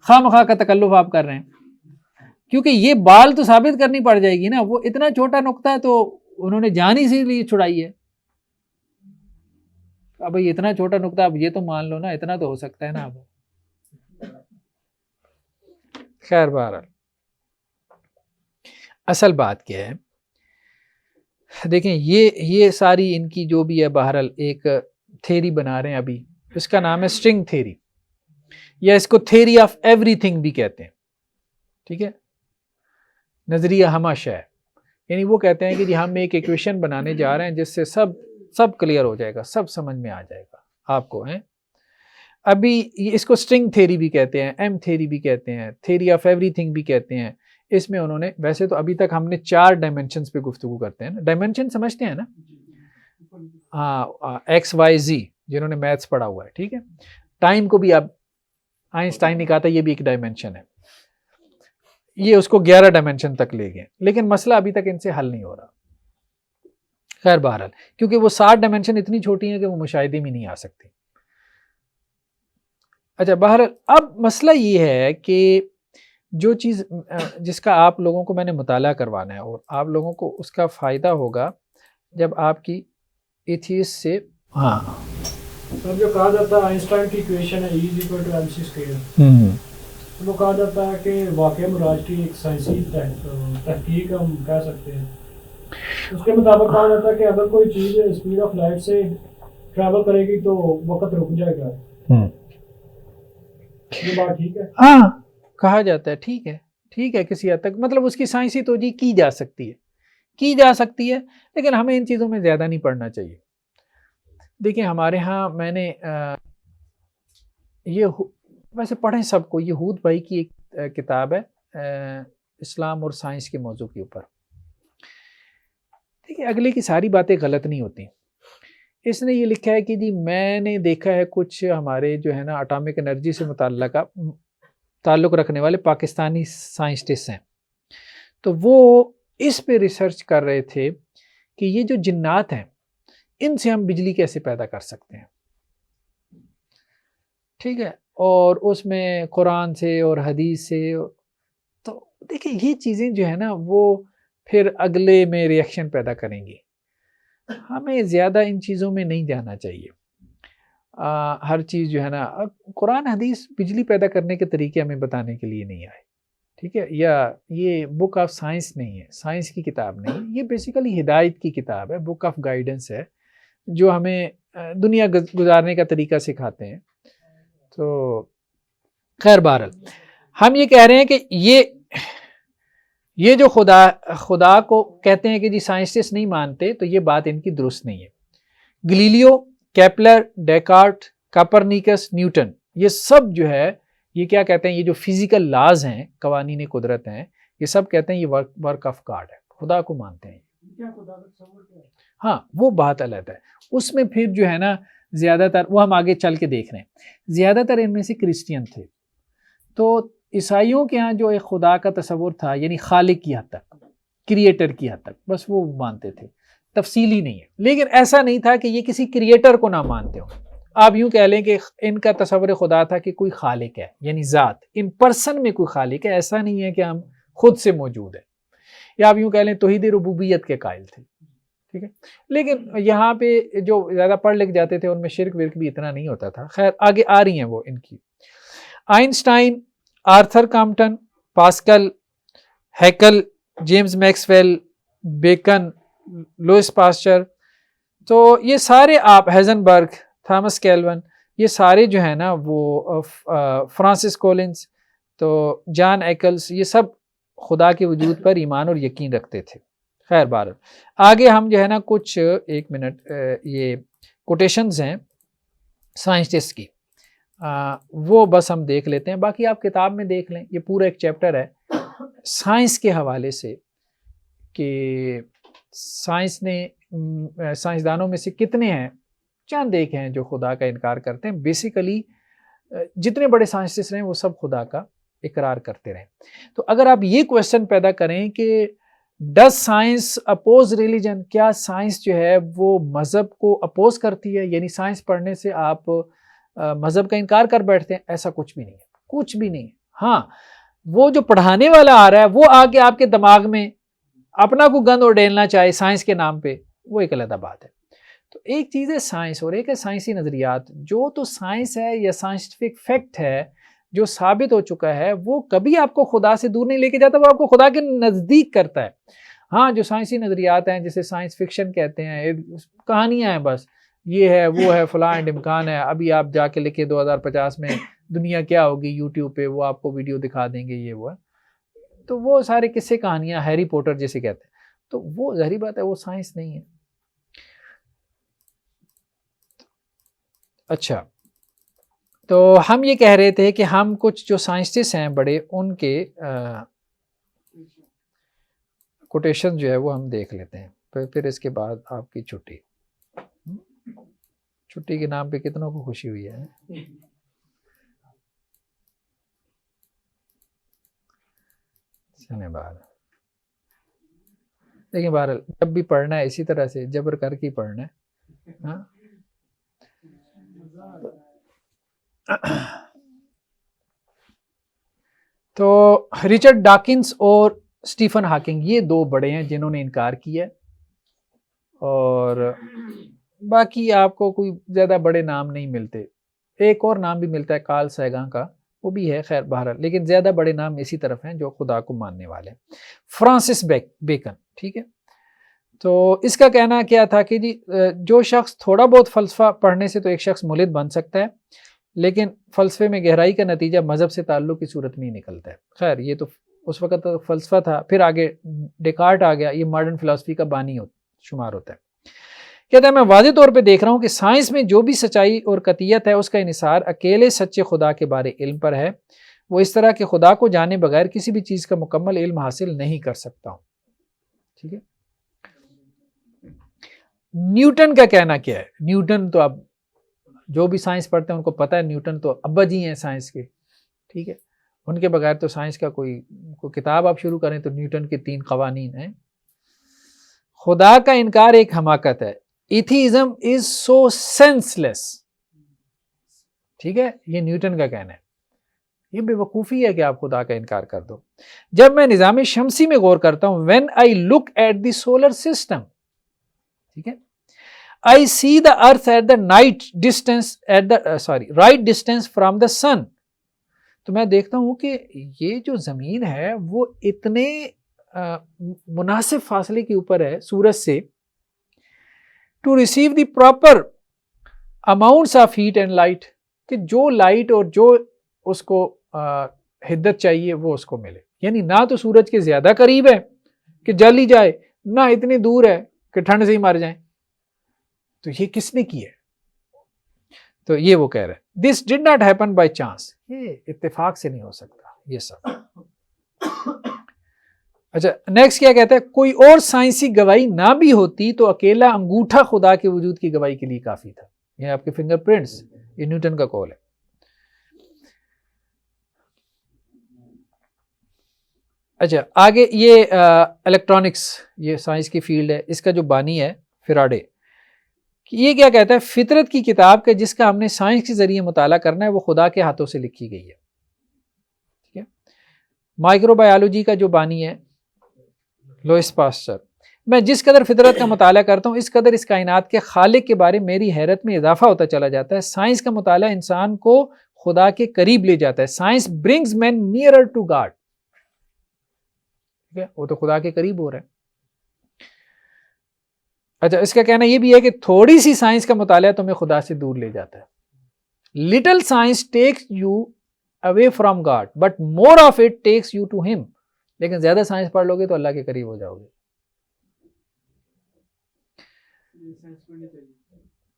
خواہ مخواہ کا تکلف آپ کر رہے ہیں، کیونکہ یہ بال تو ثابت کرنی پڑ جائے گی نا. وہ اتنا چھوٹا نقطہ ہے تو انہوں نے جان ہی سے لیے چھڑائی ہے. اب اتنا چھوٹا نقطہ، اب یہ تو مان لو نا اتنا تو ہو سکتا ہے نا. اب خیر بہرحال اصل بات کیا ہے، دیکھیں یہ ساری ان کی جو بھی ہے بہرحال ایک تھیری بنا رہے ہیں ابھی. اس کا نام ہے سٹرنگ تھیری، یا اس کو تھیری آف ایوری تھنگ بھی کہتے ہیں. ٹھیک ہے. نظریہ ہمہ شے، یعنی وہ کہتے ہیں کہ جی ہم ایک ایکویشن بنانے جا رہے ہیں جس سے سب کلیئر ہو جائے گا، سب سمجھ میں آ جائے گا آپ کو. ابھی اس کو سٹرنگ تھیری بھی کہتے ہیں، ایم تھیری بھی کہتے ہیں، تھیری آف ایوری تھنگ بھی کہتے ہیں. اس میں انہوں نے، ویسے تو ابھی تک ہم نے 4 ڈائمینشنز پہ گفتگو کرتے ہیں نا. ڈائمینشن سمجھتے ہیں نا؟ ہاں، ایکس وائی زی، جنہوں نے میتھس پڑھا ہوا ہے. ٹھیک ہے. ٹائم کو بھی اب آئنسٹائن نے کہا تھا یہ بھی ایک ڈائمینشن ہے. یہ اس کو 11 ڈائمینشن تک لے گئے، لیکن مسئلہ ابھی تک ان سے حل نہیں ہو رہا. خیر بہرحال کیونکہ وہ 60 ڈائمینشن اتنی چھوٹی ہیں کہ وہ مشاہدے میں نہیں آ سکتی. اچھا بہرحال اب مسئلہ یہ ہے کہ جو چیز جس کا آپ لوگوں کو میں نے مطالعہ کروانا ہے، اور آپ لوگوں کو اس کا فائدہ ہوگا جب آپ کی ایتھیس سے سر جو کہا جاتا ہے آئنسٹائن کی ایکویشن ہے E=mc²، وہ کہا جاتا ہے کہ واقعہ مراج کی ایک سائنسی تحقیق ہم کہہ سکتے ہیں. اس کے مطابق کہا جاتا ہے کہ اگر کوئی چیز اسپیڈ آف لائٹ سے ٹریول کرے گی تو وقت رک جائے گا. یہ بات ٹھیک ہے؟ ہاں کہا جاتا ہے. ٹھیک ہے کسی حد تک، مطلب اس کی سائنسی توجہ کی جا سکتی ہے، لیکن ہمیں ان چیزوں میں زیادہ نہیں پڑھنا چاہیے. دیکھیں ہمارے ہاں میں نے یہ ویسے پڑھیں سب کو، یہ ہود بھائی کی ایک کتاب ہے اسلام اور سائنس کے موضوع کے اوپر. دیکھیں اگلے کی ساری باتیں غلط نہیں ہوتی. اس نے یہ لکھا ہے کہ جی میں نے دیکھا ہے کچھ ہمارے جو ہے نا اٹامک انرجی سے تعلق رکھنے والے پاکستانی سائنسٹسٹ ہیں، تو وہ اس پہ ریسرچ کر رہے تھے کہ یہ جو جنات ہیں ان سے ہم بجلی کیسے پیدا کر سکتے ہیں. ٹھیک ہے. اور اس میں قرآن سے اور حدیث سے، تو دیکھیں یہ چیزیں جو ہے نا وہ پھر اگلے میں ریئیکشن پیدا کریں گی. ہمیں زیادہ ان چیزوں میں نہیں جانا چاہیے. ہر چیز جو ہے نا قرآن حدیث بجلی پیدا کرنے کے طریقے ہمیں بتانے کے لیے نہیں آئے. ٹھیک ہے. یا یہ بک آف سائنس نہیں ہے، سائنس کی کتاب نہیں، یہ بیسیکلی ہدایت کی کتاب ہے، بک آف گائیڈنس ہے جو ہمیں دنیا گزارنے کا طریقہ سکھاتے ہیں. تو خیر بہرحال ہم یہ کہہ رہے ہیں کہ یہ جو خدا کو کہتے ہیں کہ جی سائنسٹسٹ نہیں مانتے، تو یہ بات ان کی درست نہیں ہے. Galileo, Kepler, Descartes, Copernicus, Newton, یہ سب جو ہے یہ کیا کہتے ہیں؟ یہ جو فزیکل لاز ہیں، قوانین قدرت ہیں، یہ سب کہتے ہیں یہ ورک آف گاڈ ہے، خدا کو مانتے ہیں. کیا خدا کا تصور کیا ہے؟ ہاں وہ بات الگ ہے. اس میں پھر جو ہے نا زیادہ تر وہ ہم آگے چل کے دیکھ رہے ہیں، زیادہ تر ان میں سے کرسچین تھے. تو عیسائیوں کے ہاں جو ایک خدا کا تصور تھا، یعنی خالق کی حد تک، کریٹر کی حد تک، بس وہ مانتے تھے، تفصیلی نہیں ہے. لیکن ایسا نہیں تھا کہ یہ کسی کریٹر کو نہ مانتے ہوں. آپ یوں کہہ لیں کہ ان کا تصور خدا تھا کہ کوئی خالق ہے، یعنی ذات ان پرسن میں کوئی خالق ہے. ایسا نہیں ہے کہ ہم خود سے موجود ہیں. یا آپ یوں کہہ لیں توحید ربوبیت کے قائل تھے. ٹھیک ہے. لیکن یہاں پہ جو زیادہ پڑھ لکھ جاتے تھے ان میں شرک ورک بھی اتنا نہیں ہوتا تھا. خیر آگے آ رہی ہیں وہ ان کی. Einstein, Arthur Compton, Pascal, Haeckel, James Maxwell, Bacon, Louis Pasteur, تو یہ سارے آپ، ہیزنبرگ، تھامس کیلون، یہ سارے جو ہیں نا وہ فرانسس کولنز، تو جان ایکلز، یہ سب خدا کے وجود پر ایمان اور یقین رکھتے تھے. خیر بہرحال آگے ہم جو ہے نا کچھ ایک منٹ یہ کوٹیشنز ہیں سائنسٹسٹ کی، وہ بس ہم دیکھ لیتے ہیں. باقی آپ کتاب میں دیکھ لیں، یہ پورا ایک چیپٹر ہے سائنس کے حوالے سے کہ سائنس نے سائنسدانوں میں سے کتنے ہیں، چند ایک ہیں جو خدا کا انکار کرتے ہیں. بیسیکلی جتنے بڑے سائنسسٹ ہیں وہ سب خدا کا اقرار کرتے رہے. تو اگر آپ یہ کویسچن پیدا کریں کہ ڈز سائنس اپوز ریلیجن، کیا سائنس جو ہے وہ مذہب کو اپوز کرتی ہے، یعنی سائنس پڑھنے سے آپ مذہب کا انکار کر بیٹھتے ہیں؟ ایسا کچھ بھی نہیں ہے، کچھ بھی نہیں ہے. ہاں وہ جو پڑھانے والا آ رہا ہے وہ آ کے آپ کے دماغ میں اپنا کو گند اور ڈیلنا چاہے سائنس کے نام پہ، وہ ایک علیحدہ بات ہے. تو ایک چیز ہے سائنس اور ایک ہے سائنسی نظریات. جو تو سائنس ہے یا سائنٹیفک فیکٹ ہے جو ثابت ہو چکا ہے، وہ کبھی آپ کو خدا سے دور نہیں لے کے جاتا، وہ آپ کو خدا کے نزدیک کرتا ہے. ہاں جو سائنسی نظریات ہیں جسے سائنس فکشن کہتے ہیں، کہانیاں ہیں، بس یہ ہے وہ ہے فلاں امکان ہے. ابھی آپ جا کے لکھے 2050 میں دنیا کیا ہوگی، یوٹیوب پہ وہ آپ کو ویڈیو دکھا دیں گے، یہ وہ ہے. تو وہ سارے قصے کہانیاں، ہیری پوٹر جیسے کہتے ہیں. تو وہ ظاہری بات ہے وہ سائنس نہیں ہے. اچھا تو ہم یہ کہہ رہے تھے کہ ہم کچھ جو سائنسٹسٹ ہیں بڑے، ان کے کوٹیشن جو ہے وہ ہم دیکھ لیتے ہیں، پھر اس کے بعد آپ کی چھٹی. چھٹی کے نام پہ کتنوں کو خوشی ہوئی ہے. لیکن بہرحال جب بھی پڑھنا ہے اسی طرح سے جبر کر کے پڑھنا ہے. ہاں تو رچرڈ ڈاکنز اور اسٹیفن ہاکنگ یہ دو بڑے ہیں جنہوں نے انکار کیا ہے، اور باقی آپ کو کوئی زیادہ بڑے نام نہیں ملتے. ایک اور نام بھی ملتا ہے کارل سیگان کا، وہ بھی ہے. خیر بہرحال لیکن زیادہ بڑے نام اسی طرف ہیں جو خدا کو ماننے والے ہیں. فرانسس بیکن، ٹھیک ہے. تو اس کا کہنا کیا تھا کہ جی جو شخص تھوڑا بہت فلسفہ پڑھنے سے تو ایک شخص مولد بن سکتا ہے، لیکن فلسفے میں گہرائی کا نتیجہ مذہب سے تعلق کی صورت میں ہی نکلتا ہے. خیر یہ تو اس وقت تو فلسفہ تھا. پھر آگے ڈیکارٹ آ گیا، یہ ماڈرن فلسفی کا بانی شمار ہوتا ہے. کہتا ہے میں واضح طور پہ دیکھ رہا ہوں کہ سائنس میں جو بھی سچائی اور قطعیت ہے اس کا انحصار اکیلے سچے خدا کے بارے علم پر ہے. وہ اس طرح کہ خدا کو جانے بغیر کسی بھی چیز کا مکمل علم حاصل نہیں کر سکتا ہوں. ٹھیک ہے. نیوٹن کا کہنا کیا ہے؟ نیوٹن تو اب جو بھی سائنس پڑھتے ہیں ان کو پتہ ہے، نیوٹن تو ابا جی ہیں سائنس کے. ٹھیک ہے. ان کے بغیر تو سائنس کا کوئی کتاب آپ شروع کریں تو نیوٹن کے 3 قوانین ہیں. خدا کا انکار ایک حماقت ہے. ایتھیزم از سو سینس لیس. ٹھیک ہے، یہ نیوٹن کا کہنا ہے. یہ بے وقوفی ہے کہ آپ خدا کا انکار کر دو. جب میں نظام شمسی میں غور کرتا ہوں، when I look at the solar system، ٹھیک ہے، I see the earth at the right distance from the sun، تو میں دیکھتا ہوں کہ یہ جو زمین ہے وہ اتنے مناسب فاصلے کے اوپر ہے سورج سے، to receive the proper amounts of heat and light، کہ جو لائٹ اور جو اس کو حدت چاہیے وہ اس کو ملے. یعنی نہ تو سورج کے زیادہ قریب ہے کہ جل ہی جائے، نہ اتنی دور ہے کہ ٹھنڈ سے ہی مر جائیں. تو یہ کس نے کی ہے؟ تو یہ وہ کہہ رہے ہیں this did not happen by chance, یہ اتفاق سے نہیں ہو سکتا یہ سب. اچھا نیکسٹ کیا کہتا ہے, کوئی اور سائنسی گواہی نہ بھی ہوتی تو اکیلا انگوٹھا خدا کے وجود کی گواہی کے لیے کافی تھا. یہ آپ کے فنگر پرنٹس, یہ نیوٹن کا قول ہے. اچھا آگے یہ الیکٹرانکس, یہ سائنس کی فیلڈ ہے, اس کا جو بانی ہے فیراڈے, یہ کیا کہتا ہے, فطرت کی کتاب کا جس کا ہم نے سائنس کے ذریعے مطالعہ کرنا ہے وہ خدا کے ہاتھوں سے لکھی گئی ہے. ٹھیک ہے. مائکرو بایولوجی کا جو بانی ہے لوئس پاسچر, میں جس قدر فطرت کا مطالعہ کرتا ہوں اس قدر اس کائنات کے خالق کے بارے میری حیرت میں اضافہ ہوتا چلا جاتا ہے. سائنس کا مطالعہ انسان کو خدا کے قریب لے جاتا ہے. Science brings man nearer to God. وہ تو خدا کے قریب ہو رہا ہے. اچھا اس کا کہنا یہ بھی ہے کہ تھوڑی سی سائنس کا مطالعہ تمہیں خدا سے دور لے جاتا ہے. Little science takes you away from God but more of it takes you to him. لیکن زیادہ سائنس پڑھ لو گے تو اللہ کے قریب ہو جاؤ گے.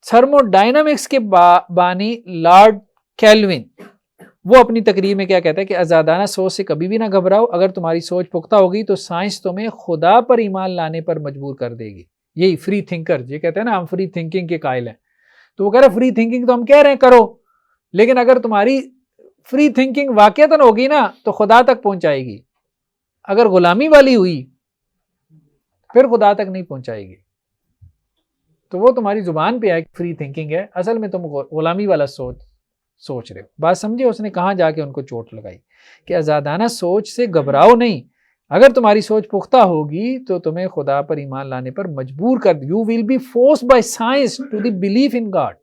تھرمو ڈائنامکس کے بانی لارڈ کیلوین, وہ اپنی تقریر میں کیا کہتا ہے کہ آزادانہ سوچ سے کبھی بھی نہ گھبراؤ. اگر تمہاری سوچ پختہ ہوگی تو سائنس تمہیں خدا پر ایمان لانے پر مجبور کر دے گی. یہی فری تھنکر, یہ کہتے ہیں نا ہم فری تھنکنگ کے قائل ہیں, تو وہ کہہ رہے فری تھنکنگ تو ہم کہہ رہے ہیں کرو, لیکن اگر تمہاری فری تھنکنگ واقعتاً ہوگی نا تو خدا تک پہنچائے گی. اگر غلامی والی ہوئی پھر خدا تک نہیں پہنچائے گی. تو وہ تمہاری زبان پہ ہے فری تھنکنگ ہے, اصل میں تم غلامی والا سوچ رہے ہو. بات سمجھے اس نے کہاں جا کے ان کو چوٹ لگائی کہ آزادانہ سوچ سے گھبراؤ نہیں, اگر تمہاری سوچ پختہ ہوگی تو تمہیں خدا پر ایمان لانے پر مجبور کر, you will be forced by science to the belief in God.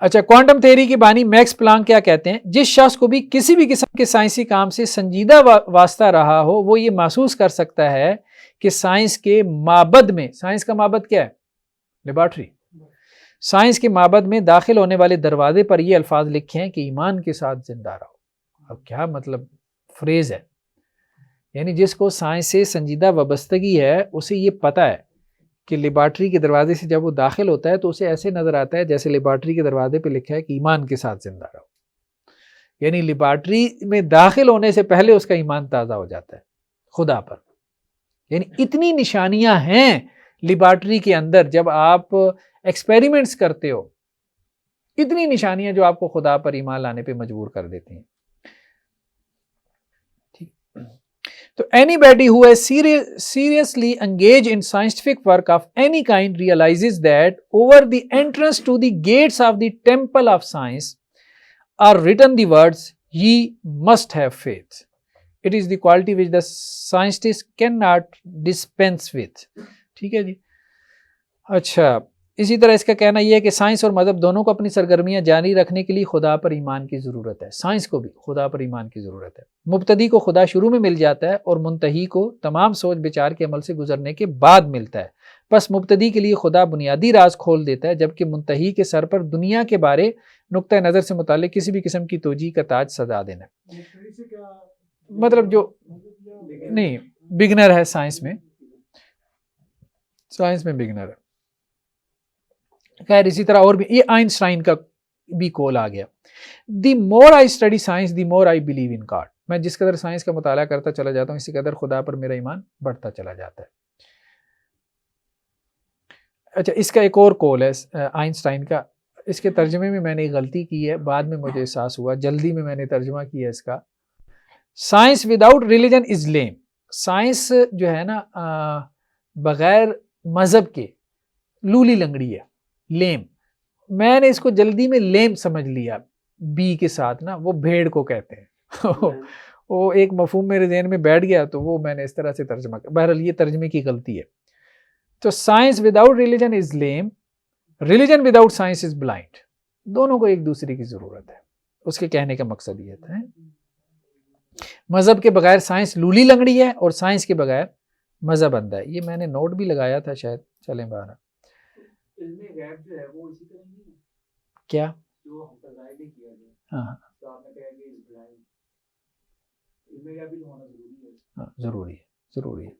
اچھا کوانٹم تھیوری کی بانی میکس پلانک کیا کہتے ہیں, جس شخص کو بھی کسی بھی قسم کے سائنسی کام سے سنجیدہ واسطہ رہا ہو وہ یہ محسوس کر سکتا ہے کہ سائنس کے معبد میں, سائنس کا معبد کیا ہے, لیبارٹری, سائنس کے معبد میں داخل ہونے والے دروازے پر یہ الفاظ لکھے ہیں کہ ایمان کے ساتھ زندہ رہو. اب کیا مطلب فریز ہے, یعنی جس کو سائنس سے سنجیدہ وابستگی ہے اسے یہ پتا ہے کہ لیبارٹری کے دروازے سے جب وہ داخل ہوتا ہے تو اسے ایسے نظر آتا ہے جیسے لیبارٹری کے دروازے پہ لکھا ہے کہ ایمان کے ساتھ زندہ رہو. یعنی لیبارٹری میں داخل ہونے سے پہلے اس کا ایمان تازہ ہو جاتا ہے خدا پر. یعنی اتنی نشانیاں ہیں لیبارٹری کے اندر, جب آپ ایکسپیریمنٹس کرتے ہو اتنی نشانیاں جو آپ کو خدا پر ایمان لانے پہ مجبور کر دیتی ہیں. تو anybody who has seriously engaged in scientific work of any kind realizes that over the entrance to the gates of the temple of science are written the words, ye must have faith. It is the quality which the scientist cannot dispense with. ٹھیک ہے جی. اچھا اسی طرح اس کا کہنا یہ ہے کہ سائنس اور مذہب دونوں کو اپنی سرگرمیاں جاری رکھنے کے لیے خدا پر ایمان کی ضرورت ہے. سائنس کو بھی خدا پر ایمان کی ضرورت ہے. مبتدی کو خدا شروع میں مل جاتا ہے اور منتہی کو تمام سوچ بچار کے عمل سے گزرنے کے بعد ملتا ہے. بس مبتدی کے لیے خدا بنیادی راز کھول دیتا ہے جبکہ منتہی کے سر پر دنیا کے بارے نقطہ نظر سے متعلق کسی بھی قسم کی توجیہ کا تاج سجا دینا. مطلب جو نہیں بگنر ہے سائنس میں بگنر ہے. خیر اسی طرح اور بھی یہ آئنسٹائن کا بھی کول آ گیا, the more I study science the more I believe in God. میں جس قدر سائنس کا مطالعہ کرتا چلا جاتا ہوں اسی قدر خدا پر میرا ایمان بڑھتا چلا جاتا ہے. اچھا اس کا ایک اور کول ہے آئنسٹائن کا, اس کے ترجمے میں نے ایک غلطی کی ہے, بعد میں مجھے احساس ہوا, جلدی میں نے ترجمہ کیا اس کا. Science without religion is lame. Science جو ہے نا بغیر مذہب کے لولی لنگڑی ہے, لیم. میں نے اس کو جلدی میں لیم سمجھ لیا بی کے ساتھ نا, وہ بھیڑ کو کہتے ہیں. وہ ایک مفہوم میرے ذہن میں بیٹھ گیا تو وہ میں نے اس طرح سے ترجمہ کیا. بہرحال یہ ترجمے کی غلطی ہے. تو science without religion is lame, religion without science is blind. دونوں کو ایک دوسرے کی ضرورت ہے. اس کے کہنے کا مقصد یہ ہے مذہب کے بغیر سائنس لولی لنگڑی ہے اور سائنس کے بغیر مذہب اندھا ہے. یہ میں نے نوٹ بھی لگایا تھا شاید, چلیں باہر. کیا ہاں ضروری ہے.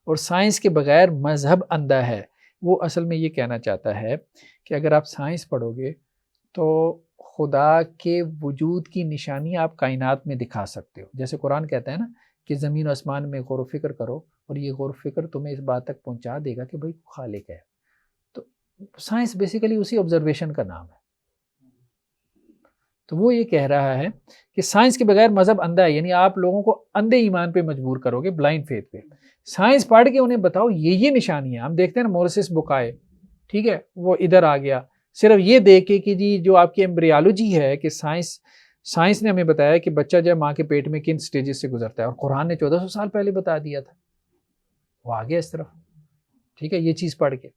اور سائنس کے بغیر مذہب اندھا ہے. وہ اصل میں یہ کہنا چاہتا ہے کہ اگر آپ سائنس پڑھو گے تو خدا کے وجود کی نشانی آپ کائنات میں دکھا سکتے ہو. جیسے قرآن کہتا ہے نا کہ زمین و آسمان میں غور و فکر کرو اور یہ غور و فکر تمہیں اس بات تک پہنچا دے گا کہ بھائی خالق ہے. تو سائنس بیسیکلی اسی آبزرویشن کا نام ہے. تو وہ یہ کہہ رہا ہے کہ سائنس کے بغیر مذہب اندھا ہے، یعنی آپ لوگوں کو اندھے ایمان پہ مجبور کرو گے، بلائنڈ فیتھ پہ. سائنس پڑھ کے انہیں بتاؤ یہ نشانی ہے. ہم دیکھتے ہیں نا مورسس بکائے، ٹھیک ہے، وہ ادھر آ گیا صرف یہ دیکھ کے کہ جی جو آپ کی ایمبریالوجی ہے کہ سائنس نے ہمیں بتایا کہ بچہ جو ہے ماں کے پیٹ میں کن سٹیجز سے گزرتا ہے، اور قرآن نے 1400 سال پہلے بتا دیا تھا. وہ آ گیا اس طرف، ٹھیک ہے، یہ چیز پڑھ کے.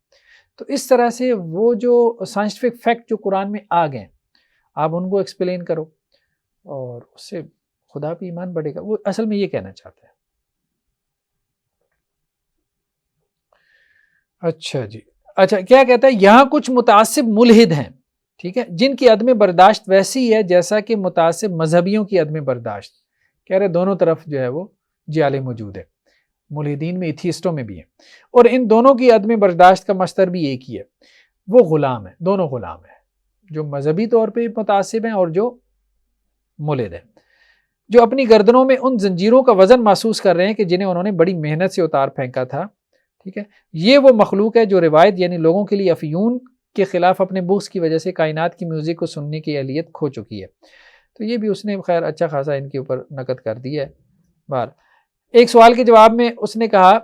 تو اس طرح سے وہ جو سائنٹیفک فیکٹ جو قرآن میں آ گئے آپ ان کو ایکسپلین کرو اور اس سے خدا پہ ایمان بڑھے گا. وہ اصل میں یہ کہنا چاہتا ہے. اچھا جی، اچھا کیا کہتا ہے، یہاں کچھ متعصب ملحد ہیں، ٹھیک ہے، جن کی عدم برداشت ویسی ہے جیسا کہ متعصب مذہبیوں کی عدم برداشت. کہہ رہے دونوں طرف جو ہے وہ جعل موجود ہے، ملحدین میں ایتھیسٹوں میں بھی ہے، اور ان دونوں کی عدم برداشت کا مصدر بھی ایک ہی ہے، وہ غلام ہے. دونوں غلام ہیں، جو مذہبی طور پہ متعصب ہیں اور جو ملحد ہیں، جو اپنی گردنوں میں ان زنجیروں کا وزن محسوس کر رہے ہیں کہ جنہیں انہوں نے بڑی محنت سے اتار پھینکا تھا. ٹھیک ہے، یہ وہ مخلوق ہے جو روایت یعنی لوگوں کے لیے افیون کے خلاف اپنے بغض کی وجہ سے کائنات کی میوزک کو سننے کی اہلیت کھو چکی ہے. تو یہ بھی اس نے خیر اچھا خاصا ان کے اوپر نقد کر دیا ہے. بار ایک سوال کے جواب میں اس نے کہا،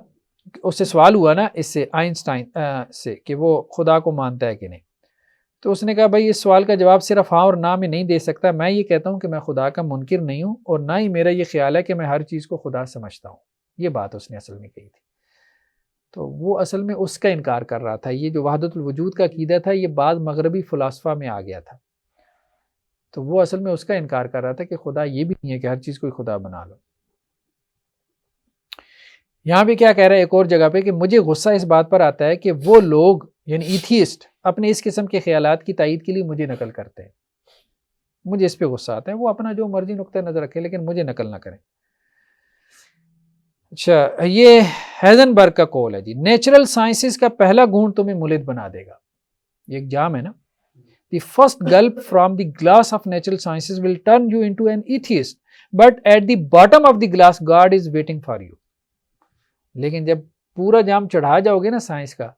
اس سے سوال ہوا نا اس سے آئنسٹائن سے کہ وہ خدا کو مانتا ہے کہ نہیں. تو اس نے کہا بھائی اس سوال کا جواب صرف ہاں اور نہ میں نہیں دے سکتا. میں یہ کہتا ہوں کہ میں خدا کا منکر نہیں ہوں اور نہ ہی میرا یہ خیال ہے کہ میں ہر چیز کو خدا سمجھتا ہوں. یہ بات اس نے اصل میں کہی تھی. تو وہ اصل میں اس کا انکار کر رہا تھا. یہ جو وحدت الوجود کا عقیدہ تھا یہ بعض مغربی فلاسفہ میں آ گیا تھا. تو وہ اصل میں اس کا انکار کر رہا تھا کہ خدا یہ بھی نہیں ہے کہ ہر چیز کو خدا بنا لو. یہاں بھی کیا کہہ رہا ہے ایک اور جگہ پہ کہ مجھے غصہ اس بات پر آتا ہے کہ وہ لوگ یعنی ایتھیسٹ اپنے اس قسم کے خیالات کی تائید کے لیے مجھے نقل کرتے ہیں. مجھے اس پہ غصہ آتا ہے. وہ اپنا جو مرضی نقطہ نظر رکھے لیکن مجھے نقل نہ کریں. اچھا یہ ہیزنبرگ کا قول ہے جی، نیچرل سائنسز کا پہلا گھونٹ تمہیں ملحد بنا دے گا. یہ ایک جام ہے نا. The first gulp from the glass of natural sciences will turn you into an atheist but at the bottom of the glass God is waiting for you. لیکن جب پورا جام چڑھا جاؤ گے نا سائنس کا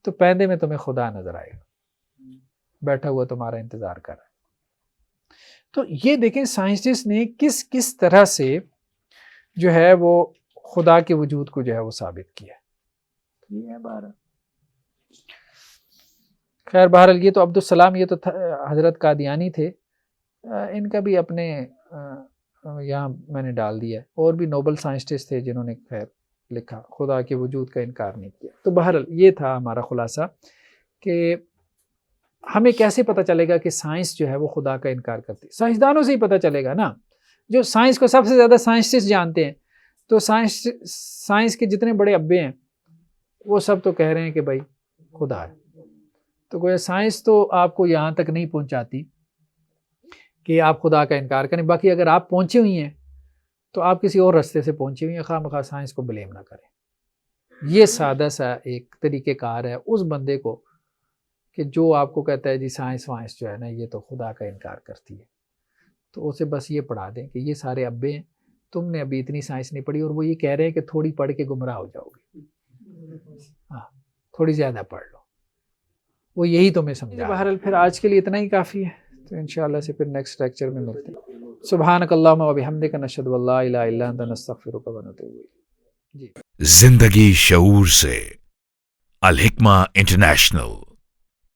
تو پیندے میں تمہیں خدا نظر آئے گا بیٹھا ہوا تمہارا انتظار کر رہا ہے. تو یہ دیکھیں سائنسسٹ نے کس طرح سے جو ہے وہ خدا کے وجود کو جو ہے وہ ثابت کیا. یہ ہے بہرحال. خیر بہرحال یہ تو عبدالسلام یہ تو حضرت قادیانی تھے. ان کا بھی اپنے یہاں میں نے ڈال دیا ہے. اور بھی نوبل سائنسٹسٹ تھے جنہوں نے خیر لکھا خدا کے وجود کا انکار نہیں کیا. تو بہرحال یہ تھا ہمارا خلاصہ کہ ہمیں کیسے پتہ چلے گا کہ سائنس جو ہے وہ خدا کا انکار کرتی. سائنسدانوں سے ہی پتہ چلے گا نا. جو سائنس کو سب سے زیادہ سائنسسٹ جانتے ہیں تو سائنس کے جتنے بڑے ابے ہیں وہ سب تو کہہ رہے ہیں کہ بھائی خدا ہے. تو کوئی سائنس تو آپ کو یہاں تک نہیں پہنچاتی کہ آپ خدا کا انکار کریں. باقی اگر آپ پہنچے ہوئی ہیں تو آپ کسی اور راستے سے پہنچے ہوئی ہیں. خواہ مخواہ سائنس کو بلیم نہ کریں. یہ سادہ سا ایک طریقہ کار ہے اس بندے کو کہ جو آپ کو کہتا ہے جی سائنس وائنس جو ہے نا یہ تو خدا کا انکار کرتی ہے. تو اسے بس یہ پڑھا دیں کہ یہ سارے ابے ہیں، تم نے ابھی اتنی سائنس نہیں پڑھی اور وہ یہ کہہ رہے ہیں کہ تھوڑی پڑھ کے گمراہ ہو جاؤ گے. ہاں تھوڑی زیادہ پڑھ لو، وہ یہی تمہیں سمجھا. بہرحال پھر آج کے لیے اتنا ہی کافی ہے. تو انشاءاللہ سے پھر نیکسٹ لیکچر میں ملتے ہیں. سبحانک اللہم و بحمدک نشہد ان لا الہ الا انت نستغفرک و نتوب الیک. زندگی شعور سے، الحکمہ انٹرنیشنل.